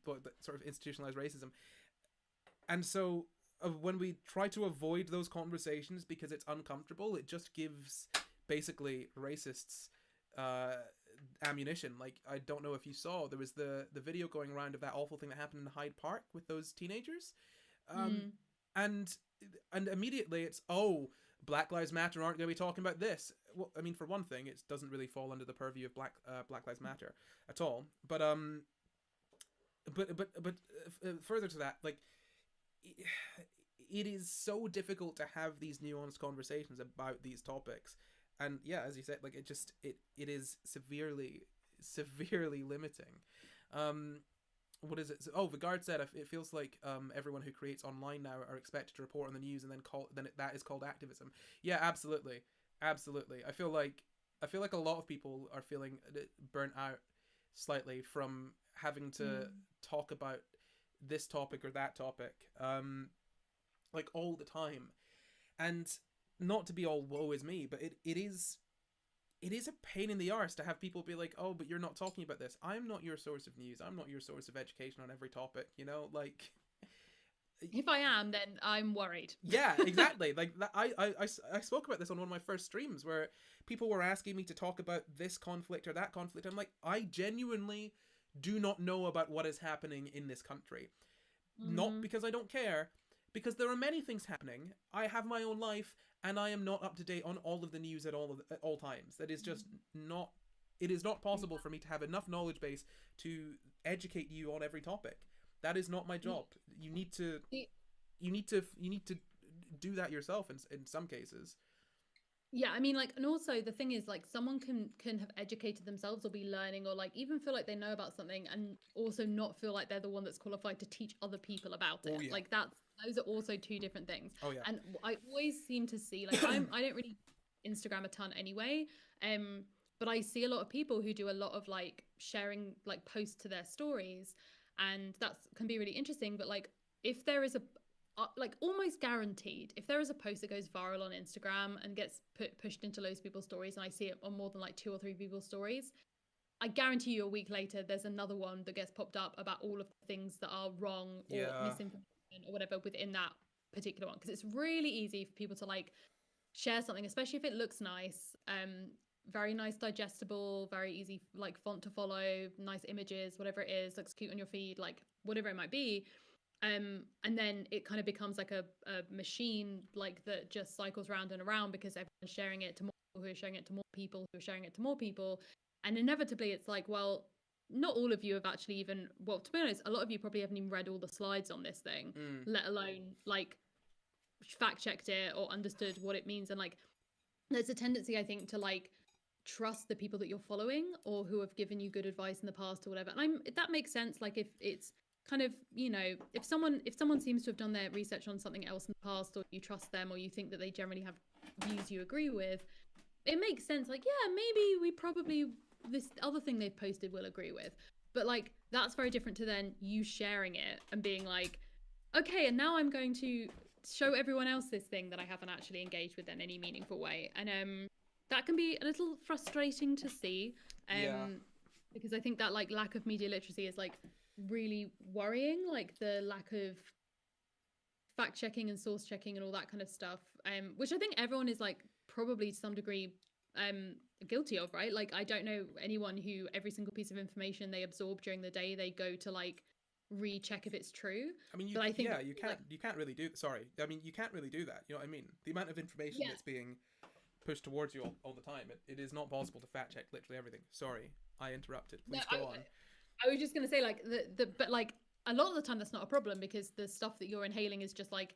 sort of institutionalized racism. And so when we try to avoid those conversations because it's uncomfortable, it just gives basically racists uh, ammunition. Like, I don't know if you saw, there was the video going around of that awful thing that happened in Hyde Park with those teenagers, um, Mm. and immediately it's, oh, Black Lives Matter aren't going to be talking about this. Well, I mean, for one thing, it doesn't really fall under the purview of Black Lives Matter at all. But further to that, like, it is so difficult to have these nuanced conversations about these topics. And yeah, as you said, like, it is severely limiting. What is it? Oh, the guard said it feels like everyone who creates online now are expected to report on the news and then that is called activism. Yeah, absolutely, absolutely. I feel like a lot of people are feeling burnt out slightly from having to talk about this topic or that topic, like all the time, and not to be all woe is me, but it is a pain in the arse to have people be like, oh, but you're not talking about this. I'm not your source of news. I'm not your source of education on every topic, like. If I am, then I'm worried. Yeah, exactly. Like that, I spoke about this on one of my first streams where people were asking me to talk about this conflict or that conflict. I'm like, I genuinely do not know about what is happening in this country. Not because I don't care, because there are many things happening. I have my own life, and I am not up to date on all of the news at all times. That is just not. It is not possible for me to have enough knowledge base to educate you on every topic. That is not my job. You need to do that yourself in some cases. Yeah, I mean, like, and also the thing is, like, someone can have educated themselves or be learning or like even feel like they know about something and also not feel like they're the one that's qualified to teach other people about it. Oh, yeah. Like those are also two different things. Oh yeah. And I always seem to see like I don't really Instagram a ton anyway. But I see a lot of people who do a lot of like sharing like posts to their stories, and that can be really interesting. But like if there is a like almost guaranteed if there is a post that goes viral on Instagram and gets pushed into loads of people's stories, and I see it on more than like 2 or 3 people's stories, I guarantee you a week later there's another one that gets popped up about all of the things that are wrong or misinformation or whatever within that particular one, because it's really easy for people to like share something, especially if it looks nice, very nice, digestible, very easy like font to follow, nice images, whatever it is, looks cute on your feed, like whatever it might be. And then it kind of becomes like a machine like that just cycles round and around because everyone's sharing it to more people who are sharing it to more people who are sharing it to more people. And inevitably it's like, well, not all of you have actually even, well, to be honest, a lot of you probably haven't even read all the slides on this thing, let alone like fact checked it or understood what it means. And like there's a tendency, I think, to like trust the people that you're following or who have given you good advice in the past or whatever. And that makes sense. Like if it's kind of, if someone seems to have done their research on something else in the past, or you trust them, or you think that they generally have views you agree with, it makes sense. Like, yeah, maybe we probably this other thing they've posted will agree with. But like that's very different to then you sharing it and being like, okay, and now I'm going to show everyone else this thing that I haven't actually engaged with in any meaningful way. And that can be a little frustrating to see. Because I think that like lack of media literacy is like really worrying, like the lack of fact checking and source checking and all that kind of stuff, which I think everyone is like probably to some degree guilty of, right? Like I don't know anyone who every single piece of information they absorb during the day they go to like recheck if it's true. I mean, you can't really do. Sorry, I mean you can't really do that. You know what I mean? The amount of information that's being pushed towards you all the time, it is not possible to fact check literally everything. Sorry, I interrupted. Please go on. I was just gonna say like but like a lot of the time that's not a problem because the stuff that you're inhaling is just like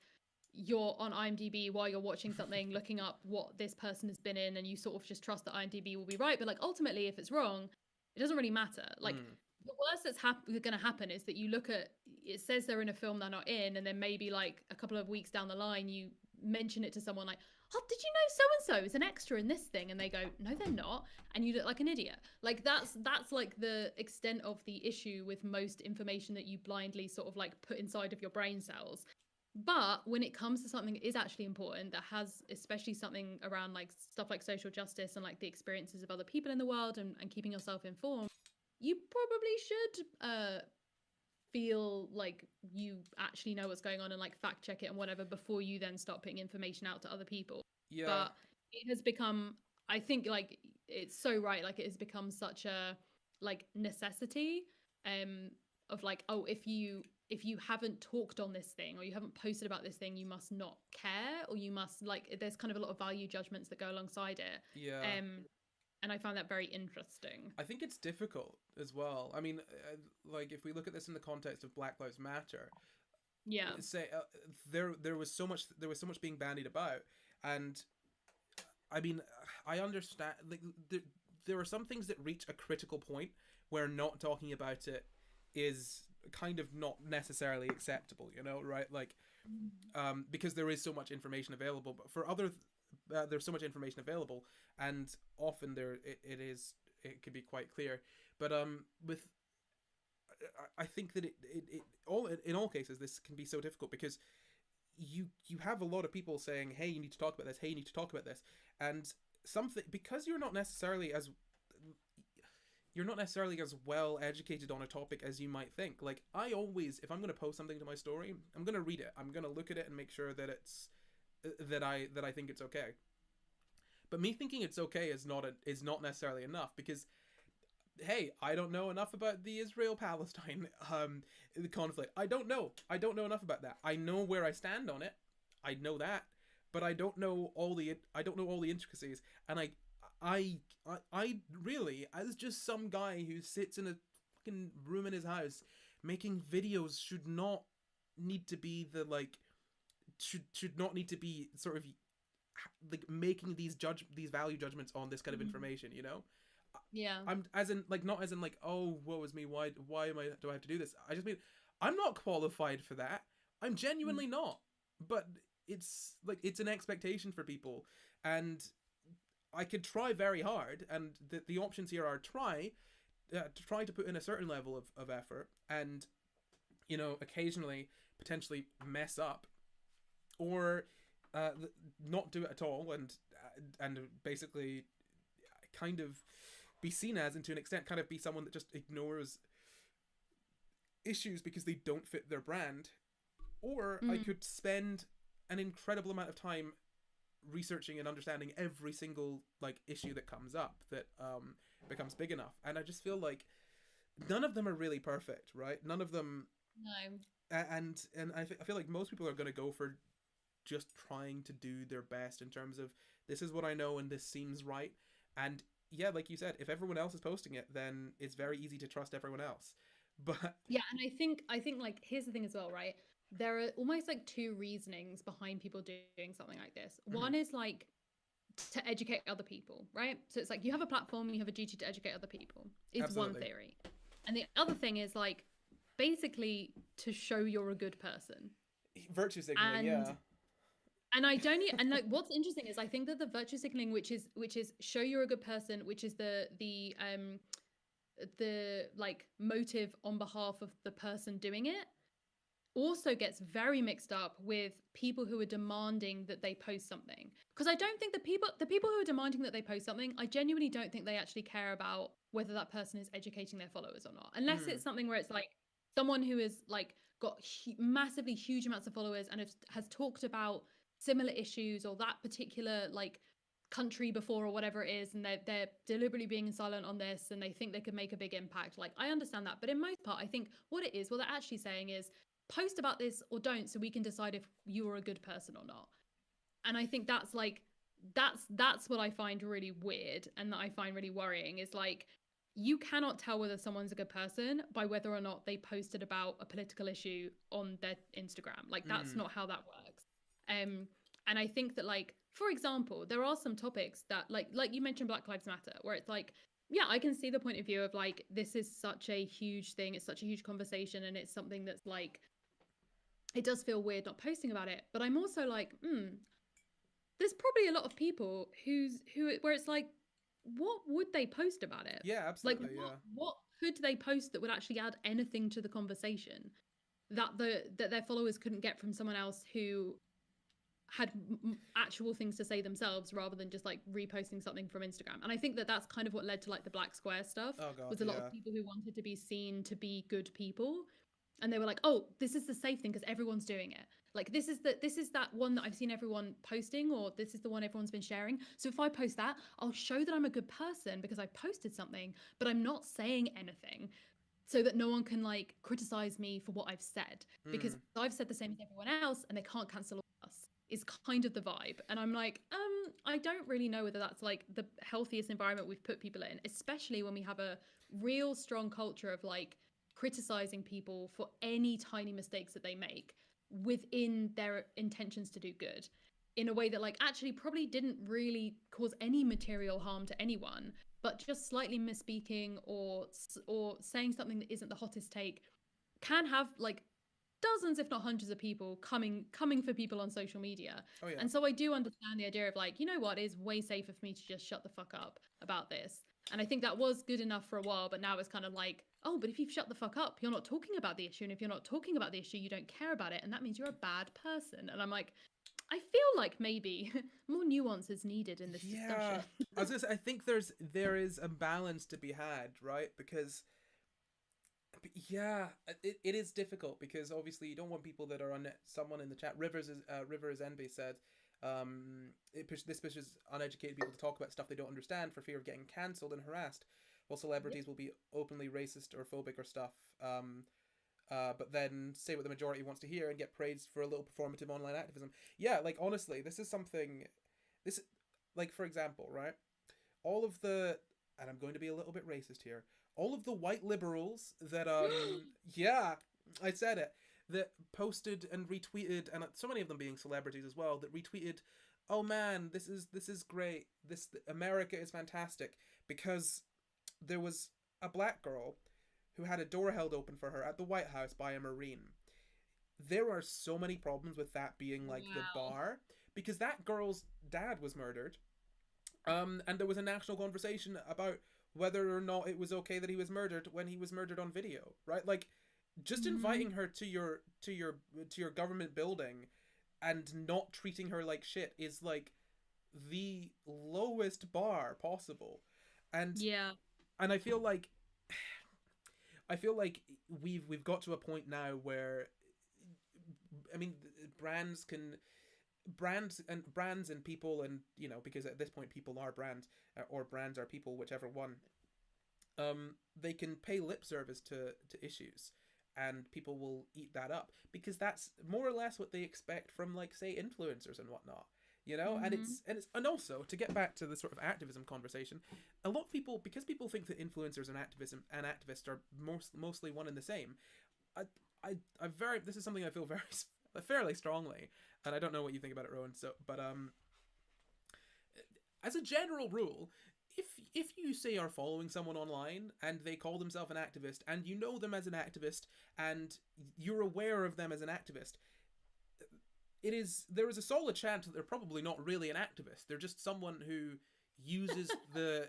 you're on IMDb while you're watching something, looking up what this person has been in, and you sort of just trust that IMDb will be right. But like ultimately, if it's wrong, it doesn't really matter. Like the worst that's going to happen is that you look at it says they're in a film they're not in, and then maybe like a couple of weeks down the line you mention it to someone like, oh, did you know so and so is an extra in this thing? And they go, no, they're not, and you look like an idiot. Like that's like the extent of the issue with most information that you blindly sort of like put inside of your brain cells. But when it comes to something that is actually important, that has especially something around like stuff like social justice and like the experiences of other people in the world and keeping yourself informed, you probably should feel like you actually know what's going on and like fact check it and whatever before you then start putting information out to other people. Yeah. But it has become, I think like it's so right, like it has become such a like necessity of like, oh, if you haven't talked on this thing or you haven't posted about this thing, you must not care, or you must like, there's kind of a lot of value judgments that go alongside it. Yeah. And I found that very interesting. I think it's difficult as well. I mean, like if we look at this in the context of Black Lives Matter, say there was so much being bandied about, and I mean, I understand like there are some things that reach a critical point where not talking about it is kind of not necessarily acceptable, you know, right? Like, Mm. because there is so much information available, but for other, there's so much information available, and often it can be quite clear. But with I think that it all in all cases this can be so difficult because you have a lot of people saying, hey, you need to talk about this, hey, you need to talk about this, and something, because you're not necessarily as well educated on a topic as you might think. Like, I always, if I'm going to post something to my story, I'm going to read it, I'm going to look at it and make sure that it's that I think it's okay. But me thinking it's okay is not necessarily enough, because hey, I don't know enough about the Israel Palestine the conflict. I don't know enough about that. I know where I stand on it. I know that, but I don't know all the intricacies. And I really, as just some guy who sits in a fucking room in his house making videos, should not need to be the like should not need to be sort of like making these value judgments on this kind of Mm. information, you know. Yeah. I'm as in like, not as in like, oh, woe is me, why am I do I have to do this? I just mean, I'm not qualified for that. I'm Mm. genuinely not. But it's like, it's an expectation for people, and I could try very hard, and the options here are to try to put in a certain level of effort, and occasionally potentially mess up, or not do it at all, and basically kind of be seen as, and to an extent kind of be someone that just ignores issues because they don't fit their brand. Or I Mm. could spend an incredible amount of time researching and understanding every single like issue that comes up that becomes big enough. And I just feel like none of them are really perfect, right? None of them. No. And I feel like most people are going to go for just trying to do their best in terms of, this is what I know and this seems right. And yeah, like you said, if everyone else is posting it, then it's very easy to trust everyone else. But Yeah, and I think like here's the thing as well, right? There are almost like two reasonings behind people doing something like this. mhm, One is like to educate other people, right? So it's like you have a platform, you have a duty to educate other people. Is one absolutely, theory. And the other thing is like basically to show you're a good person. virtue signaling, And yeah. and I don't and like what's interesting is I think that the virtue signaling, which is show you're a good person, which is the like motive on behalf of the person doing it, also gets very mixed up with people who are demanding that they post something. Because I don't think the people who are demanding that they post something, I genuinely don't think they actually care about whether that person is educating their followers or not, unless Mm, it's something where it's like someone who is like got massively huge amounts of followers and has talked about similar issues or that particular like country before or whatever it is, and they're deliberately being silent on this and they think they could make a big impact. Like, I understand that, but in most part I think what they're actually saying is post about this or don't, so we can decide if you're a good person or not. And I think that's like that's what I find really weird and that I find really worrying, is like you cannot tell whether someone's a good person by whether or not they posted about a political issue on their Instagram. Like, that's mm, not how that works. um and I think that, like, for example, there are some topics that like you mentioned Black Lives Matter, where it's like, yeah, I can see the point of view of like, this is such a huge thing, it's such a huge conversation, and it's something that's like, it does feel weird not posting about it. But I'm also like, there's probably a lot of people where it's like, what would they post about it? yeah, Like, absolutely, what yeah. what could they post that would actually add anything to the conversation that their followers couldn't get from someone else who had actual things to say themselves, rather than just like reposting something from Instagram. And I think that that's kind of what led to like the Black Square stuff, Oh god, was a lot of yeah. people who wanted to be seen to be good people, and they were like, oh, this is the safe thing because everyone's doing it. Like, this is that one that I've seen everyone posting, or this is the one everyone's been sharing, so if I post that, I'll show that I'm a good person because I posted something, but I'm not saying anything, so that no one can like criticize me for what I've said, because Mm. I've said the same as everyone else and they can't cancel us, is kind of the vibe. And I'm like, I don't really know whether that's like the healthiest environment we've put people in, especially when we have a real strong culture of like criticizing people for any tiny mistakes that they make within their intentions to do good, in a way that like actually probably didn't really cause any material harm to anyone, but just slightly misspeaking or saying something that isn't the hottest take can have like dozens if not hundreds of people coming for people on social media. Oh yeah. And so I do understand the idea of like, you know what, it is way safer for me to just shut the fuck up about this. And I think that was good enough for a while, but now it's kind of like, oh, but if you've shut the fuck up, you're not talking about the issue, and if you're not talking about the issue, you don't care about it, and that means you're a bad person. And I'm like, I feel like maybe more nuance is needed in this discussion. I was gonna say, I think there is a balance to be had, right? Because yeah, it is difficult because obviously you don't want people that are on it. Someone in the chat, Rivers Envy said, this pushes uneducated people to talk about stuff they don't understand for fear of getting cancelled and harassed, while celebrities will be openly racist or phobic or stuff. But then say what the majority wants to hear and get praised for a little performative online activism. Yeah, like honestly, this is something. This, like for example, right? All of the, and I'm going to be a little bit racist here. All of the white liberals that yeah, I said it, that posted and retweeted, and so many of them being celebrities as well, that retweeted, oh man, this is great, this America is fantastic, because there was a black girl who had a door held open for her at the White House by a Marine. There are so many problems with that being like the bar, because that girl's dad was murdered, and there was a national conversation about whether or not it was okay that he was murdered when he was murdered on video, right? Like, just inviting her to your government building and not treating her like shit is like the lowest bar possible. And Yeah. and I feel like we've got to a point now where, I mean, brands and people, and you know, because at this point people are brands, or brands are people, whichever one. They can pay lip service to issues, and people will eat that up because that's more or less what they expect from, like, say, influencers and whatnot. You know, and also to get back to the sort of activism conversation, a lot of people, because people think that influencers and activists are mostly one and the same. I very, this is something I feel very fairly strongly, and I don't know what you think about it, Rowan. So, but as a general rule, if you say are following someone online and they call themselves an activist, and you know them as an activist, and you're aware of them as an activist, there is a solid chance that they're probably not really an activist. They're just someone who uses the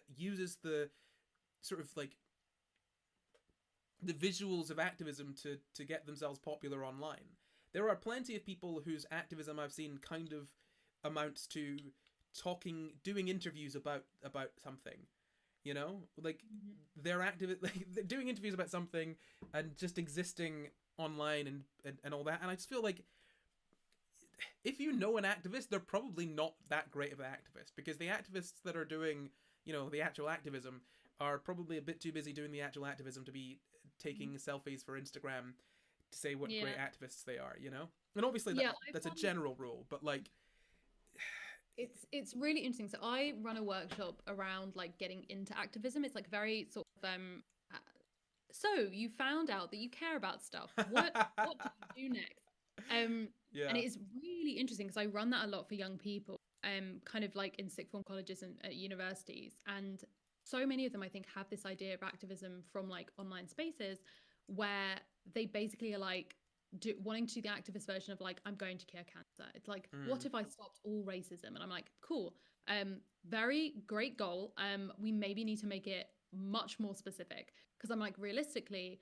sort of like the visuals of activism to get themselves popular online. There are plenty of people whose activism I've seen kind of amounts to doing interviews about something, you know, like they're like they're doing interviews about something and just existing online and all that. And I just feel like, if you know an activist, they're probably not that great of an activist, because the activists that are doing, you know, the actual activism are probably a bit too busy doing the actual activism to be taking selfies for Instagram to say what great activists they are, you know? And obviously that's a general rule, but like, it's really interesting. So I run a workshop around like getting into activism. It's like very sort of so you found out that you care about stuff. What do you do next? And it is really interesting because I run that a lot for young people, kind of like in sixth form colleges and at universities. And so many of them, I think, have this idea of activism from like online spaces where they basically are like wanting to do the activist version of like, I'm going to cure cancer. It's like, what if I stopped all racism? And I'm like, cool. Very great goal. We maybe need to make it much more specific, because I'm like, realistically,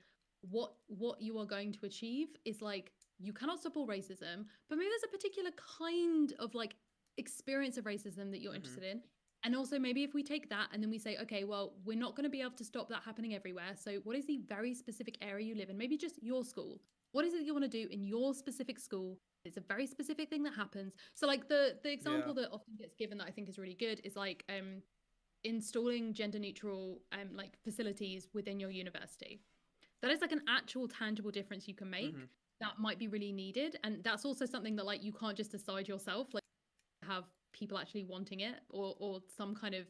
what you are going to achieve is like, you cannot stop all racism, but maybe there's a particular kind of like experience of racism that you're interested in. And also maybe if we take that and then we say, okay, well, we're not going to be able to stop that happening everywhere. So what is the very specific area you live in? Maybe just your school. What is it you want to do in your specific school? It's a very specific thing that happens. So like the example that often gets given that I think is really good is like installing gender neutral like facilities within your university. That is like an actual tangible difference you can make. That might be really needed. And that's also something that like you can't just decide yourself, like have people actually wanting it, or some kind of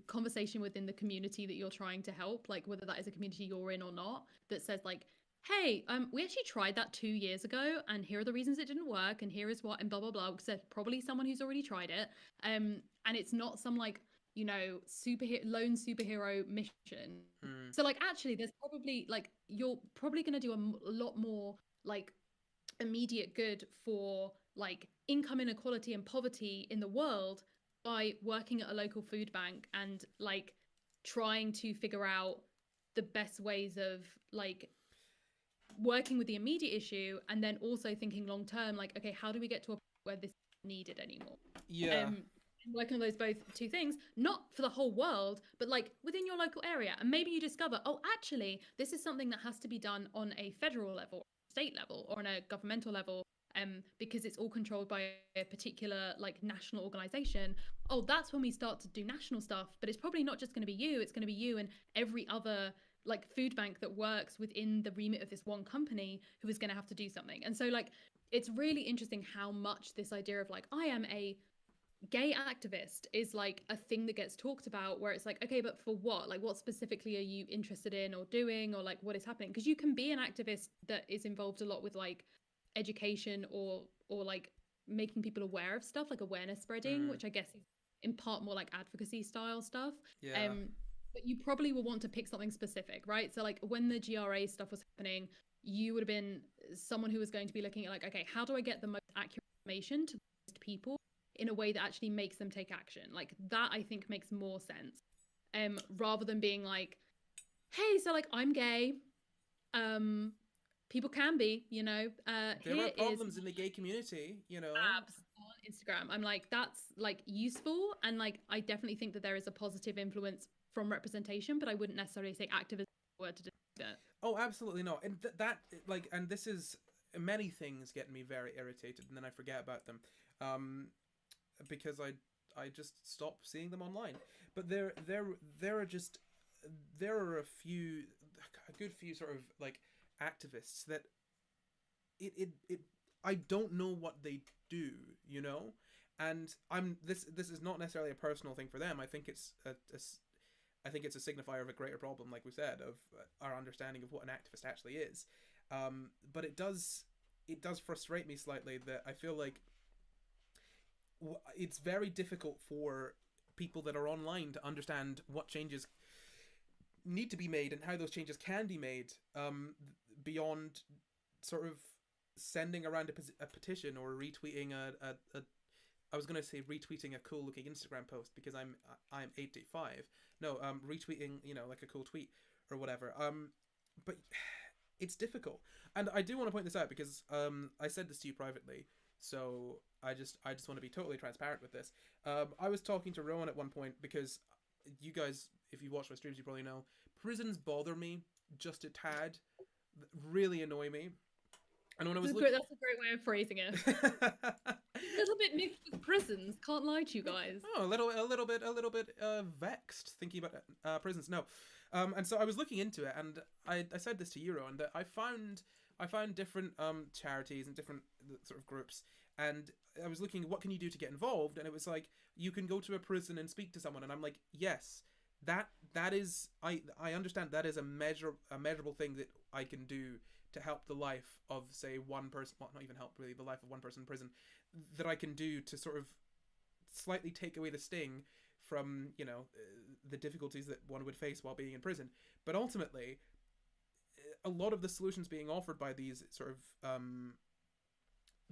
conversation within the community that you're trying to help, like whether that is a community you're in or not, that says like, hey, we actually tried that 2 years ago and here are the reasons it didn't work and here is what, and blah blah blah, because there's probably someone who's already tried it, and it's not some like lone superhero mission. Hmm. So like actually there's probably like you're probably going to do a lot more like immediate good for like income inequality and poverty in the world by working at a local food bank and like trying to figure out the best ways of like working with the immediate issue and then also thinking long term like okay how do we get to a point where this isn't needed anymore. Yeah. Working on those both two things not for the whole world but like within your local area and maybe you discover oh actually this is something that has to be done on a federal level state level or on a governmental level because it's all controlled by a particular like national organization. Oh that's when we start to do national stuff but it's probably not just going to be you, it's going to be you and every other like food bank that works within the remit of this one company who is going to have to do something. And so like it's really interesting how much this idea of like I am a gay activist is like a thing that gets talked about where it's like okay but for what, like what specifically are you interested in or doing or like what is happening, because you can be an activist that is involved a lot with like education or like making people aware of stuff like awareness spreading, Hmm. which I guess is in part more like advocacy style stuff. Yeah. But you probably will want to pick something specific, right? So like when the GRA stuff was happening you would have been someone who was going to be looking at like okay how do I get the most accurate information to most people in a way that actually makes them take action. Like that I think makes more sense. Rather than being like, hey, so like I'm gay. Um People can be, There are here is problems in the gay community, you know. abs on Instagram. I'm like, that's like useful and like I definitely think that there is a positive influence from representation, but I wouldn't necessarily say activism word to describe it. Oh, absolutely not. And that like, and this is many things get me very irritated, and then I forget about them, um, because I just stop seeing them online. But there are just there are a good few sort of like activists that it I don't know what they do, you know. And this is not necessarily a personal thing for them. I think I think it's a signifier of a greater problem, like we said, of our understanding of what an activist actually is. But it does frustrate me slightly that I feel like it's very difficult for people that are online to understand what changes need to be made and how those changes can be made, beyond sort of sending around a petition or retweeting a I was gonna say retweeting a cool looking Instagram post because I'm 85. No, retweeting, you know, like a cool tweet or whatever. But it's difficult, and I do want to point this out because I said this to you privately, so I just want to be totally transparent with this. I was talking to Rowan at one point because you guys, if you watch my streams, you probably know prisons bother me just a tad, really annoy me. And when I was looking, That's a great way of phrasing it. A little bit mixed with prisons. Can't lie to you guys. oh, a little bit vexed thinking about prisons. No, and so I was looking into it, and I said this to Euro, and that I found different charities and different sort of groups, and I was looking what can you do to get involved, and it was like you can go to a prison and speak to someone, and I'm like yes, that is I understand that is a measurable thing that I can do to help the life of say one person, well not even help really, the life of one person in prison, that I can do to sort of slightly take away the sting from, you know, the difficulties that one would face while being in prison. But ultimately, a lot of the solutions being offered by these sort of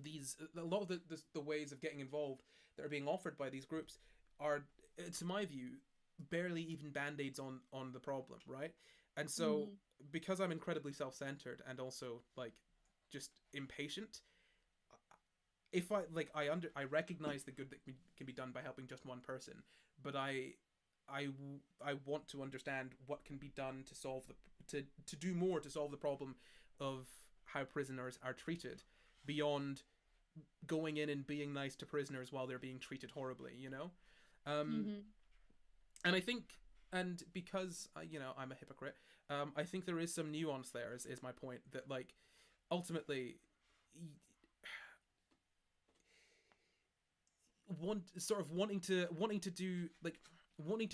these a lot of the ways of getting involved that are being offered by these groups are, to my view, barely even band-aids on the problem, right? And so because I'm incredibly self-centered and also like just impatient, if I like I recognize the good that can be done by helping just one person, but I I want to understand what can be done to solve to do more to solve the problem of how prisoners are treated beyond going in and being nice to prisoners while they're being treated horribly, you know. um Mm-hmm. and I think, and because you know, I'm a hypocrite, I think there is some nuance there, is my point, that like ultimately want sort of wanting to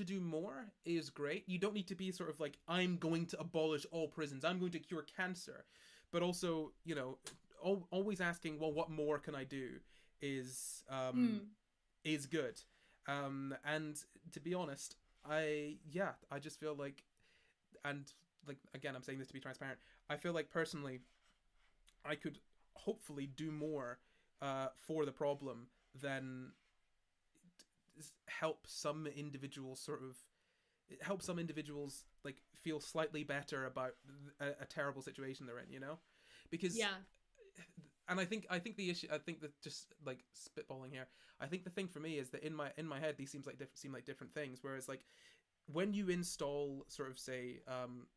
do more is great. You don't need to be sort of like I'm going to abolish all prisons, I'm going to cure cancer, but also, you know, always asking, well, what more can I do is good. And to be honest, I just feel like, and like again, I'm saying this to be transparent. I feel like personally, I could hopefully do more for the problem than help some individuals sort of help some individuals like feel slightly better about a terrible situation they're in, you know, because Yeah. and I think the issue, I think that, just like spitballing here, I think the thing for me is that in my head these seem like different things, whereas like when you install sort of say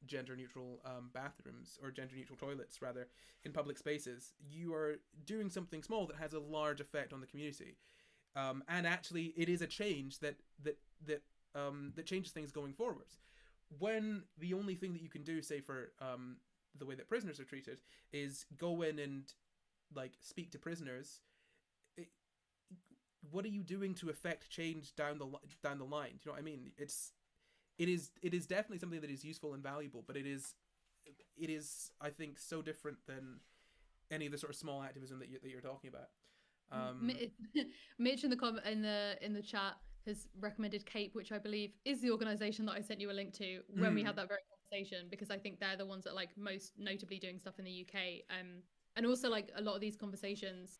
gender neutral bathrooms or gender neutral toilets rather in public spaces, you are doing something small that has a large effect on the community, and actually it is a change that changes things going forwards. When the only thing that you can do, say for the way that prisoners are treated, is go in and like speak to prisoners, it, what are you doing to affect change down the line? Do you know what I mean? It is definitely something that is useful and valuable, but it is I think so different than any of the sort of small activism that you're talking about. Um, Mi- Mitch in the in the chat has recommended CAPE, which I believe is the organization that I sent you a link to when we had mm, that very conversation, because I think they're the ones that like most notably doing stuff in the UK. And also like a lot of these conversations,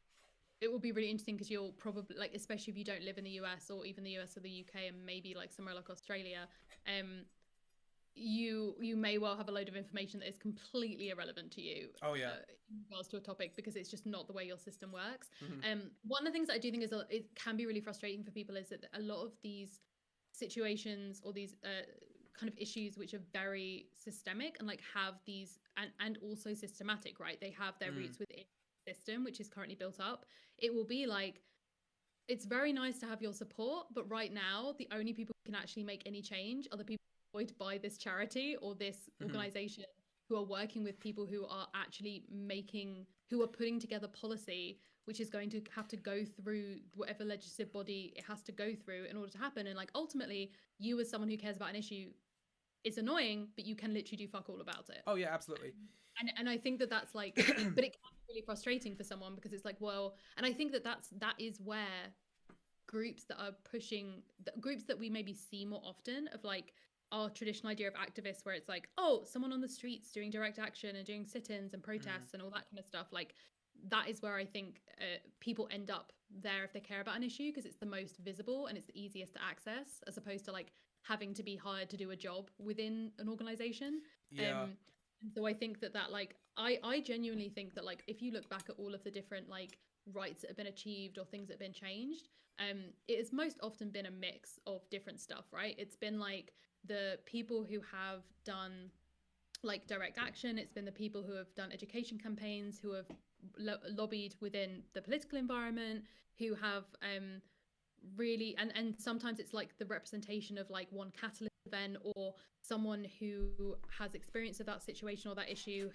it will be really interesting because you'll probably like, especially if you don't live in the US or even the US or the UK and maybe like somewhere like Australia, um, you may well have a load of information that is completely irrelevant to you oh yeah. in regards to a topic because it's just not the way your system works. Hmm. One of the things that I do think is it can be really frustrating for people is that a lot of these situations or these kind of issues which are very systemic and like have these and also systematic, right? They have their Mm. roots within the system which is currently built up. It will be like it's very nice to have your support, but right now the only people who can actually make any change are the people employed by this charity or this Hmm. organization who are working with people who are actually who are putting together policy which is going to have to go through whatever legislative body it has to go through in order to happen. And like ultimately, you as someone who cares about an issue, it's annoying, but you can literally do fuck all about it. Oh yeah, absolutely. And I think that that's like, but it can be really frustrating for someone because it's like, well, and I think that that is where groups that are pushing groups that we maybe see more often of like our traditional idea of activists where it's like, oh, someone on the streets doing direct action and doing sit-ins and Mm. protests and all that kind of stuff, like that is where I think people end up there if they care about an issue because it's the most visible and it's the easiest to access as opposed to like having to be hired to do a job within an organization. Yeah. And so I think that like I genuinely think that like if you look back at all of the different like rights that have been achieved or things that have been changed, it has most often been a mix of different stuff, right? It's been like the people who have done like direct action, it's been the people who have done education campaigns, who have lobbied within the political environment, who have really and sometimes it's like the representation of like one catalyst event or someone who has experience of that situation or that issue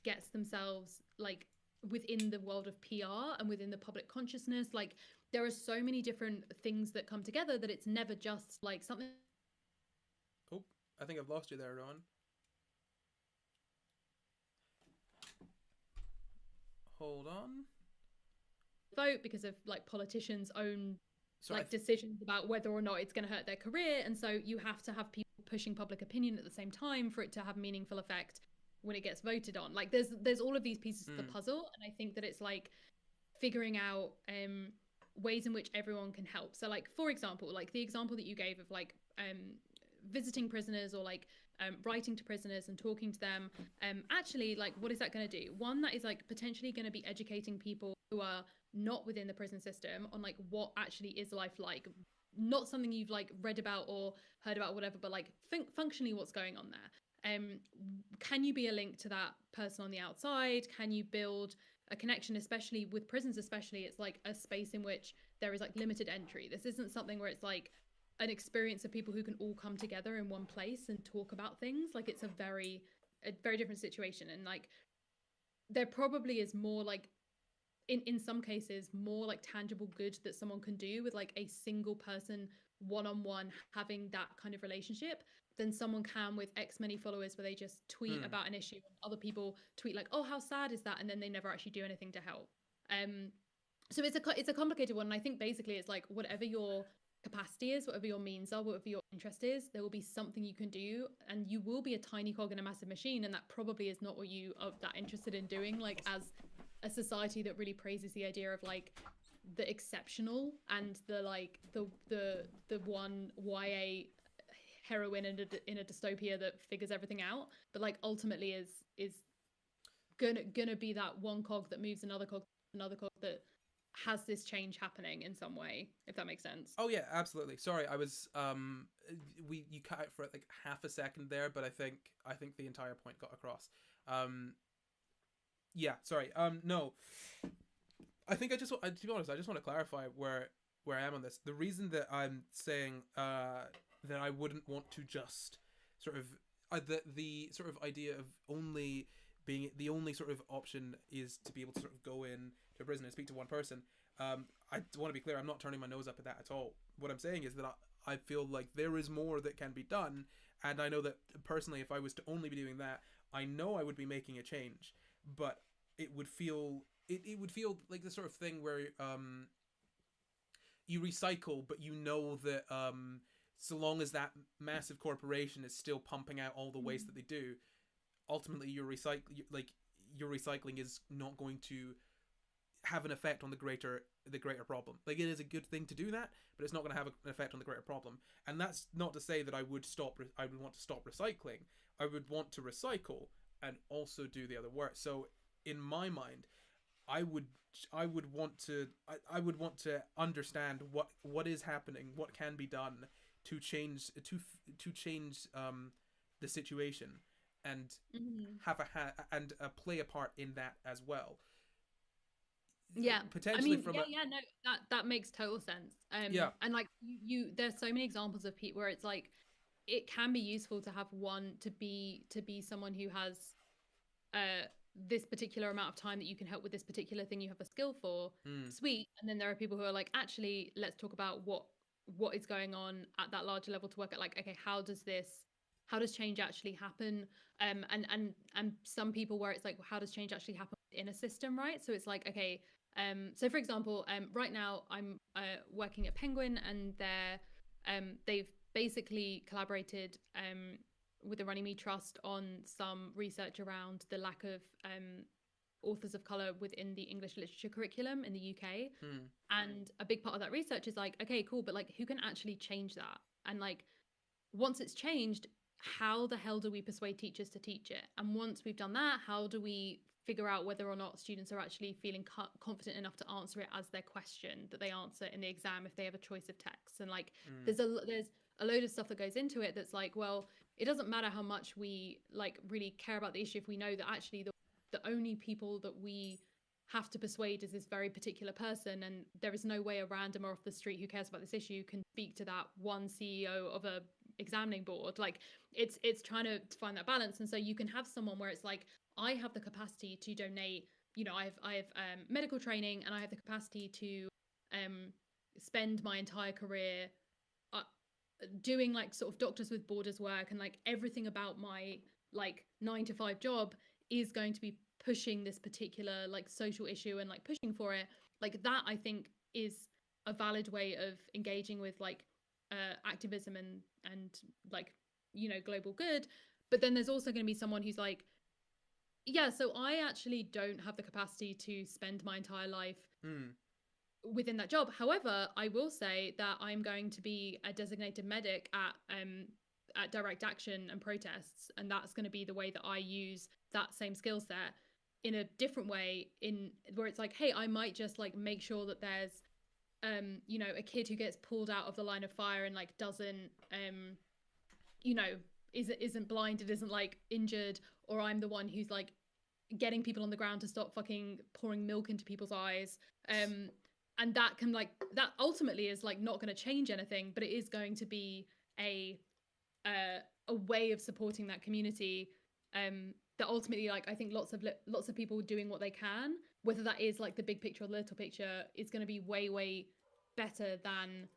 gets themselves like within the world of PR and within the public consciousness. Like there are so many different things that come together that it's never just like something Oh, I think I've lost you there, Ron. Hold on. vote because of like politicians' own So like decisions about whether or not it's going to hurt their career. And so you have to have people pushing public opinion at the same time for it to have meaningful effect when it gets voted on. Like there's all of these pieces of the puzzle, and I think that it's like figuring out ways in which everyone can help. So like for example, like the example that you gave of like visiting prisoners or like writing to prisoners and talking to them, actually like what is that going to do? One, that is like potentially going to be educating people who are not within the prison system on like what actually is life like, not something you've like read about or heard about or whatever, but like functionally what's going on there. Can you be a link to that person on the outside? Can you build a connection, especially with prisons, especially it's like a space in which there is like limited entry. This isn't something where it's like an experience of people who can all come together in one place and talk about things. Like it's a very different situation. And like there probably is more like in some cases more like tangible good that someone can do with like a single person one-on-one having that kind of relationship than someone can with X many followers where they just tweet about an issue and other people tweet like, oh, how sad is that, and then they never actually do anything to help. So it's a complicated one, and I think basically it's like whatever your capacity is, whatever your means are, whatever your interest is, there will be something you can do, and you will be a tiny cog in a massive machine, and that probably is not what you are that interested in doing. Like, as a society that really praises the idea of like the exceptional and the like the one YA heroine in a dystopia that figures everything out, but like ultimately is gonna be that one cog that moves another cog that has this change happening in some way, if that makes sense. Oh yeah, absolutely. Sorry, I was you cut out for like half a second there, but I think the entire point got across. Um, yeah, sorry. No, I think to be honest, I just want to clarify where I am on this. The reason that I'm saying that I wouldn't want to just sort of the sort of idea of only being the only sort of option is to be able to sort of go in to a prison and speak to one person. I want to be clear. I'm not turning my nose up at that at all. What I'm saying is that I feel like there is more that can be done, and I know that personally, if I was to only be doing that, I know I would be making a change, but it would feel it would feel like the sort of thing where you recycle, but you know that so long as that massive corporation is still pumping out all the waste that they do, ultimately your recycling is not going to have an effect on the greater problem. Like, it is a good thing to do that, but it's not going to have an effect on the greater problem. And that's not to say that I would want to stop recycling. I would want to recycle and also do the other work. So in my mind, I would I would want to understand what is happening, what can be done to change the situation, and have play a part in that as well. Yeah, Potentially from no, that makes total sense. Yeah. And like there's so many examples of people where it's like it can be useful to have one to be someone who has this particular amount of time that you can help with this particular thing you have a skill for. Sweet. And then there are people who are like, actually, let's talk about what is going on at that larger level to work at, like, okay, how does change actually happen? And some people where it's like, how does change actually happen in a system, right? So it's like, okay, so for example, right now I'm working at Penguin, and they've basically collaborated with the Runnymede Trust on some research around the lack of authors of colour within the English literature curriculum in the UK. And a big part of that research is like, okay, cool, but like, who can actually change that? And like, once it's changed, how the hell do we persuade teachers to teach it? And once we've done that, how do we figure out whether or not students are actually feeling confident enough to answer it as their question that they answer in the exam if they have a choice of texts? And like, there's a load of stuff that goes into it that's like, well, it doesn't matter how much we like really care about the issue if we know that actually the only people that we have to persuade is this very particular person, and there is no way a randomer off the street who cares about this issue can speak to that one CEO of a examining board. Like, it's trying to find that balance. And so you can have someone where it's like, I have the capacity to donate, you know, I have medical training, and I have the capacity to spend my entire career doing like sort of Doctors with Borders work, and like everything about my like 9 to 5 job is going to be pushing this particular like social issue and like pushing for it. Like, that I think is a valid way of engaging with like activism and like, you know, global good. But then there's also going to be someone who's like, yeah, so I actually don't have the capacity to spend my entire life within that job. However, I will say that I'm going to be a designated medic at direct action and protests, and that's going to be the way that I use that same skill set in a different way, in where it's like, hey, I might just like make sure that there's you know, a kid who gets pulled out of the line of fire and like doesn't you know, isn't blinded, isn't like injured, or I'm the one who's like getting people on the ground to stop fucking pouring milk into people's eyes. And that can like, that ultimately is like not going to change anything, but it is going to be a way of supporting that community. That ultimately, like, I think lots of people doing what they can, whether that is like the big picture or the little picture, is going to be way better than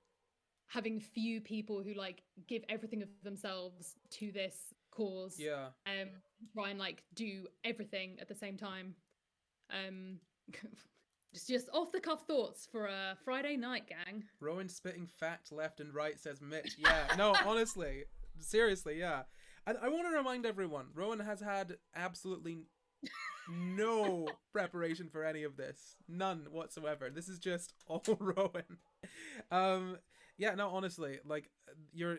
having few people who like give everything of themselves to this cause. Yeah. Try and like do everything at the same time. Just off the cuff thoughts for a Friday night, gang. Rowan spitting facts left and right, says Mitch. Yeah, no, honestly, seriously, yeah. And I want to remind everyone, Rowan has had absolutely no preparation for any of this, none whatsoever. This is just all Rowan. Um, yeah, no, honestly, like your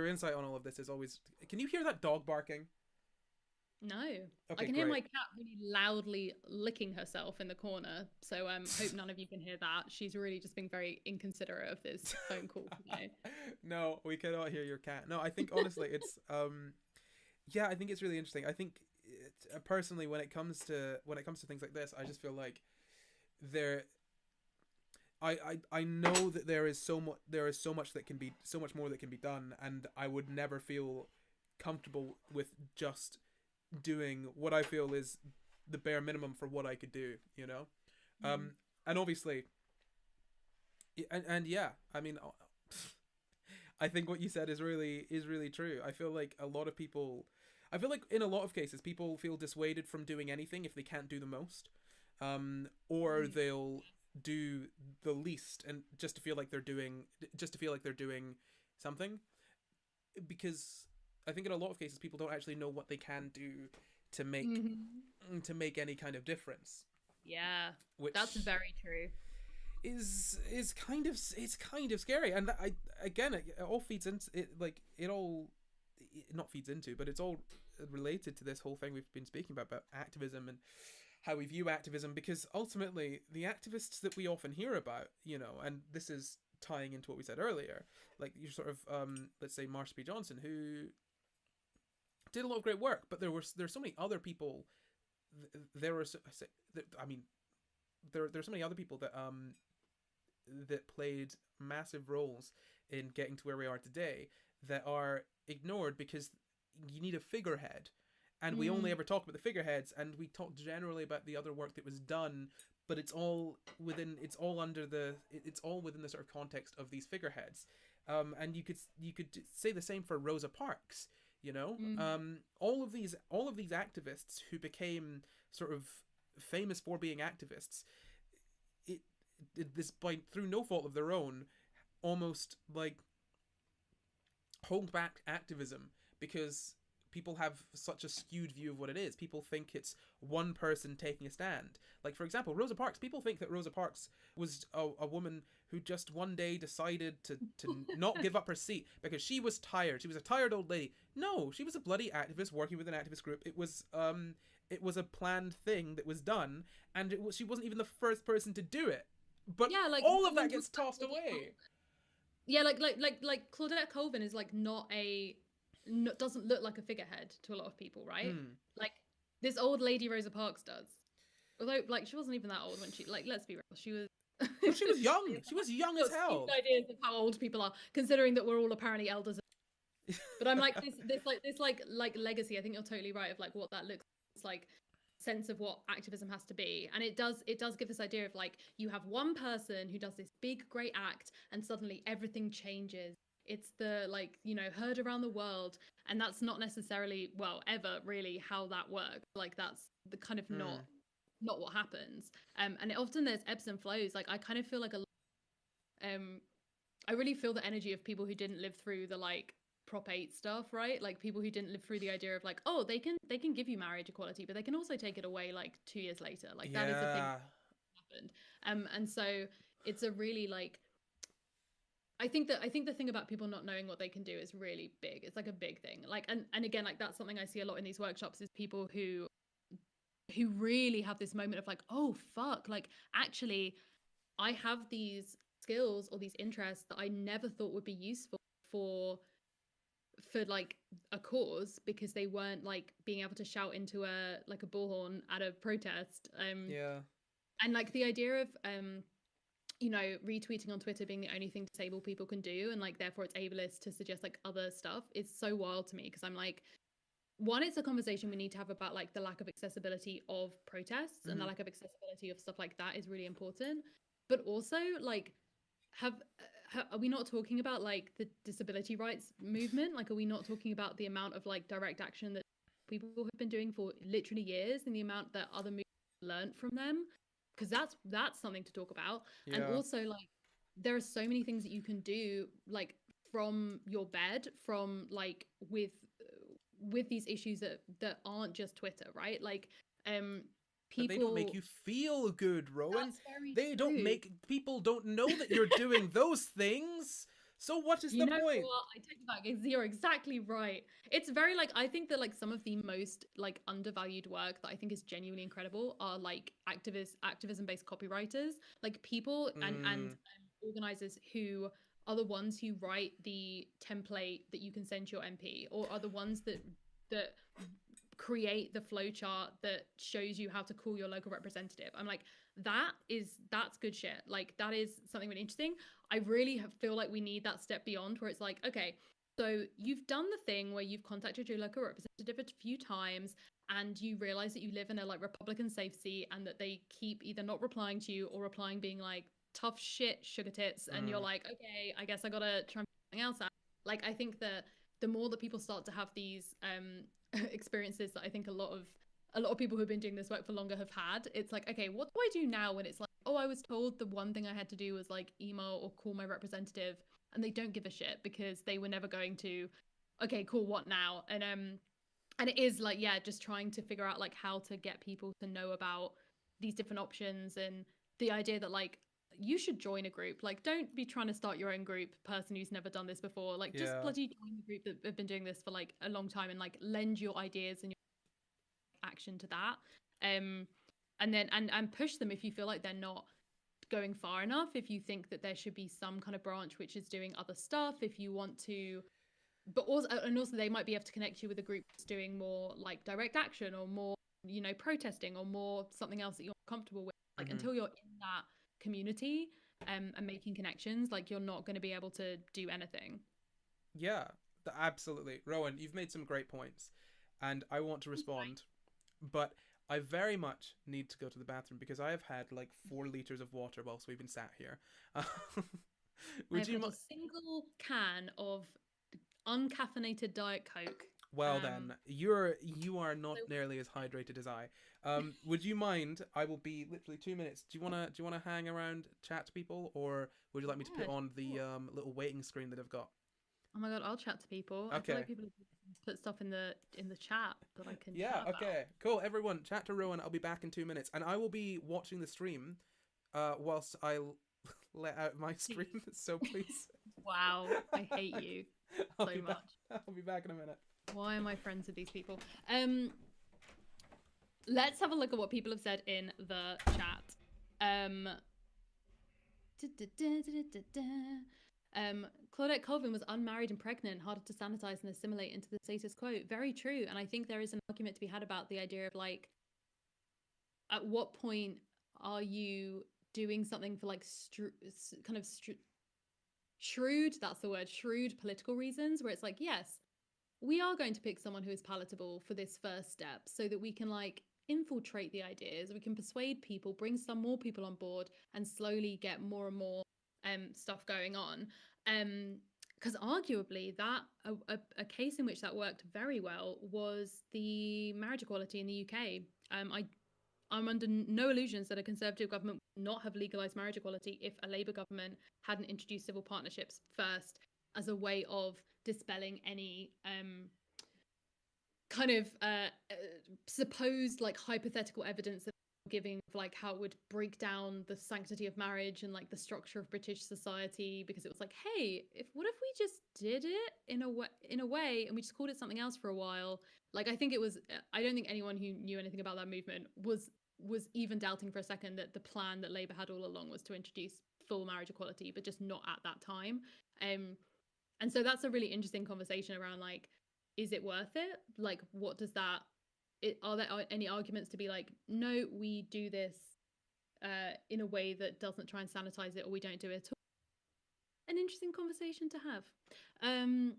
insight on all of this is always. Can you hear that dog barking? No, I Okay, can hear great. my cat really loudly licking herself in the corner. So hope none of you can hear that. She's really just being very inconsiderate of this phone call today. No, we cannot hear your cat. No, I think honestly, it's yeah, I think it's really interesting. I think personally, when it comes to things like this, I just feel like there. I know that there is so much that can be so much more that can be done, and I would never feel comfortable with just doing what I feel is the bare minimum for what I could do, you know. Mm. And obviously, and yeah, I mean, I think what you said is really true. I feel like a lot of people, I feel like in a lot of cases, people feel dissuaded from doing anything if they can't do the most, or Mm. they'll do the least and just to feel like they're doing something, because I think in a lot of cases people don't actually know what they can do to make Mhm. to make any kind of difference, Yeah, that's which very true. is kind of it's kind of scary. And that, I again it all feeds into it, like it not feeds into, but it's all related to this whole thing we've been speaking about activism and how we view activism, because ultimately the activists that we often hear about, you know, and this is tying into what we said earlier, like you sort of let's say Marsha P. Johnson, who did a lot of great work, but there's so many other people. There were I mean there's so many other people that played massive roles in getting to where we are today that are ignored because you need a figurehead, and we only Mm. ever talk about the figureheads, and we talk generally about the other work that was done, but it's all within the sort of context of these figureheads. And you could say the same for Rosa Parks, you know. Mm. All of these activists who became sort of famous for being activists, it, this by through no fault of their own, almost like hold back activism because people have such a skewed view of what it is. People think it's one person taking a stand. Like, for example, Rosa Parks. People think that Rosa Parks was a woman who just one day decided to not give up her seat because she was tired. She was a tired old lady. No, she was a bloody activist working with an activist group. It was a planned thing that was done, and she wasn't even the first person to do it. But Yeah, like all no of one that talks gets about tossed Claudette away. Yeah, like Claudette Colvin is like not a no, doesn't look like a figurehead to a lot of people, right? Hmm. Like this old lady Rosa Parks does. Although like she wasn't even that old when she like let's be real, she was Well, she was young. We've She was young as got skewed hell. ideas of how old people are, considering that we're all apparently elders. But I'm like this legacy. I think you're totally right of like what that looks like sense of what activism has to be, and it does give this idea of like you have one person who does this big great act and suddenly everything changes. It's the like heard around the world, and that's not necessarily well ever really how that works. Like that's the kind of Hmm. not what happens. And often there's ebbs and flows. Like I kind of feel like um I really feel the energy of people who didn't live through the like Prop 8 stuff, right? Like people who didn't live through the idea of like, oh, they can give you marriage equality, but they can also take it away like 2 years later. Like that is a thing Yeah. that happened. And so it's a really like I think the thing about people not knowing what they can do is really big. It's like a big thing. Like and again, like that's something I see a lot in these workshops is people who really have this moment of like, oh fuck, like actually I have these skills or these interests that I never thought would be useful for like a cause because they weren't like being able to shout into a like a bullhorn at a protest. Yeah. And like the idea of retweeting on Twitter being the only thing disabled people can do, and like therefore it's ableist to suggest like other stuff is so wild to me because I'm like, one, it's a conversation we need to have about like the lack of accessibility of protests and the Hmm. lack of accessibility of stuff like that is really important. But also like are we not talking about like the disability rights movement? Like are we not talking about the amount of like direct action that people have been doing for literally years and the amount that other movements learned from them? because that's something to talk about. And Yeah. also, like, there are so many things that you can do, like, from your bed, from like with these issues that aren't just Twitter, right? Like, um But they don't make people. you feel good, Rowan. That's very They don't true. make people don't know that you're doing those things. So what is You the know point? what? I take it back. You're exactly right. It's very, like, I think that, like, some of the most, like, undervalued work that I think is genuinely incredible are like activism based copywriters, like people and Mm, organizers who are the ones who write the template that you can send to your MP, or are the ones that create the flowchart that shows you how to call your local representative. I'm like, that's good shit. Like, that is something really interesting. I really feel like we need that step beyond, where it's like, okay, so you've done the thing where you've contacted your local representative a few times, and you realize that you live in a, like, Republican safe seat, and that they keep either not replying to you or replying being like, tough shit, sugar tits, and you're mm. like, okay, I guess I gotta try something else out. Like, I think that the more that people start to have these experiences that I think a lot of people who've been doing this work for longer have had, it's like, okay, what do I do now when it's like, oh, I was told the one thing I had to do was, like, email or call my representative, and they don't give a shit because they were never going to. Okay, cool, what now? And it is like, yeah, just trying to figure out, like, how to get people to know about these different options, and the idea that, like, you should join a group. Like, don't be trying to start your own group, person who's never done this before. Like, just Yeah. bloody join the group that have been doing this for, like, a long time, and, like, lend your ideas and your action to that. And then and push them if you feel like they're not going far enough, if you think that there should be some kind of branch which is doing other stuff, if you want to. But also, and also they might be able to connect you with a group that's doing more, like, direct action, or more, protesting, or more something else that you're comfortable with. Like, Hmm. until you're in that community, and making connections, like, you're not going to be able to do anything. Yeah. Absolutely. Rowan, you've made some great points. And I want to respond, but I very much need to go to the bathroom because I have had like 4 liters of water whilst we've been sat here. Would I've you? had a single can of uncaffeinated Diet Coke. Well then, you are not So nearly as hydrated as I. Would you mind? I will be literally 2 minutes. Do you wanna hang around, chat to people, or would you like me to yeah, put on the sure. little waiting screen that I've got? Oh my god, I'll chat to people. I feel Okay. like people have put stuff in the chat that I can Yeah. chat about. Okay. Cool. Everyone, chat to Rowan. I'll be back in 2 minutes, and I will be watching the stream, whilst I let out my stream. So please. Wow, I hate you I'll so be back. much. I'll be back in a minute. Why am I friends with these people? Um, let's have a look at what people have said in the chat. Um, Claudette Colvin was unmarried and pregnant, harder to sanitize and assimilate into the status quo. Very true, and I think there is an argument to be had about the idea of, like, at what point are you doing something for, like, shrewd, that's the word, shrewd political reasons, where it's like, yes, we are going to pick someone who is palatable for this first step so that we can, like, infiltrate the ideas, we can persuade people, bring some more people on board, and slowly get more and more stuff going on. Because arguably that a case in which that worked very well was the marriage equality in the UK. I'm under no illusions that a Conservative government would not have legalised marriage equality if a Labour government hadn't introduced civil partnerships first, as a way of dispelling any kind of supposed, like, hypothetical evidence that giving of, like, how it would break down the sanctity of marriage and, like, the structure of British society, because it was like, hey, what if we just did it in a way and we just called it something else for a while. Like, I think it was, I don't think anyone who knew anything about that movement was even doubting for a second that the plan that Labour had all along was to introduce full marriage equality, but just not at that time. And so that's a really interesting conversation around, like, is it worth it? Like, what does that, are there any arguments to be like, no, we do this in a way that doesn't try and sanitize it, or we don't do it at all? An interesting conversation to have. um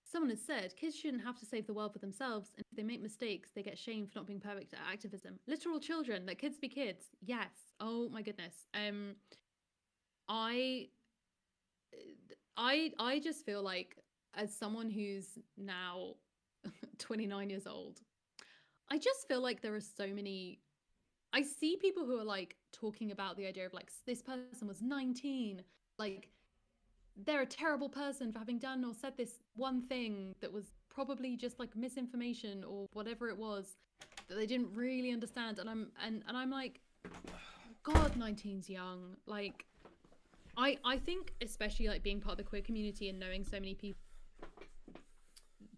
Someone has said kids shouldn't have to save the world for themselves, and if they make mistakes, they get shamed for not being perfect at activism. Literal children, let kids be kids. Yes. Oh my goodness. I I just feel like, as someone who's now 29 years old, I just feel like there are so many. I see people who are like talking about the idea of like this person was 19, like they're a terrible person for having done or said this one thing that was probably just like misinformation or whatever it was that they didn't really understand. And I'm like, God, 19's young. Like I think especially like being part of the queer community and knowing so many people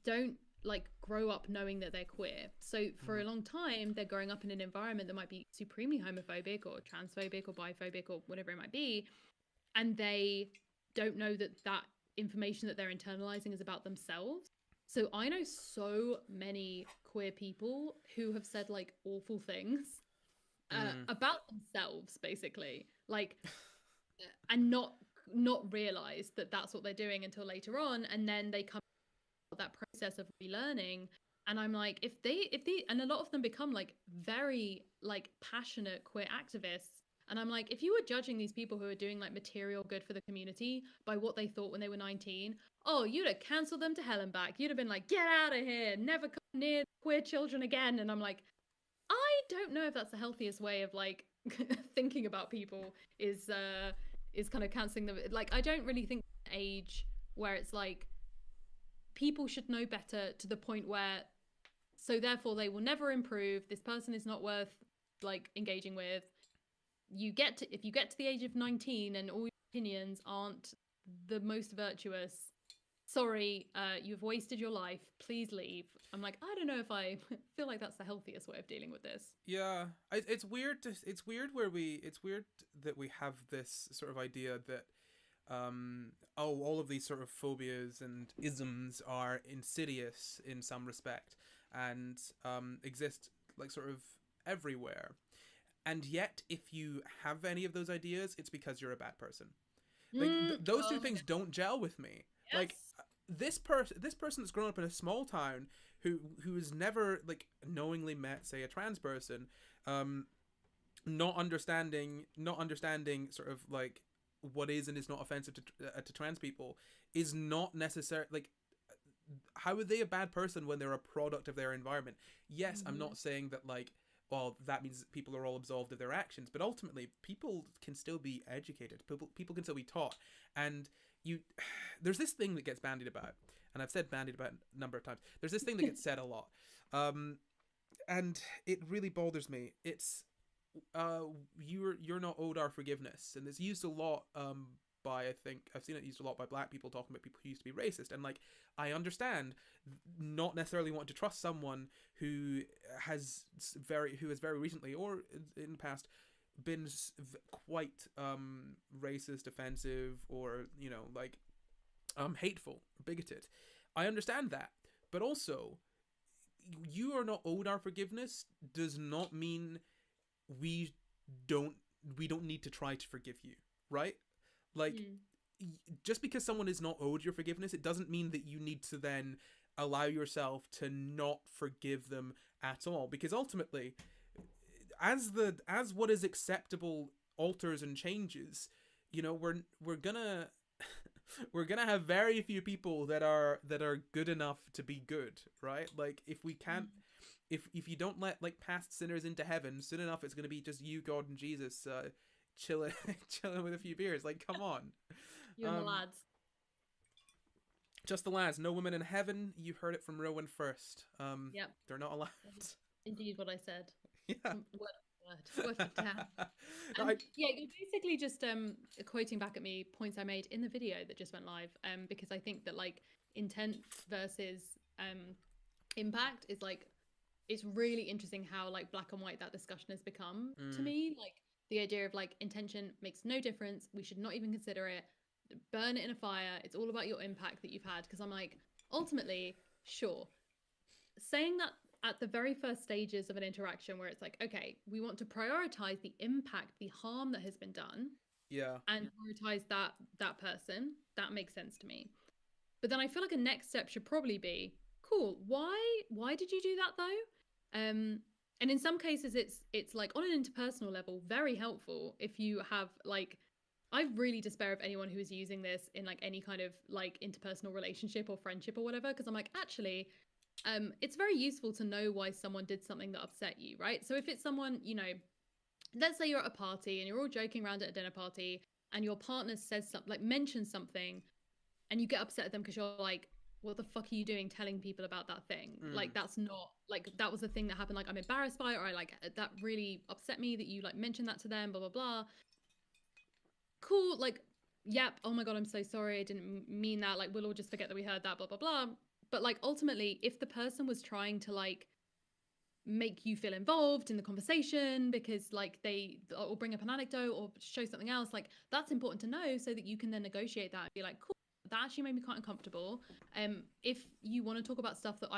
don't like grow up knowing that they're queer. So for a long time they're growing up in an environment that might be supremely homophobic or transphobic or biphobic or whatever it might be, and they don't know that that information that they're internalizing is about themselves. So I know so many queer people who have said like awful things about themselves basically, like, and not realize that that's what they're doing until later on, and then they come that process of relearning. And I'm like, if they and a lot of them become like very like passionate queer activists, and I'm like, if you were judging these people who are doing like material good for the community by what they thought when they were 19, oh, you'd have cancelled them to hell and back. You'd have been like, get out of here, never come near queer children again. And I'm like, I don't know if that's the healthiest way of like thinking about people, is kind of cancelling them. Like, I don't really think age where it's like people should know better to the point where, so therefore they will never improve, this person is not worth like engaging with. If you get to the age of 19 and all your opinions aren't the most virtuous, sorry, you've wasted your life, please leave. I'm like, I don't know if I feel like that's the healthiest way of dealing with this. Yeah, it's weird it's weird that we have this sort of idea that all of these sort of phobias and isms are insidious in some respect and exist like sort of everywhere. And yet, if you have any of those ideas, it's because you're a bad person. Like those two things don't gel with me. Yes. Like this person that's grown up in a small town who has never like knowingly met, say, a trans person, not understanding sort of like what is and is not offensive to trans people, is not necessary. Like, how are they a bad person when they're a product of their environment? Yes, I'm not saying that like, well, that means people are all absolved of their actions, but ultimately people can still be educated. People can still be taught. And there's this thing that gets bandied about, and I've said bandied about a number of times. There's this thing that gets said a lot, and it really bothers me. It's you're not owed our forgiveness, and it's used a lot by, I think I've seen it used a lot by black people talking about people who used to be racist. And like, I understand not necessarily wanting to trust someone who has very recently or in the past been quite racist, offensive, or like hateful, bigoted. I understand that, but also you are not owed our forgiveness does not mean we don't need to try to forgive you, right? Like, just because someone is not owed your forgiveness, it doesn't mean that you need to then allow yourself to not forgive them at all. Because ultimately, as what is acceptable alters and changes, we're gonna we're gonna have very few people that are good enough to be good, right? Like, if we can't. If you don't let like past sinners into heaven soon enough, it's gonna be just you, God, and Jesus chilling with a few beers. Like, come on. You and the lads. Just the lads. No women in heaven. You heard it from Rowan first. Yep. They're not allowed. Indeed, what I said. Yeah. Word for damn. Yeah, you're basically just quoting back at me points I made in the video that just went live. Because I think that like intent versus impact is like, it's really interesting how like black and white that discussion has become to me. Like, the idea of like intention makes no difference, we should not even consider it, burn it in a fire, it's all about your impact that you've had. Because I'm like, ultimately, sure, saying that at the very first stages of an interaction where it's like, okay, we want to prioritize the impact, the harm that has been done, and prioritize that person, that makes sense to me. But then I feel like a next step should probably be, cool, why did you do that though? And in some cases it's like on an interpersonal level very helpful if you have like, I really despair of anyone who is using this in like any kind of like interpersonal relationship or friendship or whatever, because I'm like, actually it's very useful to know why someone did something that upset you, right? So if it's someone, let's say you're at a party and you're all joking around at a dinner party and your partner says something, like mentions something, and you get upset at them because you're like, what the fuck are you doing telling people about that thing? Like, that's not, like, that was the thing that happened, like, I'm embarrassed by it, or I like, that really upset me that you like mentioned that to them, blah blah blah. Cool, like, yep, oh my god, I'm so sorry, I didn't mean that, like, we'll all just forget that we heard that, blah blah blah. But like, ultimately, if the person was trying to like make you feel involved in the conversation because like they or bring up an anecdote or show something else, like, that's important to know so that you can then negotiate that and be like, cool, that actually made me quite uncomfortable. If you want to talk about stuff that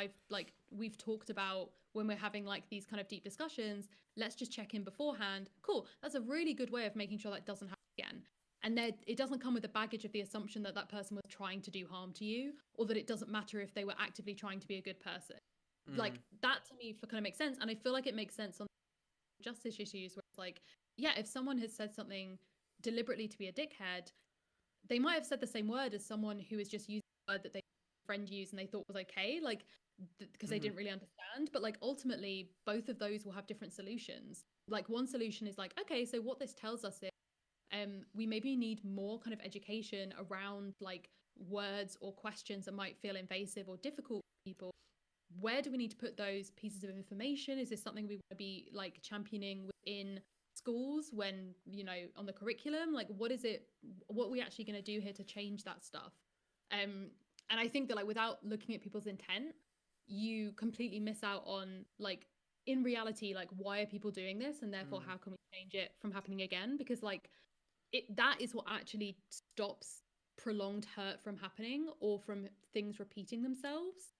we've talked about when we're having like these kind of deep discussions, let's just check in beforehand. Cool, that's a really good way of making sure that doesn't happen again. And then it doesn't come with the baggage of the assumption that that person was trying to do harm to you, or that it doesn't matter if they were actively trying to be a good person. Like, that to me kind of makes sense. And I feel like it makes sense on justice issues where it's like, yeah, if someone has said something deliberately to be a dickhead, they might have said the same word as someone who is just using a word that they friend used and they thought was okay, like, because they didn't really understand. But like, ultimately, both of those will have different solutions. Like, one solution is like, okay, so what this tells us is we maybe need more kind of education around like words or questions that might feel invasive or difficult for people. Where do we need to put those pieces of information? Is this something we want to be like championing within schools when, on the curriculum? Like, what are we actually going to do here to change that stuff? And I think that, like, without looking at people's intent, you completely miss out on, like, in reality, like, why are people doing this, and therefore how can we change it from happening again? Because like, that is what actually stops prolonged hurt from happening or from things repeating themselves.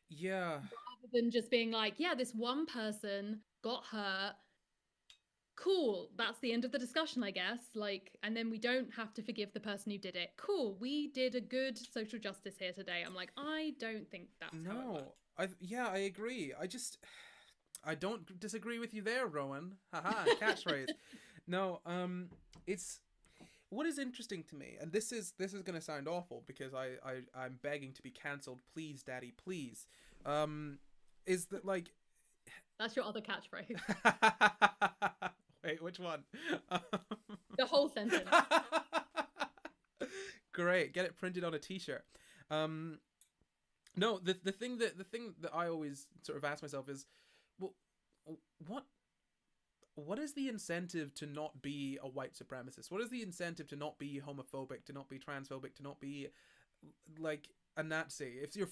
Yeah. Rather than just being like, yeah, this one person got hurt. Cool, that's the end of the discussion, I guess. Like, and then we don't have to forgive the person who did it. Cool, we did a good social justice here today. I'm like, I don't think that's how it works. I agree. I don't disagree with you there, Rowan. Haha, catchphrase. No, it's what is interesting to me, and this is gonna sound awful because I'm begging to be cancelled. Please, Daddy, please. Is that like that's your other catchphrase? Wait, which one? The whole sentence. Great, get it printed on a T-shirt. No, the thing that I always sort of ask myself is, well, what is the incentive to not be a white supremacist? What is the incentive to not be homophobic, to not be transphobic, to not be like a Nazi? If you're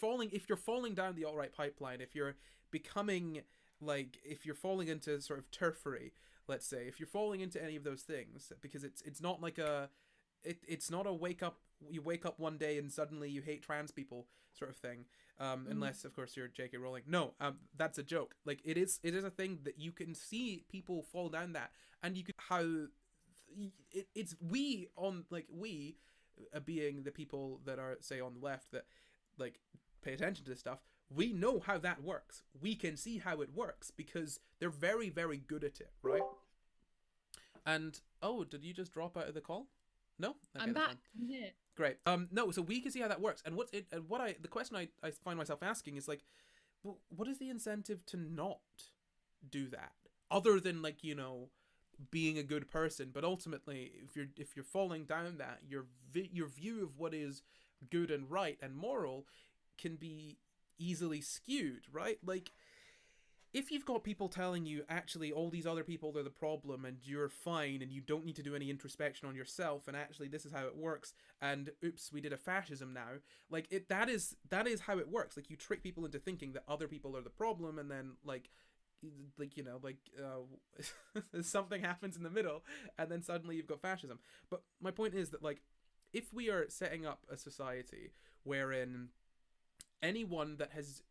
falling down the alt-right pipeline, if you're becoming if you're falling into sort of turfery, let's say, if you're falling into any of those things, because it's not like it's not a you wake up one day and suddenly you hate trans people sort of thing, unless of course you're J.K. Rowling. No, that's a joke. Like, it is a thing that you can see people fall down that, and you can it's we being the people that are, say, on the left, that like pay attention to this stuff. We know how that works. We can see how it works because they're very, very good at it, right? And did you just drop out of the call? No, okay, I'm back. I'm here. Great. No, so we can see how that works. And the question I find myself asking is like, well, what is the incentive to not do that, other than being a good person? But ultimately, if you're falling down that, your view of what is good and right and moral can be easily skewed, right? Like, if you've got people telling you actually all these other people are the problem and you're fine and you don't need to do any introspection on yourself, and actually this is how it works, and oops, we did a fascism now, that is how it works. Like, you trick people into thinking that other people are the problem, and then something happens in the middle, and then suddenly you've got fascism. But my point is that, like, if we are setting up a society wherein anyone that has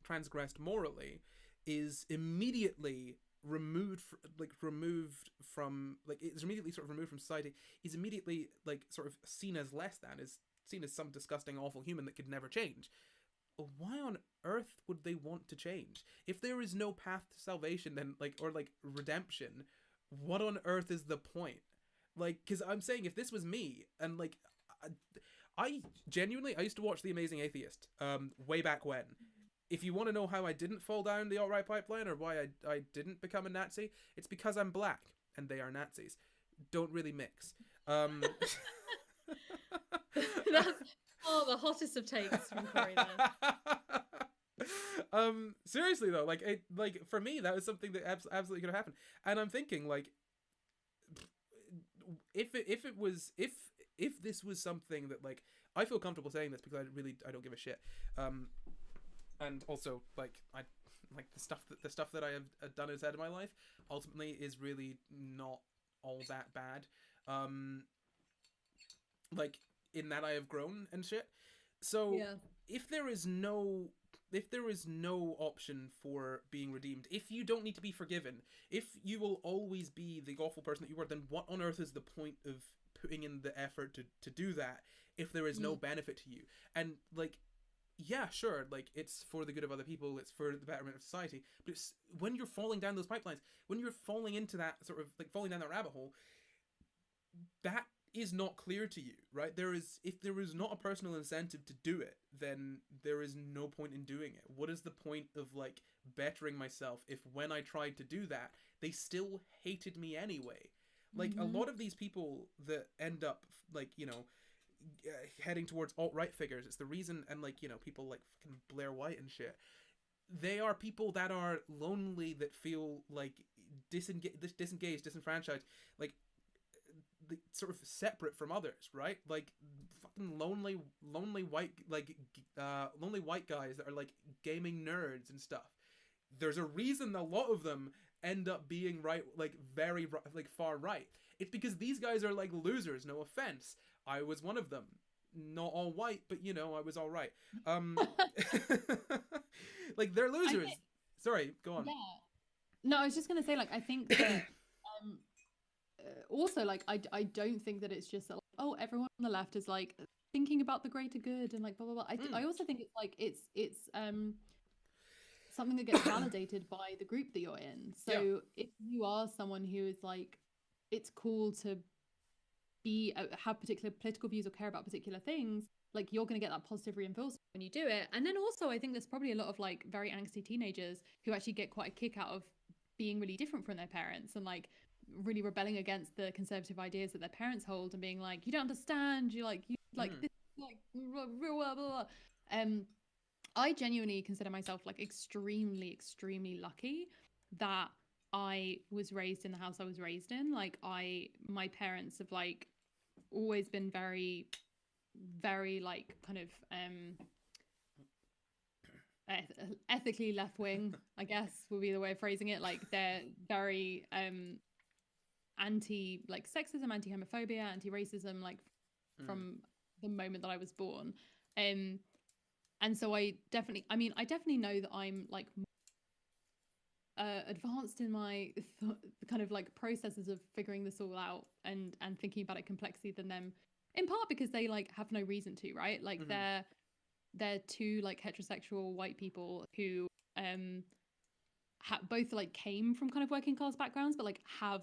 transgressed morally is immediately removed from society, is immediately sort of seen as less than, is seen as some disgusting, awful human that could never change, why on earth would they want to change? If there is no path to salvation, then or redemption, what on earth is the point? Because I'm saying, if this was me, and I genuinely, I used to watch The Amazing Atheist, way back when. If you want to know how I didn't fall down the alt-right pipeline or why I didn't become a Nazi, it's because I'm black and they are Nazis. Don't really mix. That's the hottest of takes from Corey there. Seriously though, like for me that was something that absolutely could have happened, and I'm thinking like, if this was something that, like, I feel comfortable saying this because I don't give a shit, and also like I like the stuff that I have done inside of my life ultimately is really not all that bad, like in that I have grown and shit. So Yeah. if there is no option for being redeemed, if you don't need to be forgiven, if you will always be the awful person that you were, then what on earth is the point of putting in the effort to do that if there is no benefit to you? And like, yeah, sure, like it's for the good of other people, it's for the betterment of society, but it's when you're falling down those pipelines, when you're falling into that sort of like falling down that rabbit hole, that is not clear to you, right? If there is not a personal incentive to do it, then there is no point in doing it. What is the point of like bettering myself if when I tried to do that, they still hated me anyway? Like a lot of these people that end up like, you know, heading towards alt-right figures, it's the reason, and like, you know, people like fucking Blair White and shit, they are people that are lonely, that feel like disengaged, disenfranchised, like sort of separate from others, right? Like fucking lonely white, like lonely white guys that are like gaming nerds and stuff. There's a reason a lot of them end up being right, like very like far right. It's because these guys are like losers. No offense, I was one of them. Not all white, but you know, I was all right. Like they're losers. Sorry, go on. Yeah. No, I was just gonna say, like, I think that also, like, I don't think that it's just that, like, oh, everyone on the left is like thinking about the greater good and like blah blah blah. I also think it's like it's something that gets validated by the group that you're in. So if you are someone who is like, it's cool to be have particular political views or care about particular things, like you're going to get that positive reinforcement when you do it. And then also I think there's probably a lot of like very angsty teenagers who actually get quite a kick out of being really different from their parents and like really rebelling against the conservative ideas that their parents hold and being like, you don't understand, you like this, like blah, blah, blah, blah. I genuinely consider myself like extremely lucky that I was raised in the house I was raised in. Like my parents have like always been very like kind of ethically left wing, I guess would be the way of phrasing it. Like they're very anti like sexism, anti homophobia, anti racism, like from the moment that I was born. And so I definitely know that I'm like advanced in my kind of like processes of figuring this all out and thinking about it complexly than them, in part because they like have no reason to, right? Like they're two like heterosexual white people who both like came from kind of working class backgrounds, but like have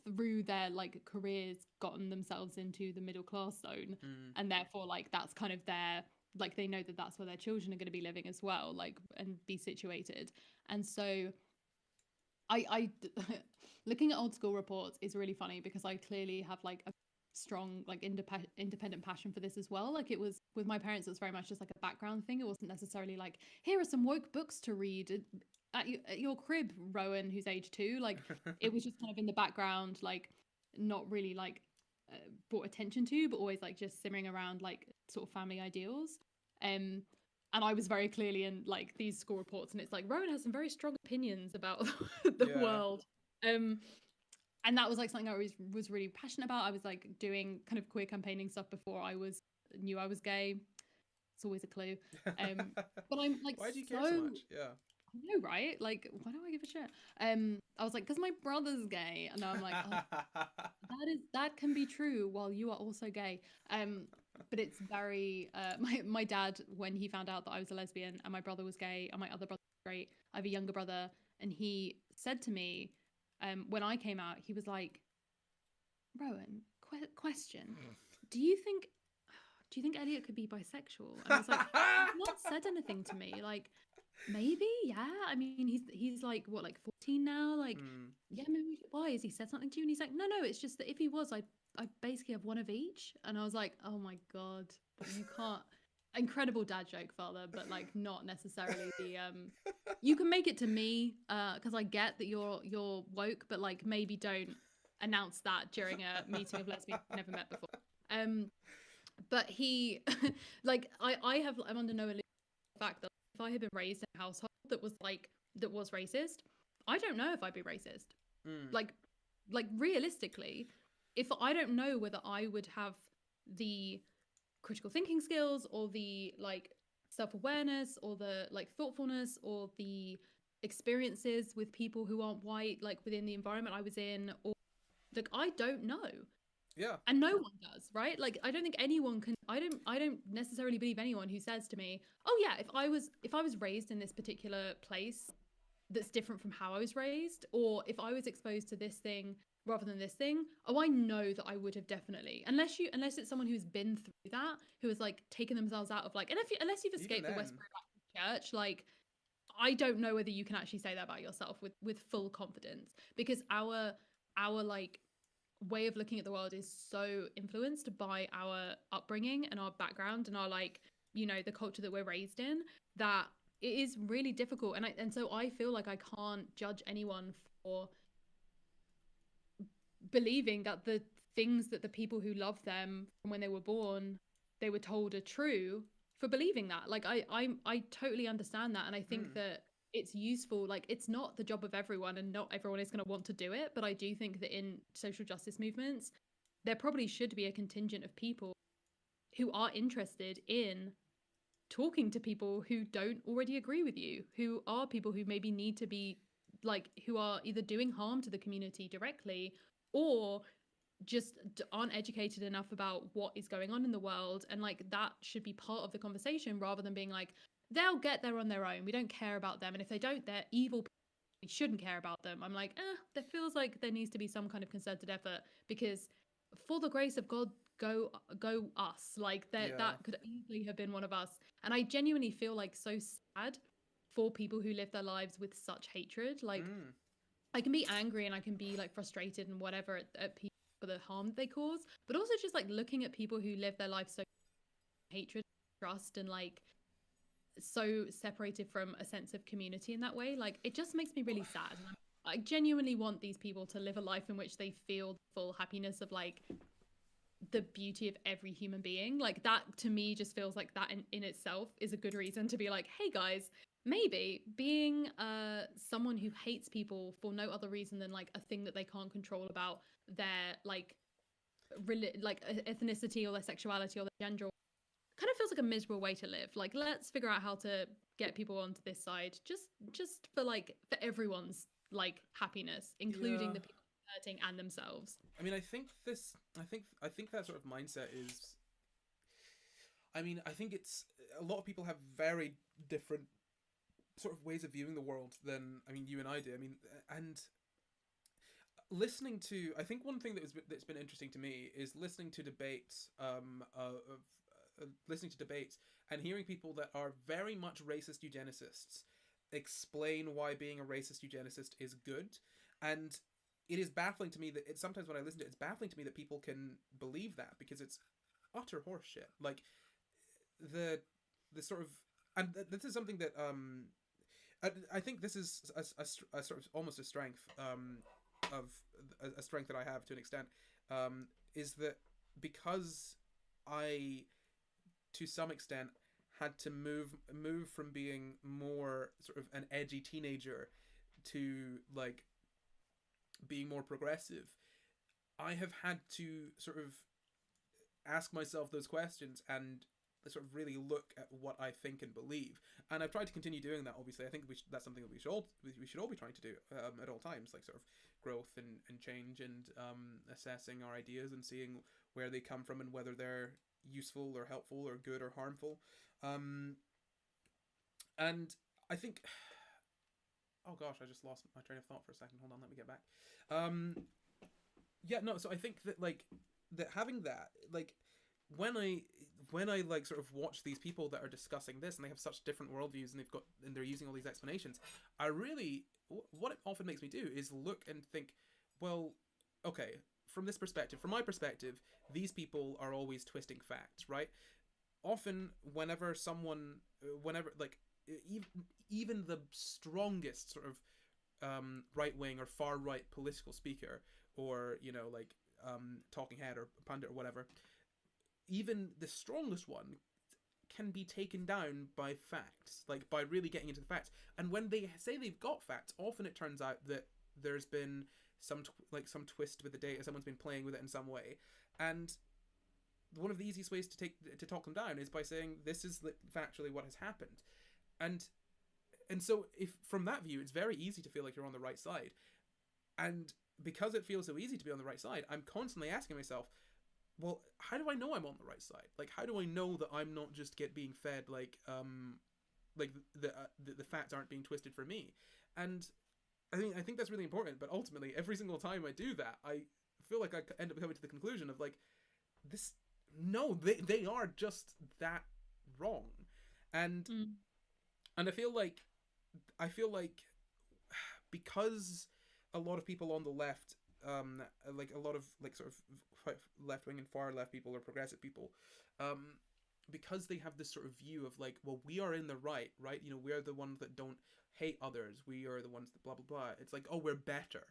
through their like careers gotten themselves into the middle class zone, and therefore like that's kind of their, like they know that that's where their children are going to be living as well, like, and be situated. And so I looking at old school reports is really funny because I clearly have like a strong like independent passion for this as well. Like it was with my parents, it was very much just like a background thing. It wasn't necessarily like, here are some woke books to read at your crib, Rowan, who's age 2. Like it was just kind of in the background, like not really like brought attention to, but always like just simmering around like sort of family ideals. And I was very clearly in like these school reports, and it's like Rowan has some very strong opinions about the world. And that was like something I was really passionate about. I was like doing kind of queer campaigning stuff before I knew I was gay. It's always a clue. But I'm like, why do you care so much? Yeah. I know, right? Like, why do I give a shit? I was like, because my brother's gay, and now I'm like, oh, that can be true while you are also gay. But it's very my dad, when he found out that I was a lesbian and my brother was gay and my other brother was straight, I have a younger brother, and he said to me, when I came out, he was like, Rowan, question, do you think do you think Elliot could be bisexual? And I was like, he's not said anything to me. Like, maybe, yeah. I mean, he's like what, like 14 now? Like, yeah, maybe. Why has he said something to you? And he's like, no, it's just that if he was, I basically have one of each. And I was like, oh my god, you can't. Incredible dad joke, father, but like not necessarily the You can make it to me, because I get that you're woke, but like maybe don't announce that during a meeting of lesbians you've never met before. But he, like, I'm under no illusion of the fact that if I had been raised in a household that was racist, I don't know if I'd be racist. Like realistically, if I don't know whether I would have the critical thinking skills or the like self-awareness or the like thoughtfulness or the experiences with people who aren't white, like within the environment I was in, or like I don't know. Yeah. And no one does, right? Like I don't think anyone can. I don't necessarily believe anyone who says to me, "Oh yeah, if I was raised in this particular place that's different from how I was raised, or if I was exposed to this thing rather than this thing, oh, I know that I would have definitely." Unless it's someone who's been through that, who has like taken themselves out of like, and unless you've escaped the Westboro Baptist Church, like I don't know whether you can actually say that about yourself with full confidence, because our like way of looking at the world is so influenced by our upbringing and our background and our like, you know, the culture that we're raised in, that it is really difficult. And so I feel like I can't judge anyone for believing that the things that the people who love them from when they were born, they were told are true, for believing that. Like I totally understand that, and I think that it's useful. Like it's not the job of everyone, and not everyone is going to want to do it, but I do think that in social justice movements there probably should be a contingent of people who are interested in talking to people who don't already agree with you, who are people who maybe need to be like, who are either doing harm to the community directly or just aren't educated enough about what is going on in the world. And like that should be part of the conversation, rather than being like, they'll get there on their own, we don't care about them, and if they don't, they're evil people, we shouldn't care about them. I'm like, there feels like there needs to be some kind of concerted effort, because for the grace of God, go us. Like that could easily have been one of us. And I genuinely feel like so sad for people who live their lives with such hatred. Like I can be angry and I can be like frustrated and whatever at people for the harm that they cause, but also just like looking at people who live their life so hatred, trust, and like so separated from a sense of community in that way, like it just makes me really sad. And I genuinely want these people to live a life in which they feel the full happiness of like the beauty of every human being. Like that to me just feels like that in itself is a good reason to be like, hey guys, maybe being someone who hates people for no other reason than like a thing that they can't control about their like ethnicity or their sexuality or their gender kind of feels like a miserable way to live. Like let's figure out how to get people onto this side, just for like for everyone's like happiness, including the people hurting and themselves. I mean, I think that sort of mindset is, I mean, I think it's, a lot of people have very different sort of ways of viewing the world than, I mean, you and I do. I mean, and listening to, I think one thing that's been interesting to me is listening to debates, listening to debates and hearing people that are very much racist eugenicists explain why being a racist eugenicist is good. And it is baffling to me that it's sometimes when I listen to it, it's baffling to me that people can believe that, because it's utter horseshit. Like the sort of, and this is something that I think this is a sort of almost a strength of a strength that I have to an extent, is that because I to some extent had to move from being more sort of an edgy teenager to like being more progressive, I have had to sort of ask myself those questions and sort of really look at what I think and believe. And I've tried to continue doing that. Obviously, I think that's something that we should all be trying to do at all times, like sort of growth and change, and assessing our ideas and seeing where they come from and whether they're useful or helpful or good or harmful. And I think, oh gosh, I just lost my train of thought for a second. Hold on, let me get back. So I think that like that having that, like when when I like sort of watch these people that are discussing this and they have such different worldviews and they're using all these explanations, I really, what it often makes me do is look and think, well, okay, from this perspective, from my perspective, these people are always twisting facts, right? Often, whenever like even the strongest sort of right wing or far right political speaker, or like talking head or pundit or whatever, even the strongest one can be taken down by facts, like by really getting into the facts. And when they say they've got facts, often it turns out that there's been some twist with the data, someone's been playing with it in some way. And one of the easiest ways to talk them down is by saying this is factually what has happened. And so if from that view, it's very easy to feel like you're on the right side. And because it feels so easy to be on the right side, I'm constantly asking myself, well, how do I know I'm on the right side? Like, how do I know that I'm not just being fed like the facts aren't being twisted for me? And I think that's really important. But ultimately, every single time I do that, I feel like I end up coming to the conclusion of like, this, no, they are just that wrong. And and I feel like because a lot of people on the left, like a lot of like sort of left wing and far left people or progressive people, because they have this sort of view of like, well, we are in the right, we are the ones that don't hate others, we are the ones that blah blah blah. It's like, oh, we're better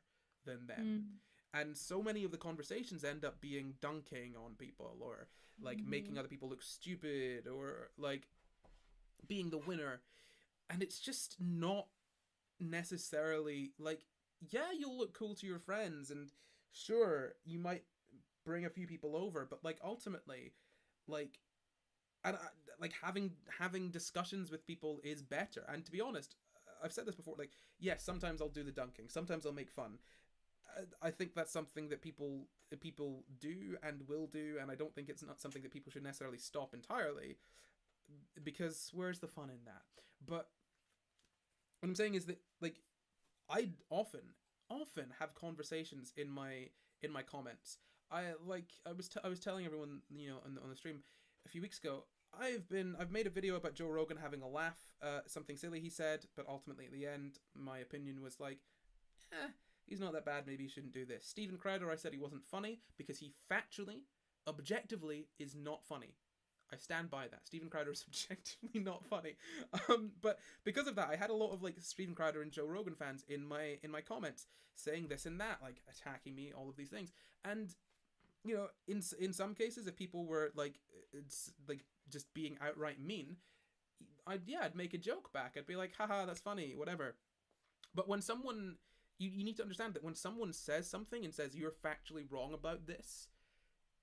than them. And so many of the conversations end up being dunking on people, or like making other people look stupid, or like being the winner. And it's just not necessarily like, yeah, you'll look cool to your friends, and sure, you might bring a few people over, but like ultimately, like, and like having discussions with people is better. And to be honest, I've said this before, like, yes, sometimes I'll do the dunking, sometimes I'll make fun. I think that's something that people do and will do, and I don't think it's not something that people should necessarily stop entirely, because where's the fun in that? But what I'm saying is that like, I often have conversations in my comments. I was telling everyone, on the stream a few weeks ago, I've made a video about Joe Rogan having a laugh, something silly he said, but ultimately at the end my opinion was like, he's not that bad, maybe he shouldn't do this. Steven Crowder, I said he wasn't funny because he factually, objectively is not funny. I stand by that. Steven Crowder is objectively not funny. But because of that, I had a lot of like Steven Crowder and Joe Rogan fans in my comments saying this and that, like attacking me, all of these things. And in some cases, if people were like, it's like just being outright mean, I'd make a joke back. I'd be like, haha, that's funny, whatever. But when someone, you need to understand that when someone says something and says you're factually wrong about this,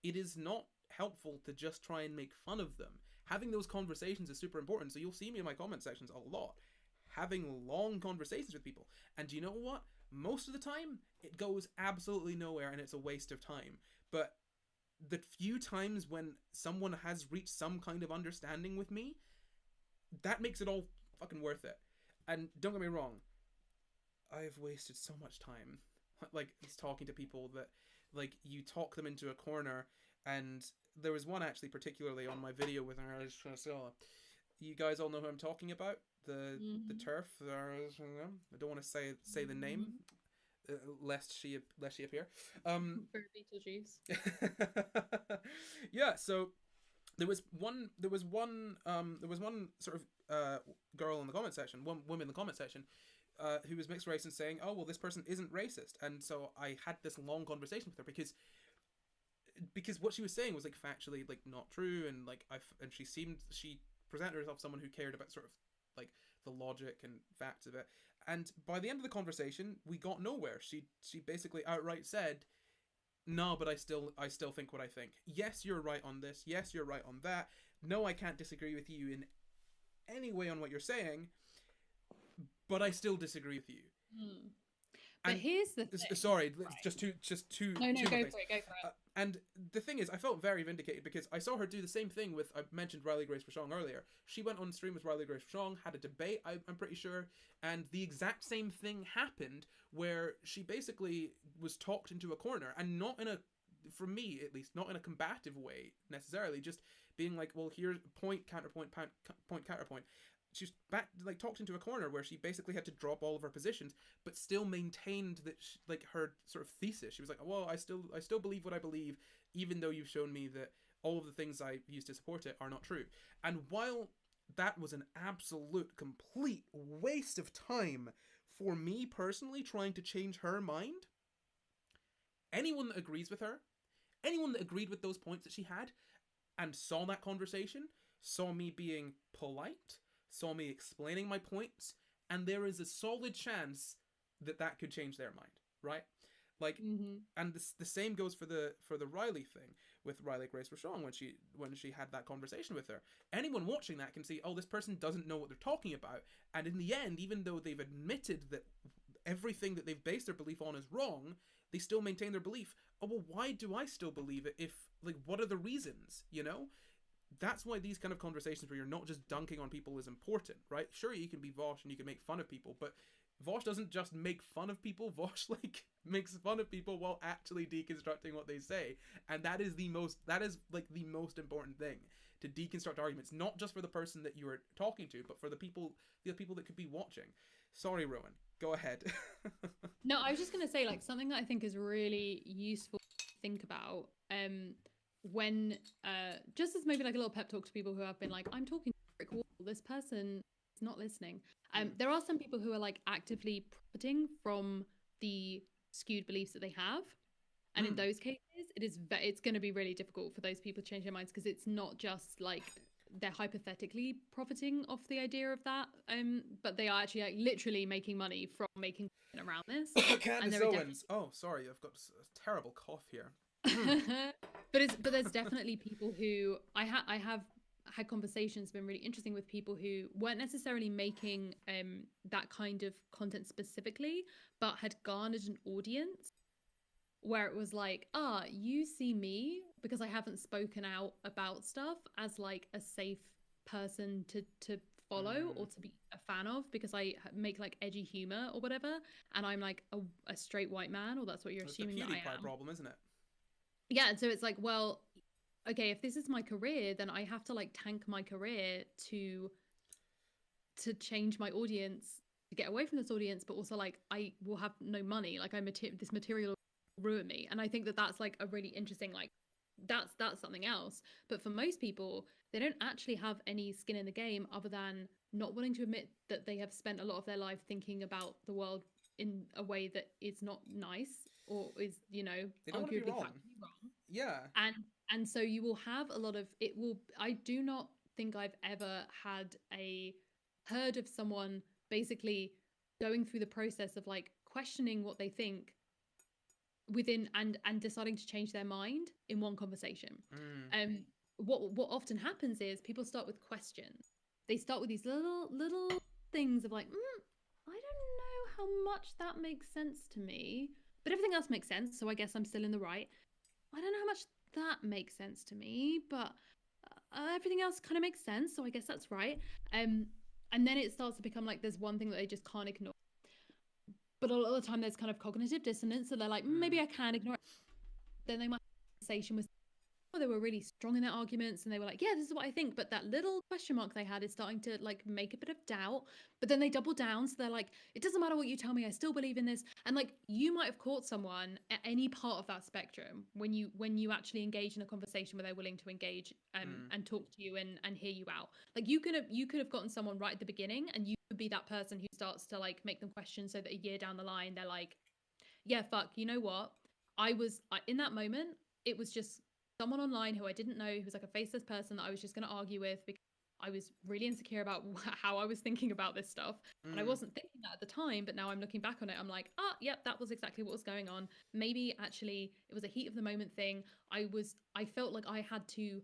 it is not helpful to just try and make fun of them. Having those conversations is super important. So you'll see me in my comment sections a lot having long conversations with people, and do you know what, most of the time it goes absolutely nowhere and it's a waste of time. But the few times when someone has reached some kind of understanding with me, that makes it all fucking worth it. And don't get me wrong, I've wasted so much time like talking to people that like you talk them into a corner. And there was one actually particularly on my video with her. You guys all know who I'm talking about, the turf. I don't want to say the name, lest she appear. For Beetlejuice. Yeah. So there was one sort of girl in the comment section, one woman in the comment section, who was mixed race and saying, oh well, this person isn't racist. And so I had this long conversation with her because what she was saying was like factually like not true, and like she presented herself as someone who cared about sort of like the logic and facts of it. And by the end of the conversation, we got nowhere. She basically outright said, no, but I still think what I think. Yes, you're right on this. Yes, you're right on that. No, I can't disagree with you in any way on what you're saying, but I still disagree with you. But here's the thing. Sorry, right. just two. No, two go things. for it. And the thing is, I felt very vindicated because I saw her do the same thing with, I mentioned Riley Grace Rashong earlier. She went on stream with Riley Grace Rashong, had a debate, I'm pretty sure, and the exact same thing happened where she basically was talked into a corner, and not in a, for me at least, not in a combative way necessarily, just being like, well, here's point, counterpoint, point, counterpoint. She's back, like, talked into a corner where she basically had to drop all of her positions, but still maintained that like her sort of thesis. She was like, well, I still believe what I believe, even though you've shown me that all of the things I use to support it are not true. And while that was an absolute complete waste of time for me personally trying to change her mind, anyone that agrees with her, anyone that agreed with those points that she had and saw that conversation, saw me being polite, saw me explaining my points, and there is a solid chance that that could change their mind, right? Like, and the same goes for the Riley thing with Riley Grace Rochon when she had that conversation with her. Anyone watching that can see, oh, this person doesn't know what they're talking about, and in the end, even though they've admitted that everything that they've based their belief on is wrong, they still maintain their belief. Oh, well, why do I still believe it? If, like, what are the reasons? You know, that's why these kind of conversations where you're not just dunking on people is important, right? Sure, you can be Vosh and you can make fun of people, but Vosh doesn't just make fun of people. Vosh, like, makes fun of people while actually deconstructing what they say, and that is the most important thing, to deconstruct arguments, not just for the person that you are talking to, but for the people that could be watching. Sorry, Rowan, go ahead. No, I was just going to say, like, something that I think is really useful to think about when just as maybe like a little pep talk to people who have been like, I'm talking to a brick wall, this person is not listening. There are some people who are like actively profiting from the skewed beliefs that they have, and in those cases it's going to be really difficult for those people to change their minds, because it's not just like they're hypothetically profiting off the idea of that, but they are actually like literally making money from making content around this. Candace Owens. Oh, sorry, I've got a terrible cough here. but there's definitely people who I have had conversations, been really interesting with people who weren't necessarily making that kind of content specifically, but had garnered an audience where it was like, you see me because I haven't spoken out about stuff as like a safe person to follow or to be a fan of, because I make like edgy humor or whatever, and I'm like a straight white man, or that's what you're assuming that I am. It's the PewDiePie problem, isn't it? Yeah, and so it's like, well, okay, if this is my career, then I have to like tank my career to change my audience, to get away from this audience, but also like I will have no money, like this material will ruin me. And I think that that's like a really interesting, like that's something else. But for most people, they don't actually have any skin in the game other than not wanting to admit that they have spent a lot of their life thinking about the world in a way that is not nice, or is, you know, arguably factually wrong. Yeah. And so you will have a lot of it. I do not think I've ever heard of someone basically going through the process of like questioning what they think within and deciding to change their mind in one conversation. What often happens is people start with questions. They start with these little things of like, I don't know how much that makes sense to me, but everything else makes sense, so I guess I'm still in the right. I don't know how much that makes sense to me, but everything else kind of makes sense, so I guess that's right. And then it starts to become like there's one thing that they just can't ignore. But a lot of the time there's kind of cognitive dissonance, so they're like, maybe I can ignore it. Then they might have a conversation with, they were really strong in their arguments, and they were like, yeah, this is what I think, but that little question mark they had is starting to like make a bit of doubt. But then they double down, so they're like, it doesn't matter what you tell me, I still believe in this. And like, you might have caught someone at any part of that spectrum when you actually engage in a conversation where they're willing to engage and talk to you and hear you out. Like you could have gotten someone right at the beginning, and you could be that person who starts to like make them question, so that a year down the line they're like, yeah, fuck, you know what, in that moment, it was just someone online who I didn't know, who was like a faceless person that I was just going to argue with because I was really insecure about how I was thinking about this stuff. And I wasn't thinking that at the time, but now I'm looking back on it, I'm like, yep, that was exactly what was going on. Maybe actually it was a heat of the moment thing. I felt like I had to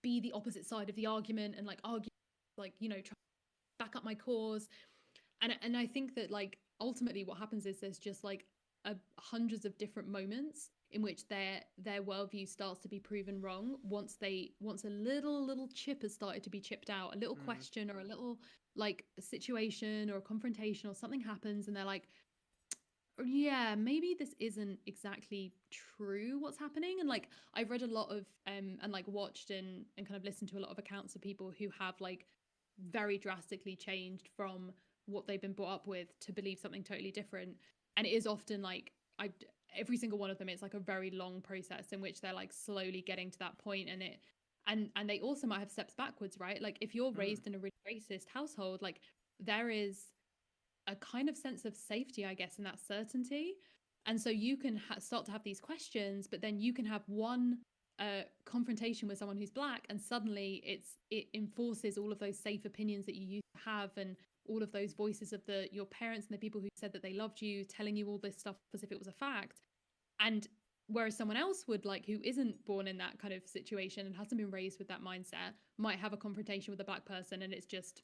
be the opposite side of the argument and like argue, like, you know, try to back up my cause. And I think that like ultimately what happens is there's just like hundreds of different moments in which their worldview starts to be proven wrong once a little chip has started to be chipped out, a little question or a little like a situation or a confrontation or something happens, and they're like, yeah, maybe this isn't exactly true what's happening. And like I've read a lot of and like watched and kind of listened to a lot of accounts of people who have like very drastically changed from what they've been brought up with to believe something totally different. And it is often like I every single one of them, it's like a very long process in which they're like slowly getting to that point. And it and they also might have steps backwards, right? Like if you're Mm. raised in a really racist household, like there is a kind of sense of safety, I guess, and that certainty. And so you can start to have these questions, but then you can have one confrontation with someone who's black, and suddenly it enforces all of those safe opinions that you used to have, and all of those voices of the your parents and the people who said that they loved you, telling you all this stuff as if it was a fact. And whereas someone else would like who isn't born in that kind of situation and hasn't been raised with that mindset might have a confrontation with a black person, and it's just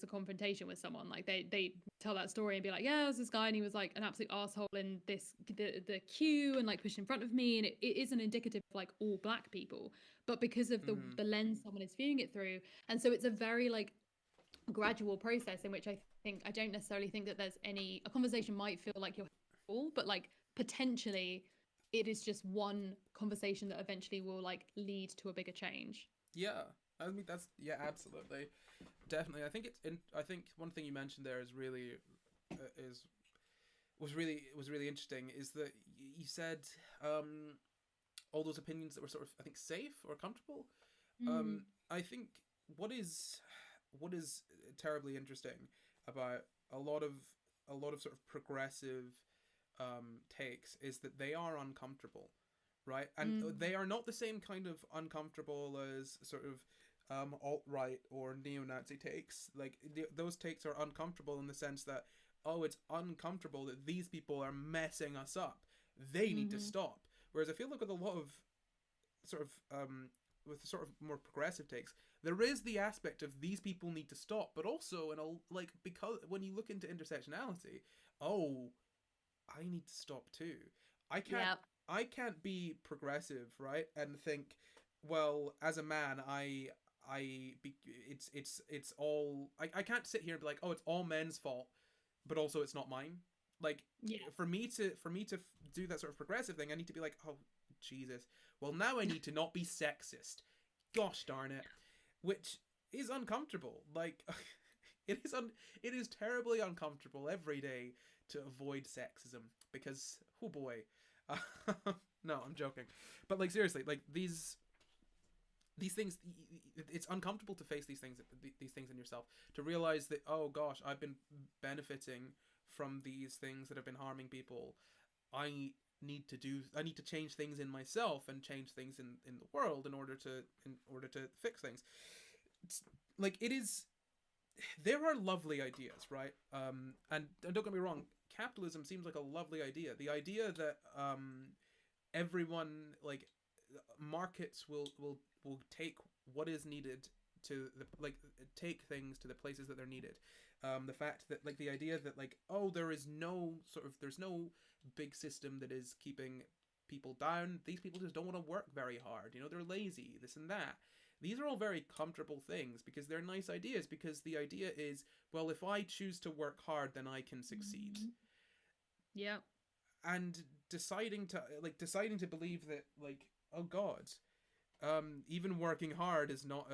a confrontation with someone. Like they tell that story and be like, yeah, it was this guy and he was like an absolute asshole in the queue and like pushed in front of me, and it isn't indicative of like all black people, but because of Mm. the lens someone is viewing it through. And so it's a very like gradual process in which I don't necessarily think that there's any a conversation might feel like you're all, but like potentially it is just one conversation that eventually will like lead to a bigger change. Yeah, I mean that's yeah, absolutely, definitely. I think it's in. I think one thing you mentioned there is really is was really interesting. Is that you said all those opinions that were sort of I think safe or comfortable. Mm. I think what is what is terribly interesting about a lot of a lot of sort of progressive takes is that they are uncomfortable, right? And Mm. they are not the same kind of uncomfortable as sort of alt right or neo Nazi takes. Like those takes are uncomfortable in the sense that oh, it's uncomfortable that these people are messing us up. They need to Mm-hmm. stop. Whereas I feel like with a lot of sort of with sort of more progressive takes, there is the aspect of these people need to stop, but also in a like because when you look into intersectionality, oh, I need to stop too. I can't Yeah. I can't be progressive, right? And think, well, as a man, it's all I can't sit here and be like, oh, it's all men's fault, but also it's not mine. Like Yeah. for me to do that sort of progressive thing, I need to be like, oh Jesus. Well, now I need to not be sexist. Gosh darn it, which is uncomfortable. Like it is terribly uncomfortable every day to avoid sexism because oh boy. No, I'm joking. But like seriously, like these things it's uncomfortable to face these things in yourself, to realize that oh gosh, I've been benefiting from these things that have been harming people. I I need to change things in myself and change things in the world in order to fix things. It's, like it is there are lovely ideas, right? And don't get me wrong, capitalism seems like a lovely idea. The idea that everyone like markets will take what is needed to the like take things to the places that they're needed. The fact that like the idea that like oh there is no sort of there's no big system that is keeping people down. These people just don't want to work very hard. You know, they're lazy. This and that. These are all very comfortable things because they're nice ideas. Because the idea is, well, if I choose to work hard, then I can succeed. Mhm. Yeah. And deciding to believe that like oh god, even working hard is not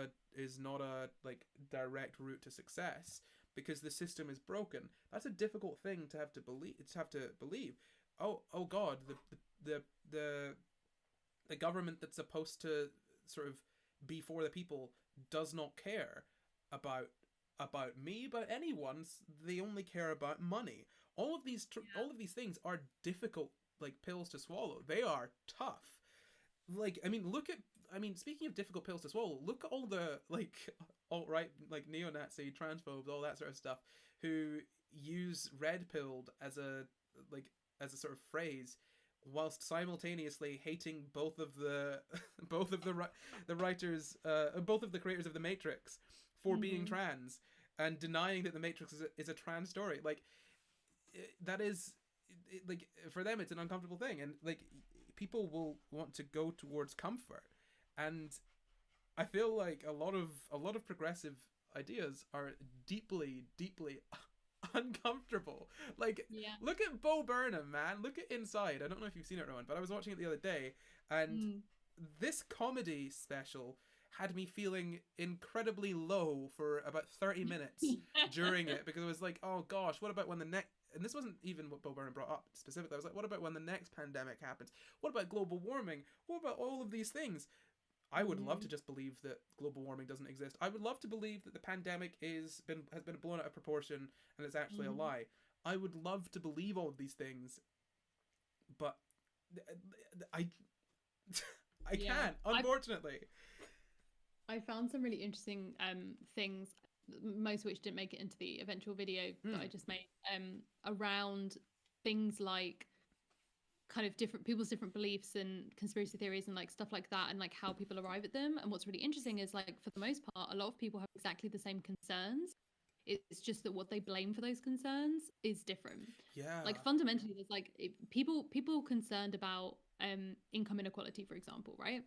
a like direct route to success because the system is broken. That's a difficult thing to have to believe. Oh god, the the the government that's supposed to sort of be for the people does not care about me, about anyone. They only care about money. All of these things are difficult like pills to swallow. They are tough. Like I mean speaking of difficult pills to swallow, look at all the like alt right like neo-Nazi transphobes, all that sort of stuff, who use red pilled as a like as a sort of phrase whilst simultaneously hating both of the both of the writers both of the creators of the Matrix for being Mhm. trans and denying that the Matrix is a trans story. Like that is like for them it's an uncomfortable thing, and like people will want to go towards comfort. And I feel like a lot of progressive ideas are deeply uncomfortable. Like, Yeah. look at Bo Burnham, man. Look at Inside. I don't know if you've seen it, Rowan, but I was watching it the other day, and this comedy special had me feeling incredibly low for about 30 minutes during it, because I was like, oh gosh, what about when the next, and this wasn't even what Bo Burnham brought up specifically, I was like, what about when the next pandemic happens? What about global warming? What about all of these things? I would love to just believe that global warming doesn't exist. I would love to believe that the pandemic has been blown out of proportion and it's actually a lie. I would love to believe all of these things, but I can't, unfortunately. I found some really interesting things, most of which didn't make it into the eventual video that I just made, around things like kind of different people's different beliefs and conspiracy theories and like stuff like that, and like how people arrive at them. And what's really interesting is, like, for the most part, a lot of people have exactly the same concerns. It's just that what they blame for those concerns is different. Yeah. Like, fundamentally, there's like people concerned about income inequality, for example, right?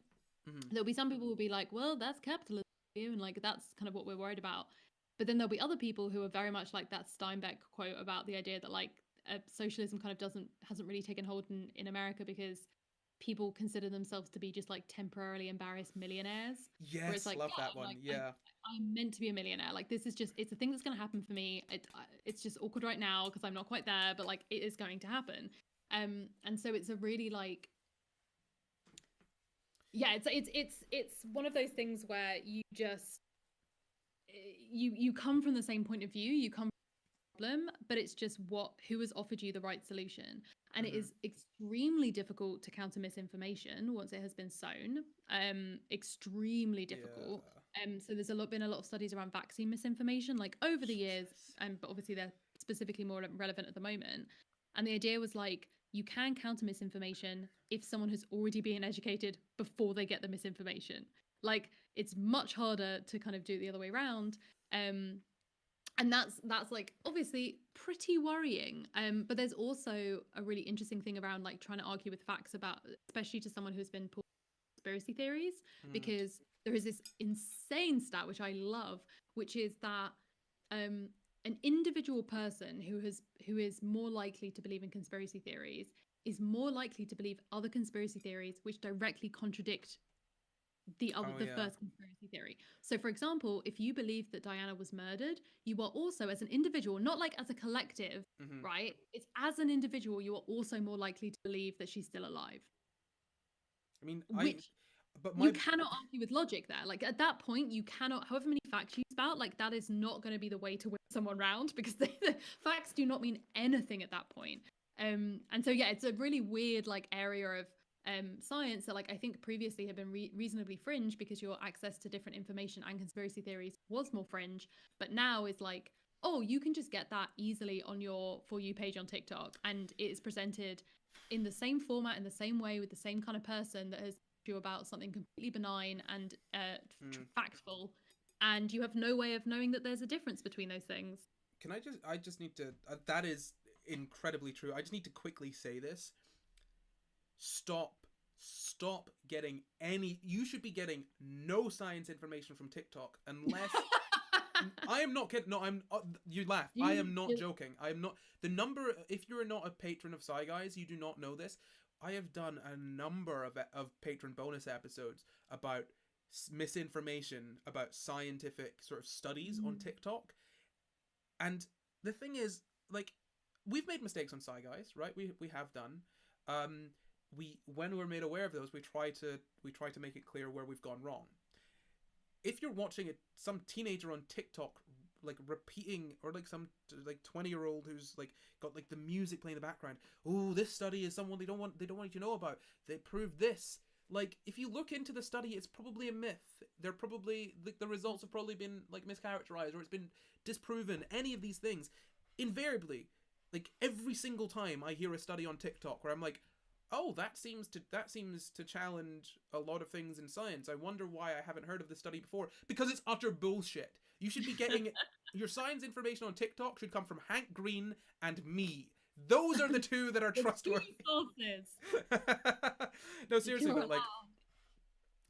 There'll be some people who will be like, well, that's capitalism, and like that's kind of what we're worried about. But then there'll be other people who are very much like that Steinbeck quote about the idea that like socialism kind of hasn't really taken hold in America because people consider themselves to be just like temporarily embarrassed millionaires. Yes, it's like, love that one. Like, yeah. I'm meant to be a millionaire. Like, this is just, it's a thing that's going to happen for me. It's just awkward right now because I'm not quite there, but like it is going to happen. And so it's a really like, yeah, it's one of those things where you just you come from the same point of view, you come from the problem, but it's just who has offered you the right solution. And it is extremely difficult to counter misinformation once it has been sown. Extremely difficult. So there's been a lot of studies around vaccine misinformation, like over the years, but obviously they're specifically more relevant at the moment. And the idea was like, you can counter misinformation if someone has already been educated before they get the misinformation. Like, it's much harder to kind of do it the other way around. And that's like obviously pretty worrying. But there's also a really interesting thing around like trying to argue with facts about, especially to someone who's been pulled conspiracy theories, because there is this insane stat which I love, which is that an individual person who is more likely to believe in conspiracy theories is more likely to believe other conspiracy theories which directly contradict the first conspiracy theory. So, for example, if you believe that Diana was murdered, you are also, as an individual, not like as a collective, right? It's as an individual, you are also more likely to believe that she's still alive. I mean, you cannot argue with logic there. Like, at that point, you cannot, however many facts you spout, like, that is not going to be the way to win someone round, because the facts do not mean anything at that point. And so, yeah, it's a really weird, like, area of science that, like, I think previously had been reasonably fringe because your access to different information and conspiracy theories was more fringe. But now is like, oh, you can just get that easily on your For You page on TikTok, and it is presented in the same format, in the same way, with the same kind of person that has you about something completely benign and factful, and you have no way of knowing that there's a difference between those things. I just need to that is incredibly true. I just need to quickly say this. Stop getting you should be getting no science information from TikTok unless I am not kidding. No, you laugh. I am not joking. I am not. The number, if you're not a patron of Sci Guys, you do not know this. I have done a number of patron bonus episodes about misinformation about scientific sort of studies on TikTok. And the thing is, like, we've made mistakes on Sci Guys, right? We have done. When we're made aware of those, we try to make it clear where we've gone wrong. If you're watching some teenager on TikTok like repeating, or like some like 20-year-old who's like got like the music playing in the background, oh, this study is someone they don't want you to know about, they proved this, like, if you look into the study, it's probably a myth. They're probably the results have probably been like mischaracterized, or it's been disproven. Any of these things, invariably, like every single time I hear a study on TikTok where I'm like, oh, that seems to challenge a lot of things in science. I wonder why I haven't heard of this study before. Because it's utter bullshit. You should be getting your science information on TikTok should come from Hank Green and me. Those are the two that are trustworthy. No, seriously, but like,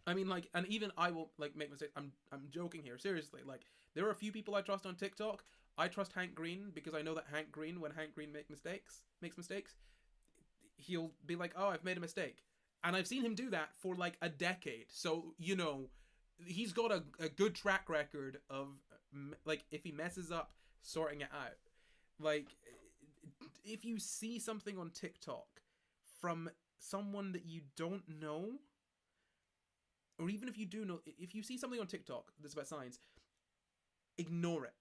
I mean, like, and even I will like make mistakes. I'm joking here. Seriously, like, there are a few people I trust on TikTok. I trust Hank Green because I know that Hank Green, when Hank Green makes mistakes, he'll be like, "Oh, I've made a mistake," and I've seen him do that for like a decade. So he's got a good track record of like if he messes up, sorting it out. Like if you see something on TikTok from someone that you don't know, or even if you do know, if you see something on TikTok that's about science, ignore it.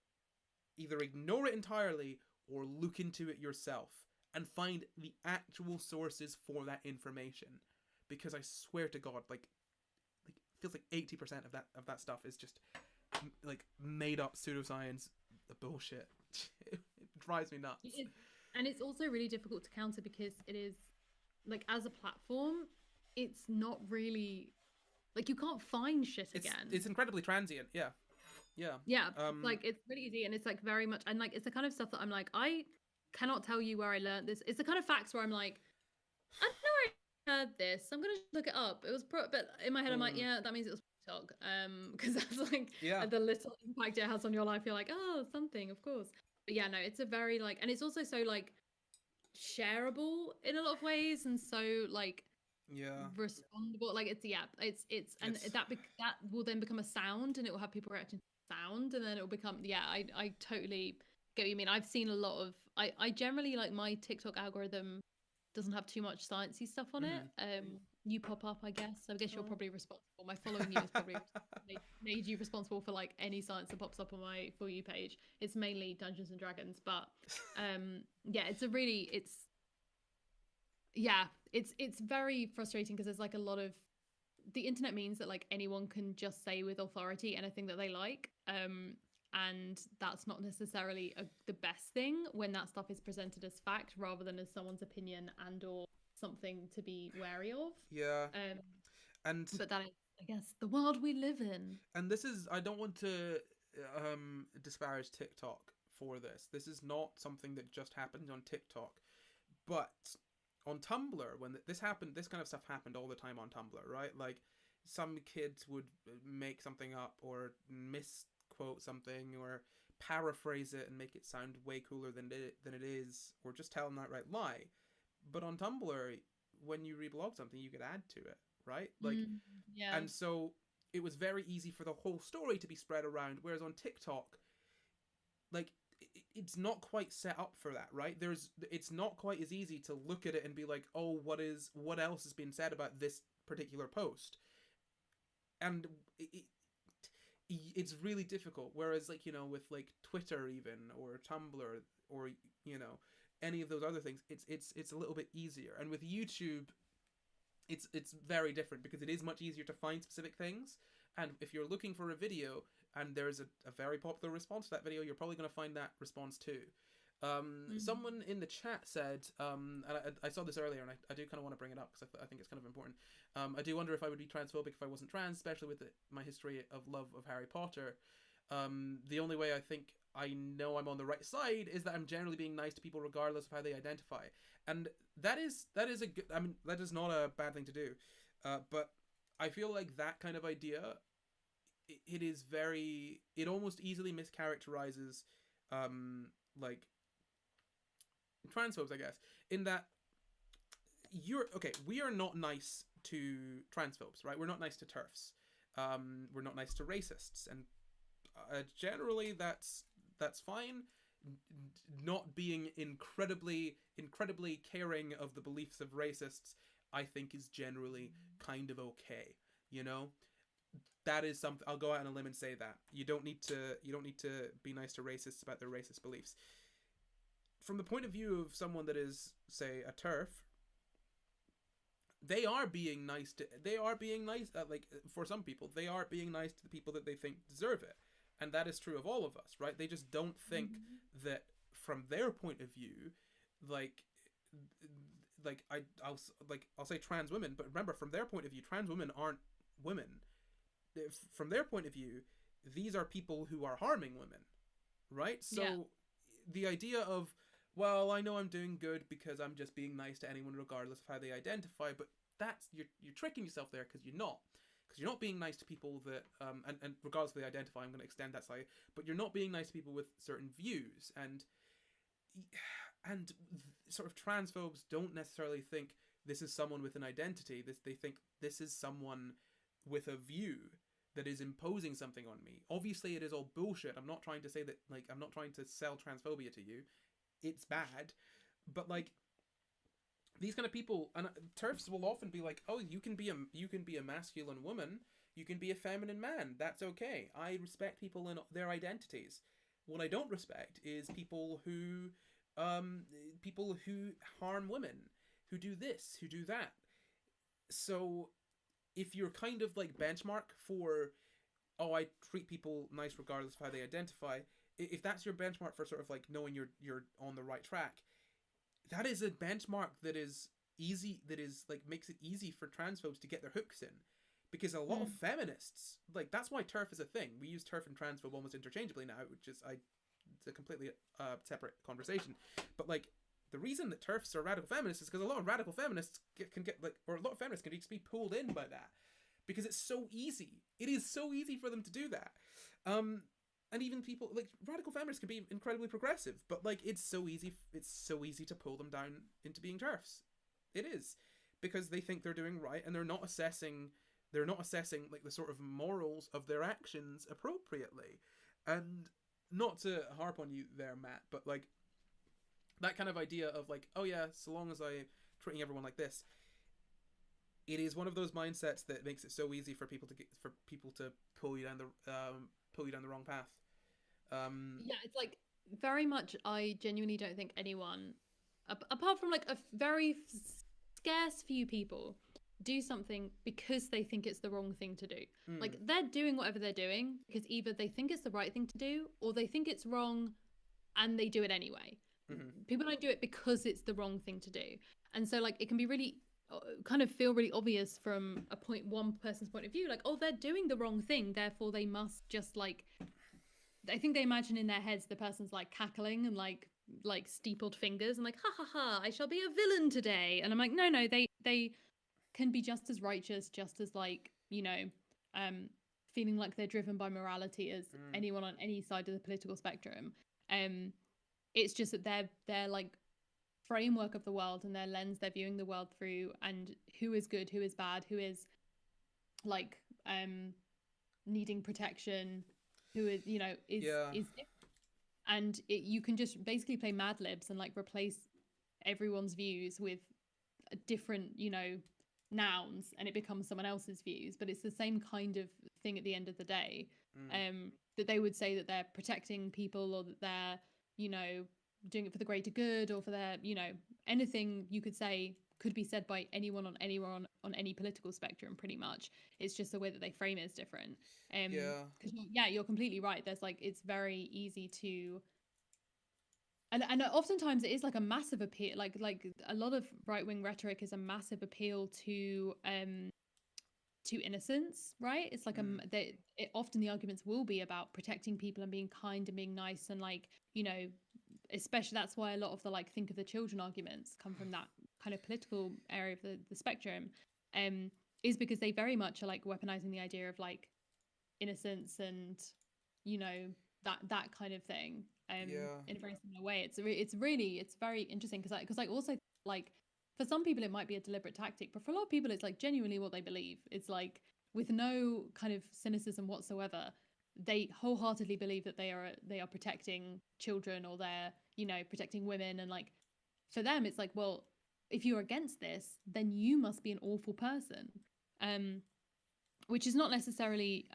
Either ignore it entirely or look into it yourself and find the actual sources for that information. Because I swear to God, like it feels like 80% of that stuff is just like made up pseudoscience, the bullshit. It drives me nuts. And it's also really difficult to counter because it is like, as a platform, it's not really like, you can't find shit again. It's incredibly transient. Yeah. Like it's really easy, and it's like very much, and like it's the kind of stuff that I'm like, I cannot tell you where I learned this. It's the kind of facts where I'm like, I know I heard this, I'm gonna look it up. It was but in my head I'm like, yeah, that means it was TikTok, because that's like the little impact it has on your life. You're like, oh, something, of course. But yeah, no, it's a very like, and it's also so like shareable in a lot of ways, and so like respondable. Like it's and that will then become a sound, and it will have people reacting to sound, and then it will become I totally get what you mean. I've seen a lot of I generally, like, my TikTok algorithm doesn't have too much sciencey stuff on it. You pop up, I guess you're probably responsible. My following you is probably made you responsible for like any science that pops up on my For You page. It's mainly Dungeons and Dragons, but it's very frustrating because there's like a lot of, the internet means that like anyone can just say with authority anything that they like, and that's not necessarily the best thing when that stuff is presented as fact rather than as someone's opinion and or something to be wary of. But that is, I guess, the world we live in. And this is, I don't want to disparage TikTok for this. This is not something that just happened on TikTok, but on Tumblr, when this happened, this kind of stuff happened all the time on Tumblr, right? Like, some kids would make something up or misquote something or paraphrase it and make it sound way cooler than it is, or just tell an outright lie. But on Tumblr, when you reblog something, you could add to it, right? Like, and so it was very easy for the whole story to be spread around, whereas on TikTok, like, it's not quite set up for that, right? It's not quite as easy to look at it and be like, oh, what else has been said about this particular post? And it's really difficult. Whereas, like, with like Twitter even, or Tumblr, or any of those other things, it's a little bit easier. And with YouTube, it's very different because it is much easier to find specific things. And if you're looking for a video and there's a very popular response to that video, you're probably going to find that response too. Someone in the chat said, and I saw this earlier, and I do kind of want to bring it up because I think it's kind of important. I do wonder if I would be transphobic if I wasn't trans, especially with my history of love of Harry Potter. The only way I think I know I'm on the right side is that I'm generally being nice to people regardless of how they identify. And that is a good, I mean, that is not a bad thing to do. But I feel like that kind of idea, it almost easily mischaracterizes, like, transphobes, I guess, in that we are not nice to transphobes, right? We're not nice to TERFs. We're not nice to racists, and generally that's fine. Not being incredibly caring of the beliefs of racists, I think, is generally kind of okay. That is something, I'll go out on a limb and say that you don't need to be nice to racists about their racist beliefs. From the point of view of someone that is, say, a TERF, they are being nice, like, for some people, they are being nice to the people that they think deserve it. And that is true of all of us, right? They just don't think that from their point of view, I'll say trans women, but remember, from their point of view, trans women aren't women. From their point of view, these are people who are harming women, right? So the idea of, well, I know I'm doing good because I'm just being nice to anyone regardless of how they identify, but you're tricking yourself there, because you're not. because you're not being nice to people that and regardless of the identify, I'm going to extend that slightly, but you're not being nice to people with certain views, and sort of transphobes don't necessarily think this is someone with an identity. They think this is someone with a view that is imposing something on me. Obviously, it is all bullshit. I'm not trying to say that, like, I'm not trying to sell transphobia to you. It's bad, but like, these kind of people, and TERFs will often be like, oh, you can be a masculine woman, you can be a feminine man. That's okay. I respect people in their identities. What I don't respect is people who harm women, who do this, who do that. So if you're kind of like benchmark for, oh, I treat people nice regardless of how they identify, if that's your benchmark for sort of like knowing you're on the right track, that is a benchmark that is easy, that is like makes it easy for transphobes to get their hooks in. Because a lot of feminists, like, that's why TERF is a thing. We use TERF and transphobe almost interchangeably now, which is it's a completely separate conversation. But like, the reason that TERFs are radical feminists is because a lot of radical feminists or a lot of feminists can just be pulled in by that, because it's so easy. It is so easy for them to do that. And even people like radical feminists can be incredibly progressive, but like, it's so easy to pull them down into being TERFs. It is, because they think they're doing right, and they're not assessing like the sort of morals of their actions appropriately. And not to harp on you there, Matt, but like, that kind of idea of like, oh yeah, so long as I'm treating everyone like this, it is one of those mindsets that makes it so easy for people to pull you down the wrong path. Yeah, it's like, very much, I genuinely don't think anyone, apart from like a very scarce few people, do something because they think it's the wrong thing to do. Like, they're doing whatever they're doing because either they think it's the right thing to do, or they think it's wrong and they do it anyway. People don't do it because it's the wrong thing to do. And so like, it can be really kind of feel really obvious from one person's point of view, like, oh, they're doing the wrong thing, therefore they must just like, I think they imagine in their heads the person's like cackling and like steepled fingers and like, ha ha ha, I shall be a villain today. And I'm like, no, they can be just as righteous, just as like, you know, feeling like they're driven by morality as anyone on any side of the political spectrum. It's just that their like framework of the world and their lens they're viewing the world through, and who is good, who is bad, who is like needing protection, who is, you know, is different. And you can just basically play Mad Libs and like replace everyone's views with a different, you know, nouns, and it becomes someone else's views, but it's the same kind of thing at the end of the day. That they would say that they're protecting people, or that they're, you know, doing it for the greater good, or for their, you know, anything you could say could be said by anyone on any political spectrum, pretty much. It's just the way that they frame it is different. Because you're completely right. There's like, it's very easy to, and oftentimes it is like a massive appeal, like a lot of right-wing rhetoric is a massive appeal to innocence, right? It's like often the arguments will be about protecting people and being kind and being nice, and like, you know, especially that's why a lot of the like think of the children arguments come from that kind of political area of the spectrum, is because they very much are like weaponizing the idea of like innocence and, you know, that kind of thing, in a very similar way. It's very interesting because like also like, for some people it might be a deliberate tactic, but for a lot of people it's like genuinely what they believe. It's like, with no kind of cynicism whatsoever, they wholeheartedly believe that they are protecting children, or they're, you know, protecting women. And like, for them it's like, well, if you're against this, then you must be an awful person, which is not necessarily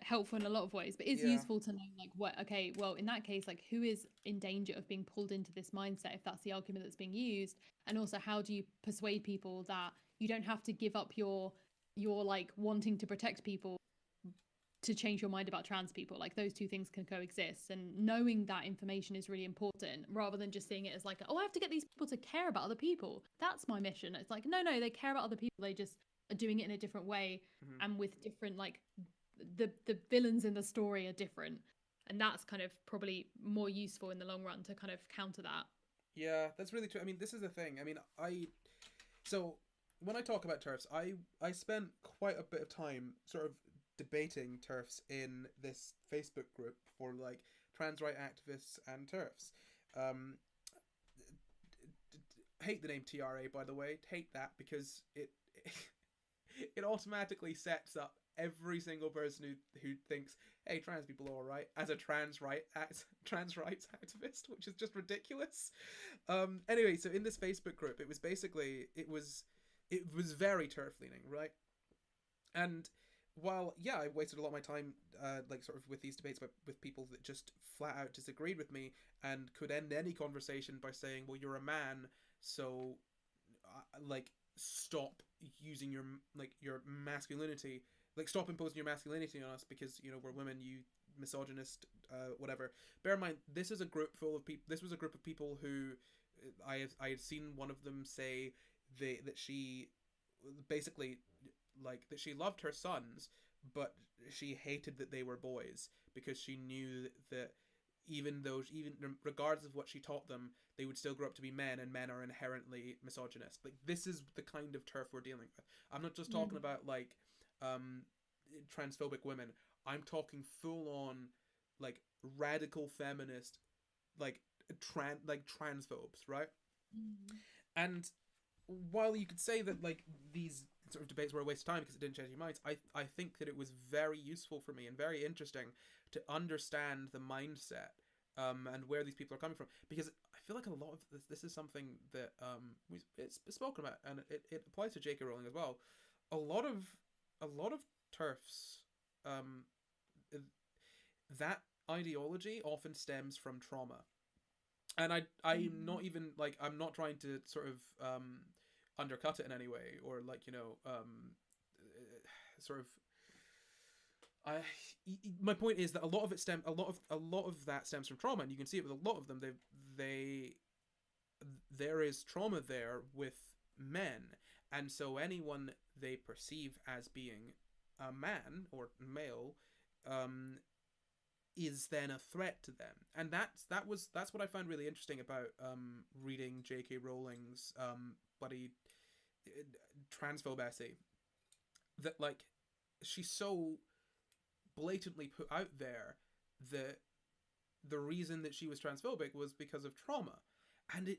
helpful in a lot of ways, but is useful to know like, what, okay, well, in that case, like, who is in danger of being pulled into this mindset if that's the argument that's being used. And also, how do you persuade people that you don't have to give up your like wanting to protect people to change your mind about trans people? Like, those two things can coexist, and knowing that information is really important, rather than just seeing it as like, oh, I have to get these people to care about other people, that's my mission. It's like, no, they care about other people, they just are doing it in a different way, and with different, like, the villains in the story are different, and that's kind of probably more useful in the long run to kind of counter that. Yeah, that's really true. I mean, this is the thing. I mean, so when I talk about TERFs, I spent quite a bit of time sort of debating TERFs in this Facebook group for like trans right activists and TERFs. Um, hate the name TRA, by the way. Hate that because it automatically sets up every single person who thinks, hey, trans people are all right, as a trans rights activist, which is just ridiculous. Anyway, so in this Facebook group, it was basically it was very turf leaning, right? And while yeah, I wasted a lot of my time, like sort of with these debates with people that just flat out disagreed with me and could end any conversation by saying, "Well, you're a man, so like stop using your masculinity, like stop imposing your masculinity on us because we're women, you misogynist, whatever." Bear in mind, this is a group full of people. This was a group of people who I had seen one of them say that she basically like that she loved her sons, but she hated that they were boys because she knew that even regardless of what she taught them, they would still grow up to be men, and men are inherently misogynist. Like, this is the kind of turf we're dealing with. I'm not just talking about like transphobic women. I'm talking full on like radical feminist, like transphobes, right? And while you could say that like these sort of debates were a waste of time because it didn't change your minds, I think that it was very useful for me and very interesting to understand the mindset and where these people are coming from, because I feel like a lot of this is something that it's spoken about, and it applies to J.K. Rowling as well. A lot of TERFs, that ideology often stems from trauma, and I'm not even like, I'm not trying to sort of undercut it in any way, or like sort of my point is that a lot of that stems from trauma, and you can see it with a lot of them. There is trauma there with men, and so anyone they perceive as being a man or male is then a threat to them. And that's what I found really interesting about reading J.K. Rowling's bloody transphobe essay, that like she's so blatantly put out there that the reason that she was transphobic was because of trauma. And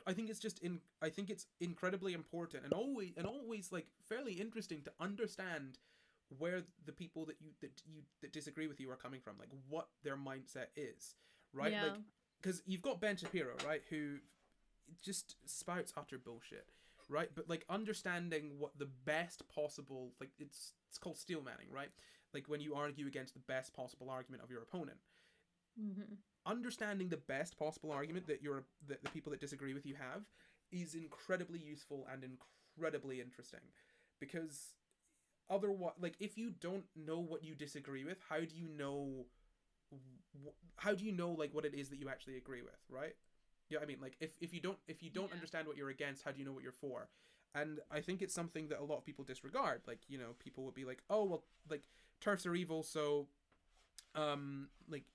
I think it's incredibly important and always like fairly interesting to understand where the people that disagree with you are coming from, like what their mindset is, right? Yeah. Like, because you've got Ben Shapiro, right, who just spouts utter bullshit, right? But like understanding what the best possible, like it's called steel manning, right? Like when you argue against the best possible argument of your opponent. Understanding the best possible argument that the people that disagree with you have is incredibly useful and incredibly interesting, because otherwise, like, if you don't know what you disagree with, how do you know like what it is that you actually agree with, right? Yeah, I mean, like, if you don't understand what you're against, how do you know what you're for? And I think it's something that a lot of people disregard. Like, people would be like, oh well, like TERFs are evil, so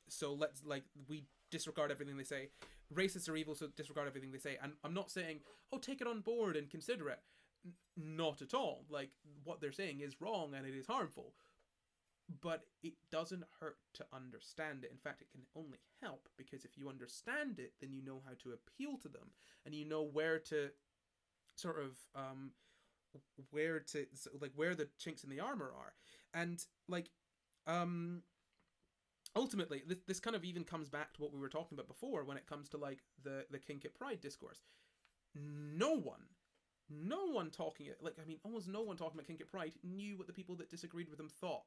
so let's, like, we disregard everything they say. Racists are evil, so disregard everything they say. And I'm not saying, oh, take it on board and consider it. Not at all. Like, what they're saying is wrong and it is harmful, but it doesn't hurt to understand it. In fact, it can only help, because if you understand it, then you know how to appeal to them, and you know where to sort of where the chinks in the armor are. And like ultimately, this kind of even comes back to what we were talking about before when it comes to like the kink at pride discourse. No one talking it, like, I mean, almost no one talking about kink at pride knew what the people that disagreed with them thought.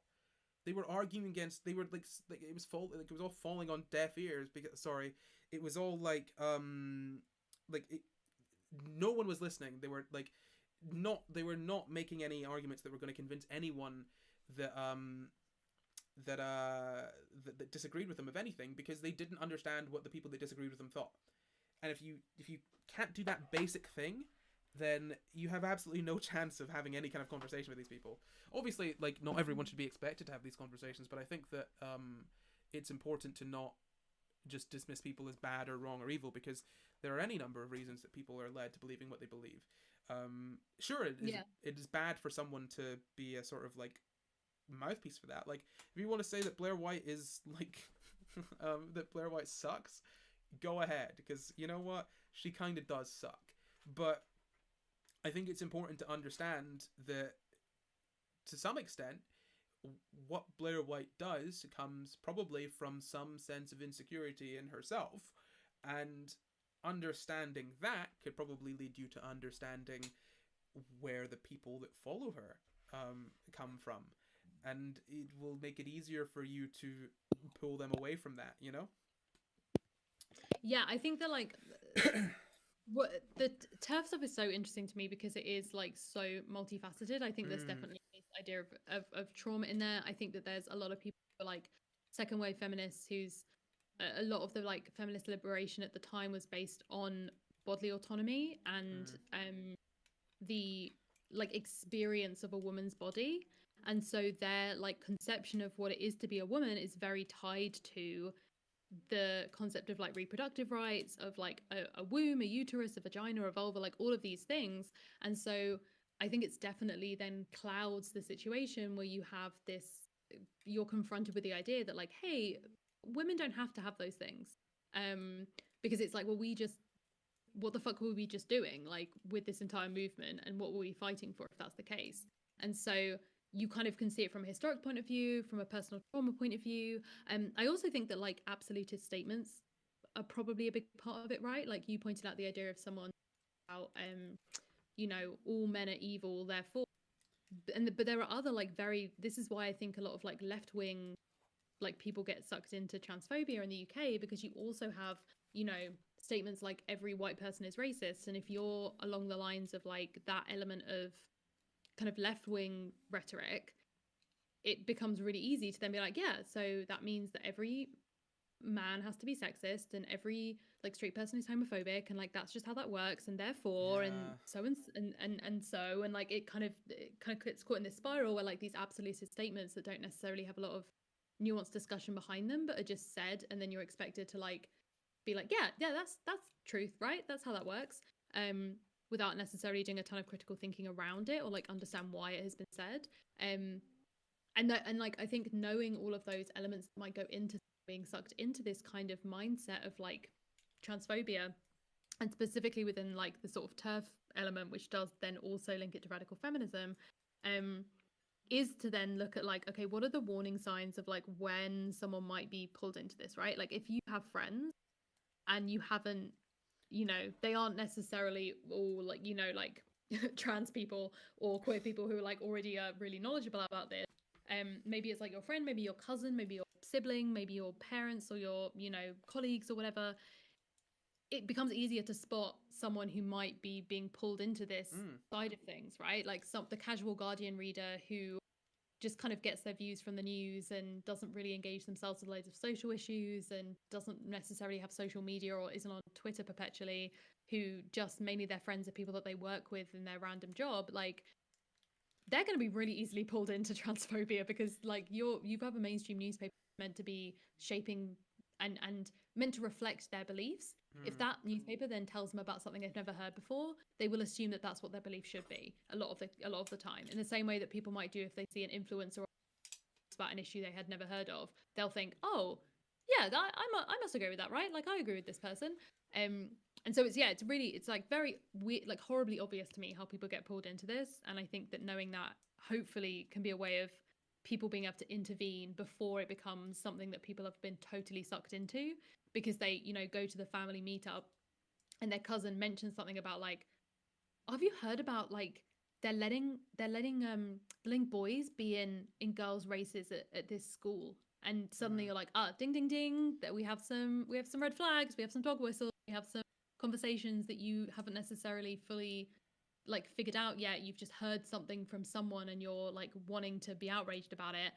They were arguing against, they were like it was all falling on deaf ears, because it was all like no one was listening. They were not making any arguments that were going to convince anyone that that disagreed with them of anything, because they didn't understand what the people that disagreed with them thought. And if you can't do that basic thing, then you have absolutely no chance of having any kind of conversation with these people. Obviously, like, not everyone should be expected to have these conversations, but I think that it's important to not just dismiss people as bad or wrong or evil, because there are any number of reasons that people are led to believing what they believe. Sure, Yeah. it is bad for someone to be a sort of like mouthpiece for that. Like, if you want to say that Blair White is like that Blair White sucks, go ahead, because you know what, she kind of does suck. But I think it's important to understand that to some extent what Blair White does comes probably from some sense of insecurity in herself, and understanding that could probably lead you to understanding where the people that follow her come from, and it will make it easier for you to pull them away from that, you know? Yeah, I think that like the turf stuff is so interesting to me because it is like so multifaceted. I think there's definitely this idea of trauma in there. I think that there's a lot of people who are like second wave feminists whose a lot of the like feminist liberation at the time was based on bodily autonomy and the like experience of a woman's body, and so their like conception of what it is to be a woman is very tied to the concept of like reproductive rights, of like a womb, a uterus, a vagina, a vulva, like all of these things. And so I think it's definitely then clouds the situation where you have this, you're confronted with the idea that like, hey, women don't have to have those things, because it's like, well, we just, what the fuck were we just doing like with this entire movement, and what were we fighting for if that's the case? And so you kind of can see it from a historic point of view, from a personal trauma point of view. I also think that like absolutist statements are probably a big part of it, right? Like you pointed out the idea of someone about you know, all men are evil therefore, but there are other like very, this is why I think a lot of like left wing like people get sucked into transphobia in the UK, because you also have, you know, statements like every white person is racist, and if you're along the lines of like that element of kind of left wing rhetoric, it becomes really easy to then be like, yeah, so that means that every man has to be sexist and every like straight person is homophobic, and like that's just how that works, and therefore and so and so, and like it kind of gets caught in this spiral where like these absolutist statements that don't necessarily have a lot of nuanced discussion behind them but are just said, and then you're expected to like be like, yeah, that's truth, right? That's how that works, without necessarily doing a ton of critical thinking around it or like understand why it has been said. And like I think knowing all of those elements that might go into being sucked into this kind of mindset of like transphobia, and specifically within like the sort of turf element, which does then also link it to radical feminism, is to then look at like, okay, what are the warning signs of like when someone might be pulled into this, right? Like if you have friends and you haven't, you know, they aren't necessarily all like, you know, like trans people or queer people who are like already really knowledgeable about this. Maybe it's like your friend, maybe your cousin, maybe your sibling, maybe your parents or your, you know, colleagues or whatever. It becomes easier to spot someone who might be being pulled into this side of things, right? Like the casual Guardian reader who just kind of gets their views from the news and doesn't really engage themselves with loads of social issues and doesn't necessarily have social media or isn't on Twitter perpetually, who just mainly their friends are people that they work with in their random job. Like they're going to be really easily pulled into transphobia because like you have a mainstream newspaper meant to be shaping and meant to reflect their beliefs. If that newspaper then tells them about something they've never heard before, they will assume that that's what their belief should be a lot of the time. In the same way that people might do if they see an influencer about an issue they had never heard of, they'll think, oh yeah, I must agree with that, right? Like I agree with this person. And so it's like very weird, like horribly obvious to me how people get pulled into this. And I think that knowing that hopefully can be a way of people being able to intervene before it becomes something that people have been totally sucked into, because they, you know, go to the family meetup and their cousin mentions something about like, oh, have you heard about like they're letting boys be in girls' races at this school, and suddenly you're like, ding ding ding, that we have some red flags, we have some dog whistles, we have some conversations that you haven't necessarily fully like figured out yet. You've just heard something from someone and you're like wanting to be outraged about it.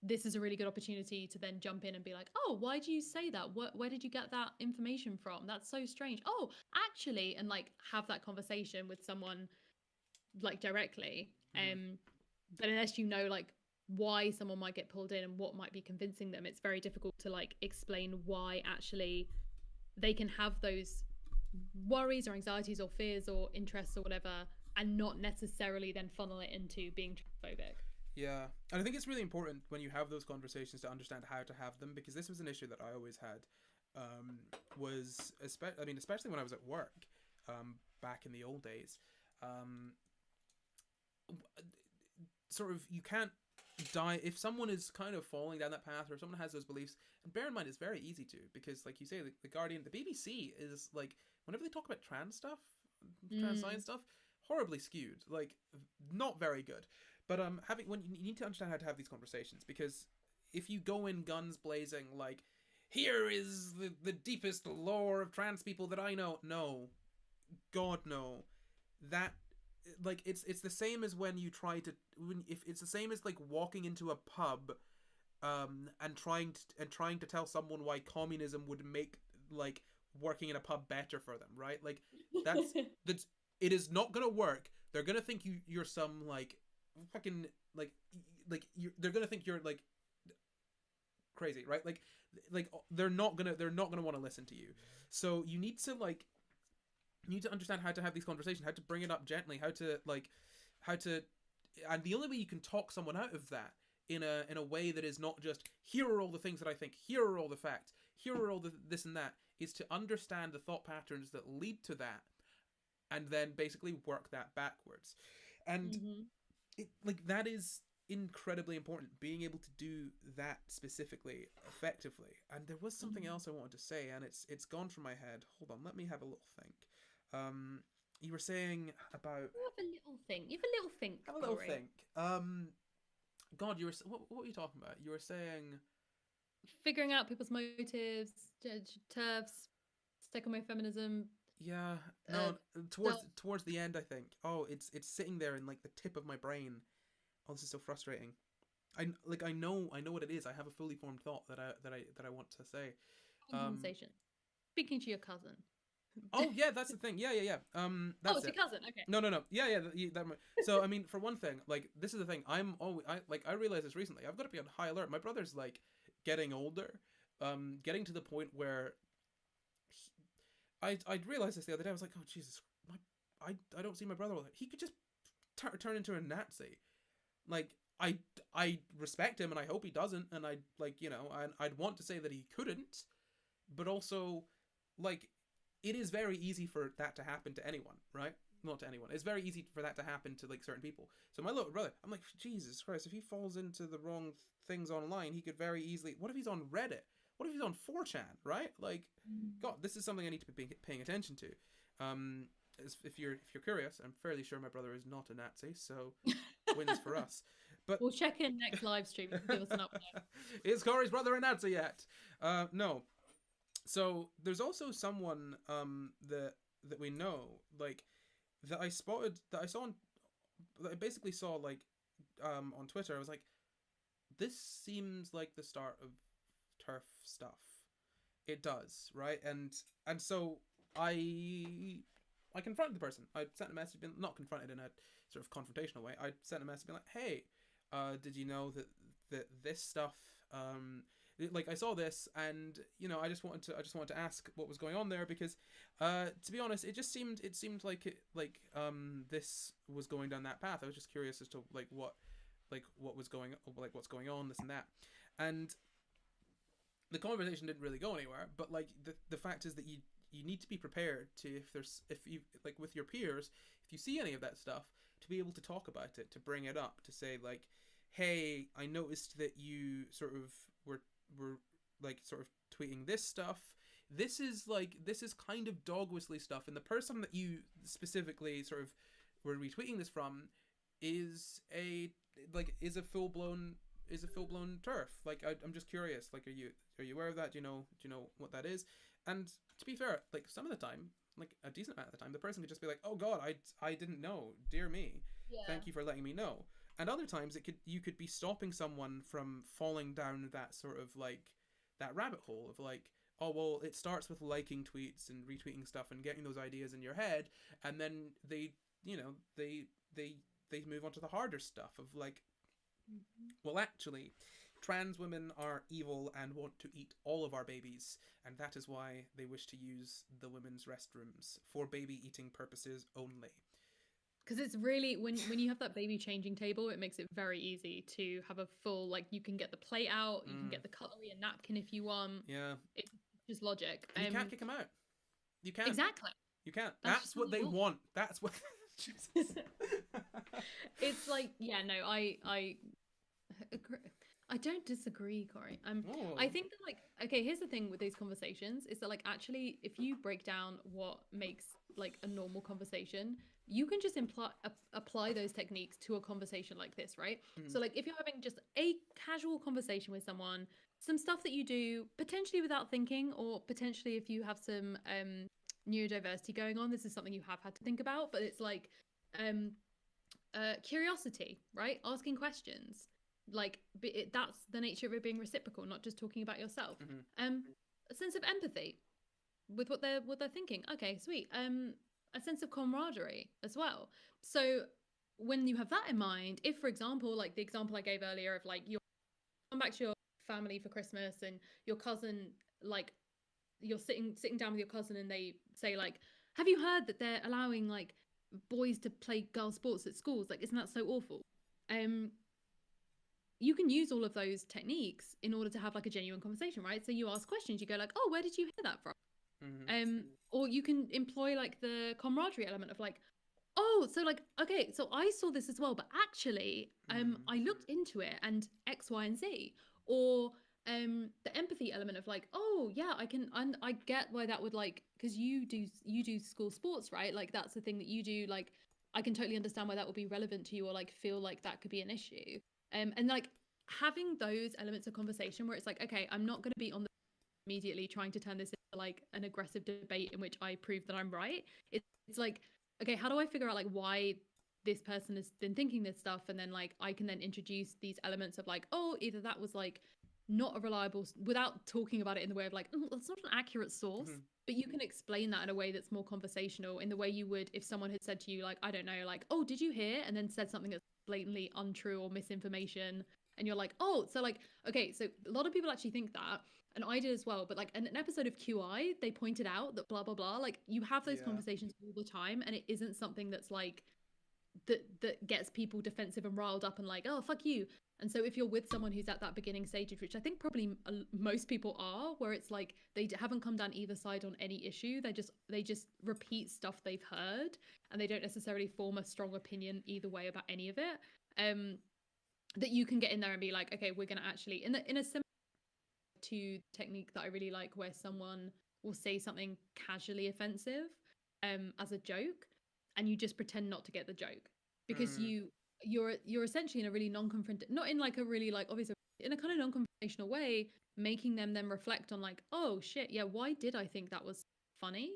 This is a really good opportunity to then jump in and be like, oh, why do you say that? Where did you get that information from? That's so strange. Oh, actually, and like have that conversation with someone like directly. But unless you know like why someone might get pulled in and what might be convincing them, it's very difficult to like explain why actually they can have those worries or anxieties or fears or interests or whatever, and not necessarily then funnel it into being transphobic. Yeah, and I think it's really important when you have those conversations to understand how to have them, because this was an issue that I always had. Especially when I was at work, back in the old days. Um, Sort of, you can't die if someone is kind of falling down that path, or someone has those beliefs. And bear in mind, it's very easy to, because like you say, the Guardian, the BBC is like, whenever they talk about trans stuff, trans science stuff, horribly skewed, like not very good. But having, when you need to understand how to have these conversations, because if you go in guns blazing like, here is the deepest lore of trans people that I know, no, God no, that, like, it's the same as when you try to, if it's the same as like walking into a pub and trying to tell someone why communism would make like working in a pub better for them, right? Like that's it is not gonna work. They're gonna think you're some like fucking they're gonna think you're like crazy, right? Like they're not gonna want to listen to you. So you need to understand how to have these conversations, how to bring it up gently, how to, and the only way you can talk someone out of that in a way that is not just, here are all the things that I think, here are all the facts, here are all the this and that, is to understand the thought patterns that lead to that, and then basically work that backwards. And it, like, that is incredibly important, being able to do that specifically effectively. And there was something else I wanted to say, and it's gone from my head. Hold on, let me have a little think. You were saying about, You have a little think. You have a little think. have a little Corey. think. God, you were what were you talking about? You were saying Figuring out people's motives, turfs, second-wave feminism. yeah, Uh, no, self- towards the end, I think. Oh, it's sitting there in like the tip of my brain. Oh, this is so frustrating. I know what it is. I have a fully formed thought that I want to say. conversation. Speaking to your cousin. Oh yeah, that's the thing. Yeah. Oh, That's it's it. your cousin. Okay. No. Yeah. So I mean, for one thing, like, this is the thing. I realized this recently. I've got to be on high alert. My brother's like getting older, getting to the point where I realized this the other day. I was like, oh Jesus, I don't see my brother. He could just turn into a Nazi. Like, I respect him and I hope he doesn't. And I I'd want to say that he couldn't, but also, like, it is very easy for that to happen to anyone, right? Not to anyone. It's very easy for that to happen to like certain people. So my little brother, I'm like, Jesus Christ, if he falls into the wrong things online, he could very easily. What if he's on Reddit? What if he's on 4chan? Right? Like, God, this is something I need to be paying attention to. If you're curious, I'm fairly sure my brother is not a Nazi, so wins for us. But We'll check in next live stream. You can give us an update. is Corey's brother a Nazi yet? No. So there's also someone that we know, like, that I saw that I basically saw, like, on Twitter. I was like, this seems like the start of turf stuff. It does, right? And so I confronted the person. I sent a message, not confronted in a sort of confrontational way. I sent a message being like, hey, did you know that this stuff, like, I saw this, and I just wanted to ask what was going on there, because to be honest, it seemed like this was going down that path. I was just curious as to what was going, like, what's going on, this and that. And the conversation didn't really go anywhere, but like the fact is that you need to be prepared to, if you, like, with your peers, if you see any of that stuff, to be able to talk about it, to bring it up, to say, like, hey, I noticed that you sort of were like sort of tweeting this stuff. This is kind of dog whistly stuff, and the person that you specifically sort of were retweeting this from is a full blown turf. Like, I'm just curious. Like, are you aware of that? Do you know what that is? And to be fair, like, some of the time, like a decent amount of the time, the person could just be like, oh God, I didn't know. Dear me. Yeah. Thank you for letting me know. And other times you could be stopping someone from falling down that sort of, like, that rabbit hole of, like, oh, well, it starts with liking tweets and retweeting stuff and getting those ideas in your head, and then they move on to the harder stuff of, like, well, actually, trans women are evil and want to eat all of our babies, and that is why they wish to use the women's restrooms for baby eating purposes only. Because it's really when you have that baby changing table, it makes it very easy to have a full, like, you can get the plate out, you can get the cutlery and napkin if you want. Yeah. It's just logic. And you can't kick them out. You can't. Exactly. You can't. That's That's what they what- want. That's what. Jesus. It's like, yeah, no, I agree. I don't disagree, Corey. Oh. I think that, like, okay, here's the thing with these conversations is that, like, actually, if you break down what makes like a normal conversation, you can just apply those techniques to a conversation like this, right? Mhm. So, like, if you're having just a casual conversation with someone, some stuff that you do potentially without thinking, or potentially if you have some neurodiversity going on, this is something you have had to think about. But it's like curiosity, right? Asking questions. Like, that's the nature of it being reciprocal, not just talking about yourself. A sense of empathy with what they're thinking. Okay, sweet. A sense of camaraderie as well. So when you have that in mind, if, for example, like the example I gave earlier of, like, you're come back to your family for Christmas and your cousin, like, you're sitting down with your cousin and they say, like, have you heard that they're allowing, like, boys to play girl sports at schools? Like, isn't that so awful? You can use all of those techniques in order to have, like, a genuine conversation, right? So you ask questions, you go, like, oh, where did you hear that from? Or you can employ, like, the camaraderie element of, like, oh, so, like, okay, so I saw this as well, but actually I looked into it and X, Y, and Z. Or the empathy element of, like, oh yeah, I get why that would, like, because you do school sports, right? Like, that's the thing that you do. Like, I can totally understand why that would be relevant to you, or, like, feel like that could be an issue. And, like, having those elements of conversation where it's like, okay, I'm not going to be on the immediately trying to turn this into, like, an aggressive debate in which I prove that I'm right. It's like, okay, how do I figure out, like, why this person has been thinking this stuff, and then, like, I can then introduce these elements of, like, oh, either that was, like, not a reliable, without talking about it in the way of, like, oh, that's not an accurate source, but you can explain that in a way that's more conversational, in the way you would if someone had said to you, like, I don't know, like, oh, did you hear? And then said something that's blatantly untrue or misinformation, and you're like, oh, so, like, okay, so a lot of people actually think that, and I did as well, but, like, in an episode of QI, they pointed out that blah blah blah, like, you have those conversations all the time, and it isn't something that's, like, that gets people defensive and riled up and, like, oh, fuck you. And so if you're with someone who's at that beginning stage, which I think probably most people are, where it's like they haven't come down either side on any issue, they just repeat stuff they've heard, and they don't necessarily form a strong opinion either way about any of it, that you can get in there and be like, okay, we're gonna actually, in a similar to technique that I really like, where someone will say something casually offensive as a joke, and you just pretend not to get the joke, because you're essentially in a really non-confront, not in, like, a really, like, obviously in a kind of non-confrontational way, making them then reflect on, like, oh shit, yeah, why did I think that was funny?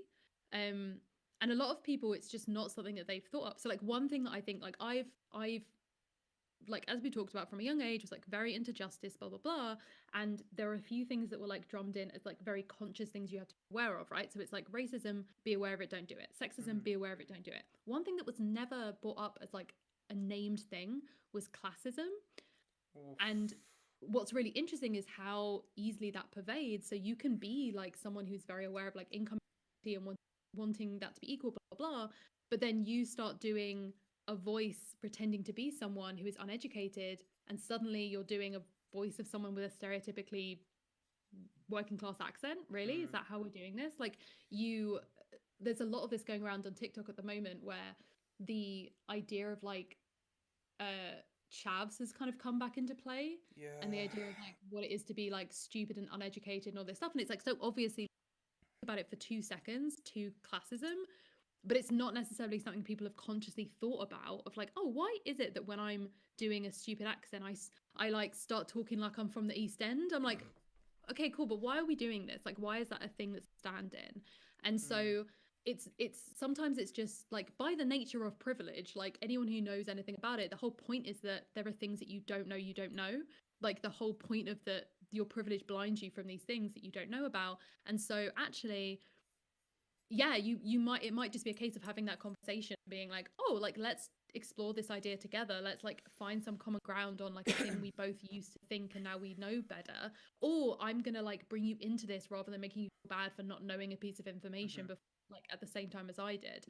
And a lot of people, it's just not something that they've thought up. So, like, one thing that I think, like, I've like, as we talked about from a young age, was, like, very into justice, blah blah blah, and there are a few things that were, like, drummed in as, like, very conscious things you have to be aware of, right? So it's like, racism, be aware of it, don't do it. Sexism, be aware of it, don't do it. One thing that was never brought up as, like, a named thing was classism. And what's really interesting is how easily that pervades. So you can be, like, someone who's very aware of, like, income and wanting that to be equal, blah blah blah, but then you start doing a voice pretending to be someone who is uneducated, and suddenly you're doing a voice of someone with a stereotypically working class accent. Really? Is that how we're doing this? Like, there's a lot of this going around on TikTok at the moment, where the idea of, like, chavs has kind of come back into play, and the idea of, like, what it is to be, like, stupid and uneducated and all this stuff, and it's like, so obviously about it for 2 seconds to classism, but it's not necessarily something people have consciously thought about, of, like, oh, why is it that when I'm doing a stupid accent, I like start talking like I'm from the East End? I'm like, okay, cool, but why are we doing this? Like, why is that a thing that's stand-in? And so it's sometimes it's just, like, by the nature of privilege, like, anyone who knows anything about it, the whole point is that there are things that you don't know. Like, the whole point of your privilege blinds you from these things that you don't know about. And so actually, yeah, it might just be a case of having that conversation, being like, oh, like, let's explore this idea together. Let's like find some common ground on like a thing we both used to think and now we know better. Or I'm gonna like bring you into this rather than making you feel bad for not knowing a piece of information before, like at the same time as I did.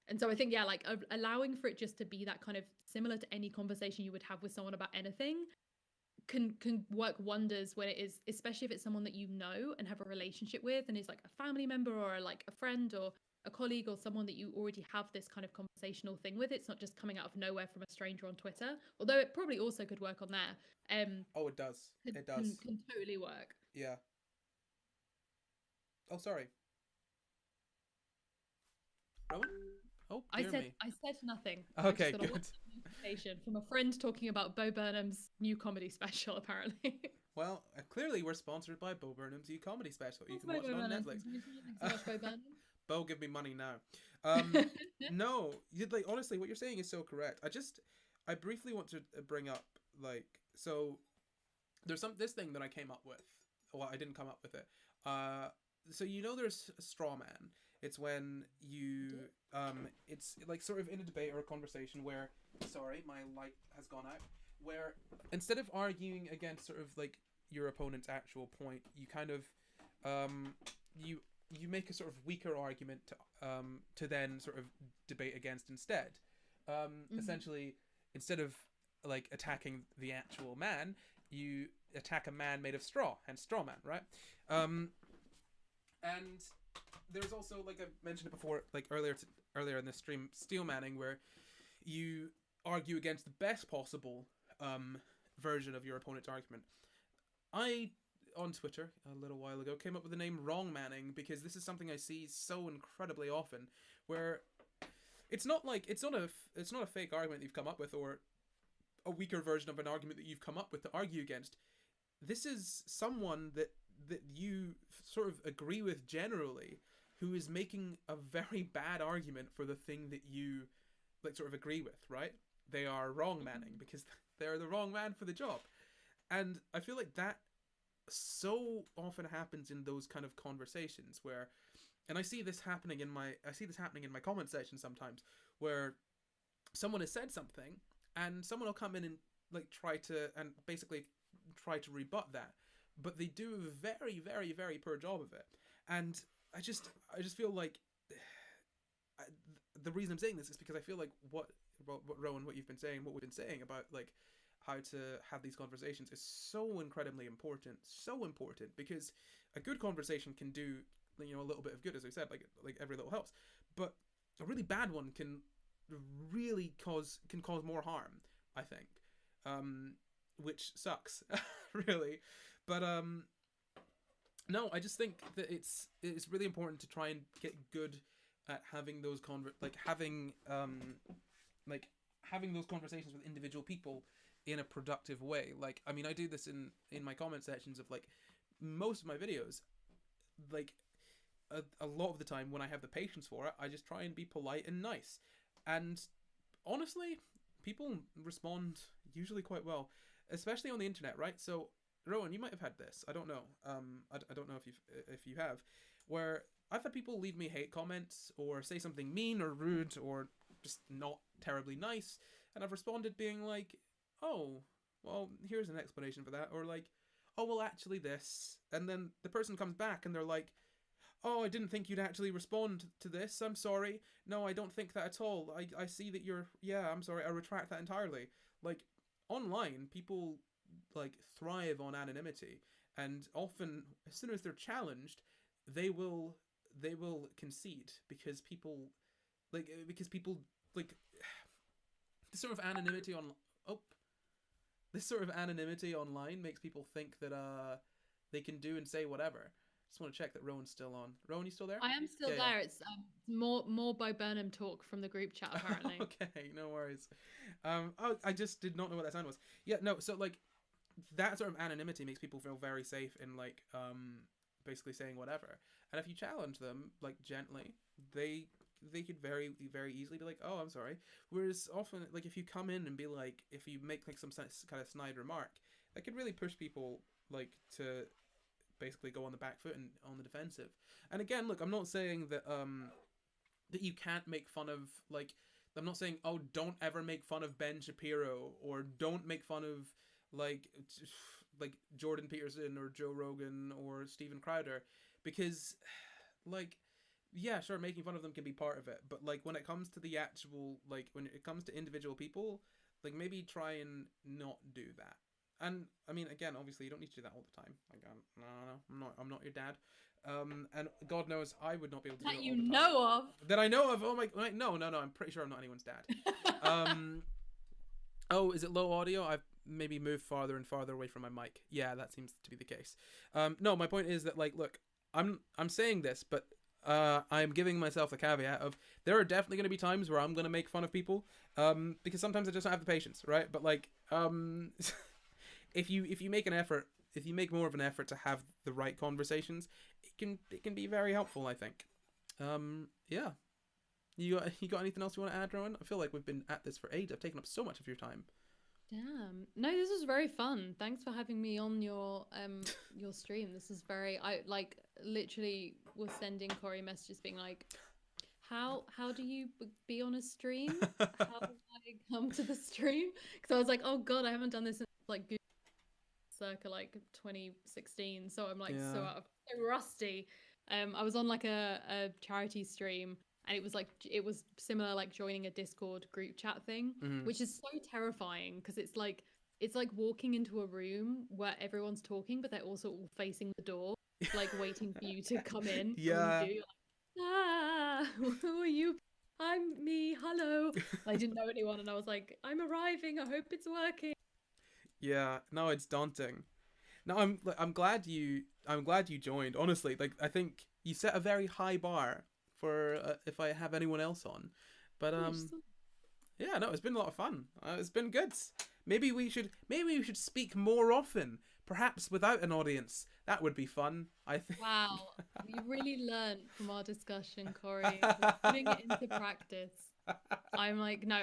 And so I think, yeah, like allowing for it just to be that kind of similar to any conversation you would have with someone about anything can work wonders when it is, especially if it's someone that you know and have a relationship with and is like a family member or like a friend or a colleague or someone that you already have this kind of conversational thing with. It's not just coming out of nowhere from a stranger on Twitter, although it probably also could work on there. Oh, it does. It does. Can totally work. Yeah. Oh, sorry. Rowan? Oh, I dear said me. I said nothing. Okay, I just got a good. WhatsApp notification from a friend talking about Bo Burnham's new comedy special, apparently. Well, clearly we're sponsored by Bo Burnham's new comedy special. You can Thanks, watch it Bo on Burnham. Netflix. Thanks so much, Bo Burnham. Bo, give me money now. No, like honestly, what you're saying is so correct. I briefly want to bring up like, so there's this thing that I came up with. Well, I didn't come up with it. So there's a straw man. It's when you it's like sort of in a debate or a conversation where, sorry, my light has gone out, where instead of arguing against sort of like your opponent's actual point, you kind of you make a sort of weaker argument to then sort of debate against instead. Essentially, instead of like attacking the actual man, you attack a man made of straw, hence straw man, right? And there's also, like I mentioned it before, like earlier in the stream, steel manning, where you argue against the best possible version of your opponent's argument. I, on Twitter a little while ago, came up with the name wrong manning because this is something I see so incredibly often, where it's not a fake argument you've come up with or a weaker version of an argument that you've come up with to argue against. This is someone that you sort of agree with generally, who is making a very bad argument for the thing that you like sort of agree with, right? They are wrong manning because they're the wrong man for the job. And I feel like that so often happens in those kind of conversations where, and I see this happening in my comment section sometimes, where someone has said something and someone will come in and like try to rebut that, but they do a very, very, very poor job of it. And I just feel like the reason I'm saying this is because I feel like what Rowan, what you've been saying, what we've been saying about like how to have these conversations is so incredibly important, because a good conversation can do a little bit of good, as I said, like every little helps, but a really bad one can really cause more harm, I think, which sucks really. But no, I just think that it's really important to try and get good at having those having those conversations with individual people in a productive way. Like, I mean, I do this in my comment sections of like most of my videos. Like a lot of the time when I have the patience for it, I just try and be polite and nice. And honestly, people respond usually quite well, especially on the internet, right? So Rowan, you might have had this. I don't know. I don't know if you have, where I've had people leave me hate comments or say something mean or rude or just not terribly nice, and I've responded being like, "Oh, well, here's an explanation for that," or like, "Oh, well, actually this," and then the person comes back and they're like, "Oh, I didn't think you'd actually respond to this. I'm sorry. No, I don't think that at all. I see that you're. Yeah, I'm sorry. I retract that entirely." Like online, people like thrive on anonymity, and often as soon as they're challenged, they will concede because people like this sort of anonymity online makes people think that they can do and say whatever. Just want to check that Rowan's still on. Rowan, you still there? I am still there. Yeah. It's more Bo Burnham talk from the group chat apparently. Okay, no worries. I just did not know what that sound was. Yeah, no. So like that sort of anonymity makes people feel very safe in like basically saying whatever. And if you challenge them like gently, they could very, very easily be like, "Oh, I'm sorry." Whereas often, like if you come in and be like, if you make like some kind of snide remark, that could really push people like to basically go on the back foot and on the defensive. And again, look, I'm not saying that that you can't make fun of like I'm not saying, oh, don't ever make fun of Ben Shapiro, or don't make fun of like like Jordan Peterson or Joe Rogan or Steven Crowder, because like, yeah, sure, making fun of them can be part of it, but like when it comes to the actual, like when it comes to individual people, like maybe try and not do that. And I mean, again, obviously, you don't need to do that all the time. Like, no, I'm not your dad. And God knows I would not be able to do That it you all the time. know of. That I know of. Oh my, no. I'm pretty sure I'm not anyone's dad. Oh, is it low audio? I've maybe moved farther and farther away from my mic. Yeah, that seems to be the case. No, my point is that, like, look, I'm saying this, but I'm giving myself the caveat of there are definitely going to be times where I'm going to make fun of people, because sometimes I just don't have the patience, right? But like, if you make an effort, if you make more of an effort to have the right conversations, it can be very helpful, I think. Yeah. You got anything else you want to add, Rowan? I feel like we've been at this for ages. I've taken up so much of your time. Damn. No, this was very fun. Thanks for having me on your stream. This is very, I like literally was sending Corey messages being like, how do you be on a stream? How do I come to the stream? Because I was like, oh god, I haven't done this since like circa like 2016. So I'm like so rusty. I was on like a charity stream, and it was similar, like joining a Discord group chat thing, which is so terrifying because it's like walking into a room where everyone's talking, but they're also all facing the door, like waiting for you to come in. Yeah. And when you do, you're like, who are you? I'm me. Hello. I didn't know anyone, and I was like, I'm arriving. I hope it's working. Yeah. No, it's daunting. No, I'm glad you joined. Honestly, like I think you set a very high bar for if I have anyone else on, but yeah, no, it's been a lot of fun. It's been good. Maybe we should speak more often, perhaps without an audience. That would be fun, I think. Wow, you really learned from our discussion, Corey. We're putting it into practice. I'm like, no,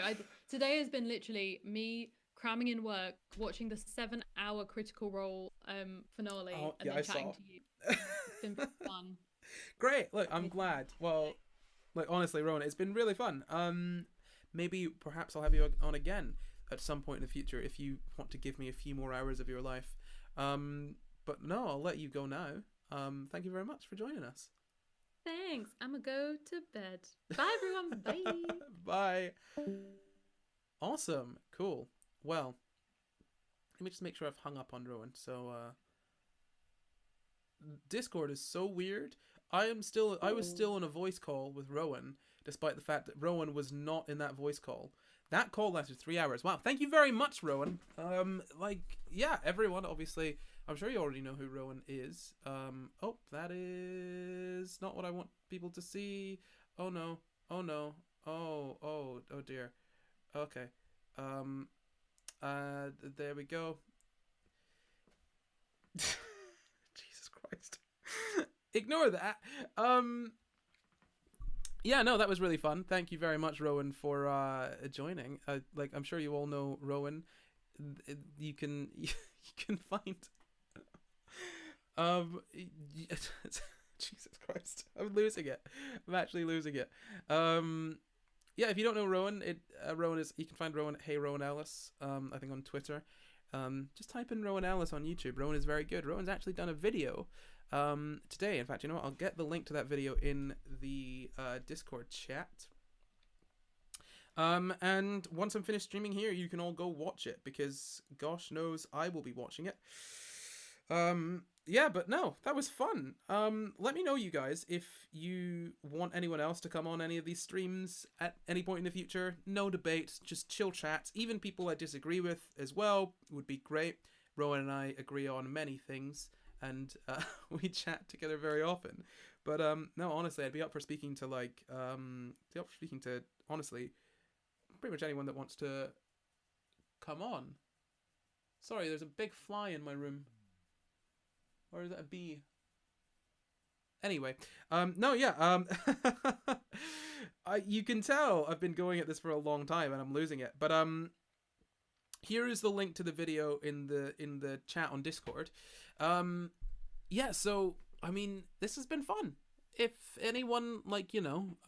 today has been literally me cramming in work, watching the 7-hour Critical Role finale, and then chatting to you. It's been fun. Great. Look, I'm glad. Well, like honestly, Rowan, it's been really fun. Maybe perhaps I'll have you on again at some point in the future if you want to give me a few more hours of your life. But no, I'll let you go now. Thank you very much for joining us. Thanks. I'm gonna go to bed. Bye, everyone. Bye. Bye. Awesome. Cool. Well, let me just make sure I've hung up on Rowan. So, Discord is so weird. I was still on a voice call with Rowan, despite the fact that Rowan was not in that voice call. That call lasted 3 hours. Wow. Thank you very much, Rowan. Yeah, everyone, obviously, I'm sure you already know who Rowan is. Oh, that is not what I want people to see. Oh no. Oh no. Oh dear. Okay. There we go. Jesus Christ. Ignore that. Yeah, no, that was really fun. Thank you very much, Rowan, for joining. Like, I'm sure you all know Rowan. You can find. Jesus Christ, I'm losing it. I'm actually losing it. Yeah, if you don't know Rowan, Rowan is. You can find Rowan at Hey Rowan Ellis. I think on Twitter. Just type in Rowan Ellis on YouTube. Rowan is very good. Rowan's actually done a video today. In fact, you know what? I'll get the link to that video in the Discord chat. And once I'm finished streaming here, you can all go watch it, because gosh knows I will be watching it. Yeah, but no, that was fun. Let me know, you guys, if you want anyone else to come on any of these streams at any point in the future. No debates, just chill chats. Even people I disagree with as well would be great. Rowan and I agree on many things, and we chat together very often. But no, honestly, I'd be up for speaking to honestly pretty much anyone that wants to come on. Sorry, there's a big fly in my room. Or is that a bee? Anyway, no, yeah, you can tell I've been going at this for a long time and I'm losing it. But here is the link to the video in the chat on Discord. Yeah, so I mean, this has been fun. If anyone, like, you know,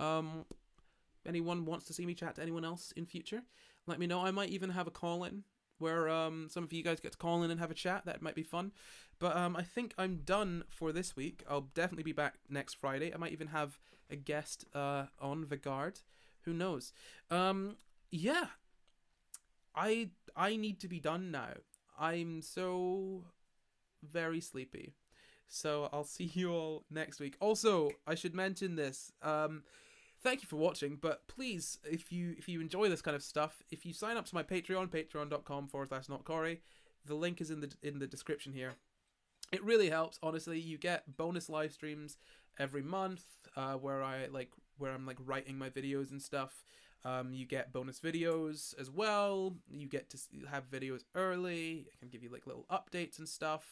anyone wants to see me chat to anyone else in future, let me know. I might even have a call-in where some of you guys get to call in and have a chat. That might be fun. But I think I'm done for this week. I'll definitely be back next Friday. I might even have a guest on Vigard. Who knows? Yeah. I need to be done now. I'm so very sleepy. So I'll see you all next week. Also, I should mention this. Thank you for watching, but please, if you enjoy this kind of stuff, if you sign up to my Patreon, patreon.com/notcorry, the link is in the description here. It really helps, honestly. You get bonus live streams every month, where I'm like writing my videos and stuff. You get bonus videos as well. You get to have videos early. I can give you like little updates and stuff.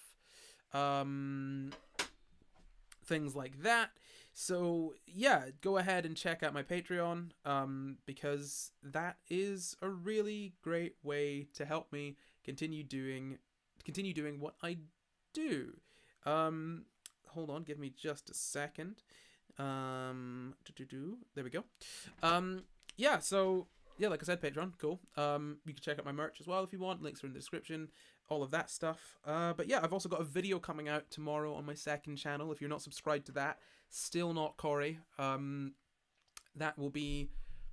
Things like that. So yeah, go ahead and check out my Patreon, because that is a really great way to help me continue doing what I do. Hold on, give me just a second. There we go. Yeah, so yeah, like I said, Patreon, cool. You can check out my merch as well if you want. Links are in the description. All of that stuff. But yeah, I've also got a video coming out tomorrow on my second channel. If you're not subscribed to that, still not Corey. That will be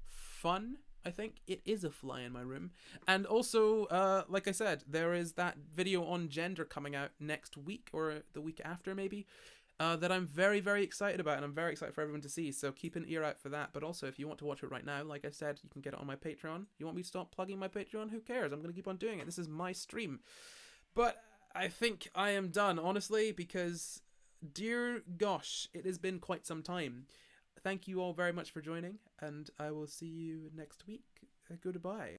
fun. I think it is a fly in my room. And also, like I said, there is that video on gender coming out next week or the week after maybe. That I'm very, very excited about, and I'm very excited for everyone to see, so keep an ear out for that. But also, if you want to watch it right now, like I said, you can get it on my Patreon. You want me to stop plugging my Patreon? Who cares? I'm going to keep on doing it. This is my stream. But I think I am done, honestly, because, dear gosh, it has been quite some time. Thank you all very much for joining, and I will see you next week. Goodbye.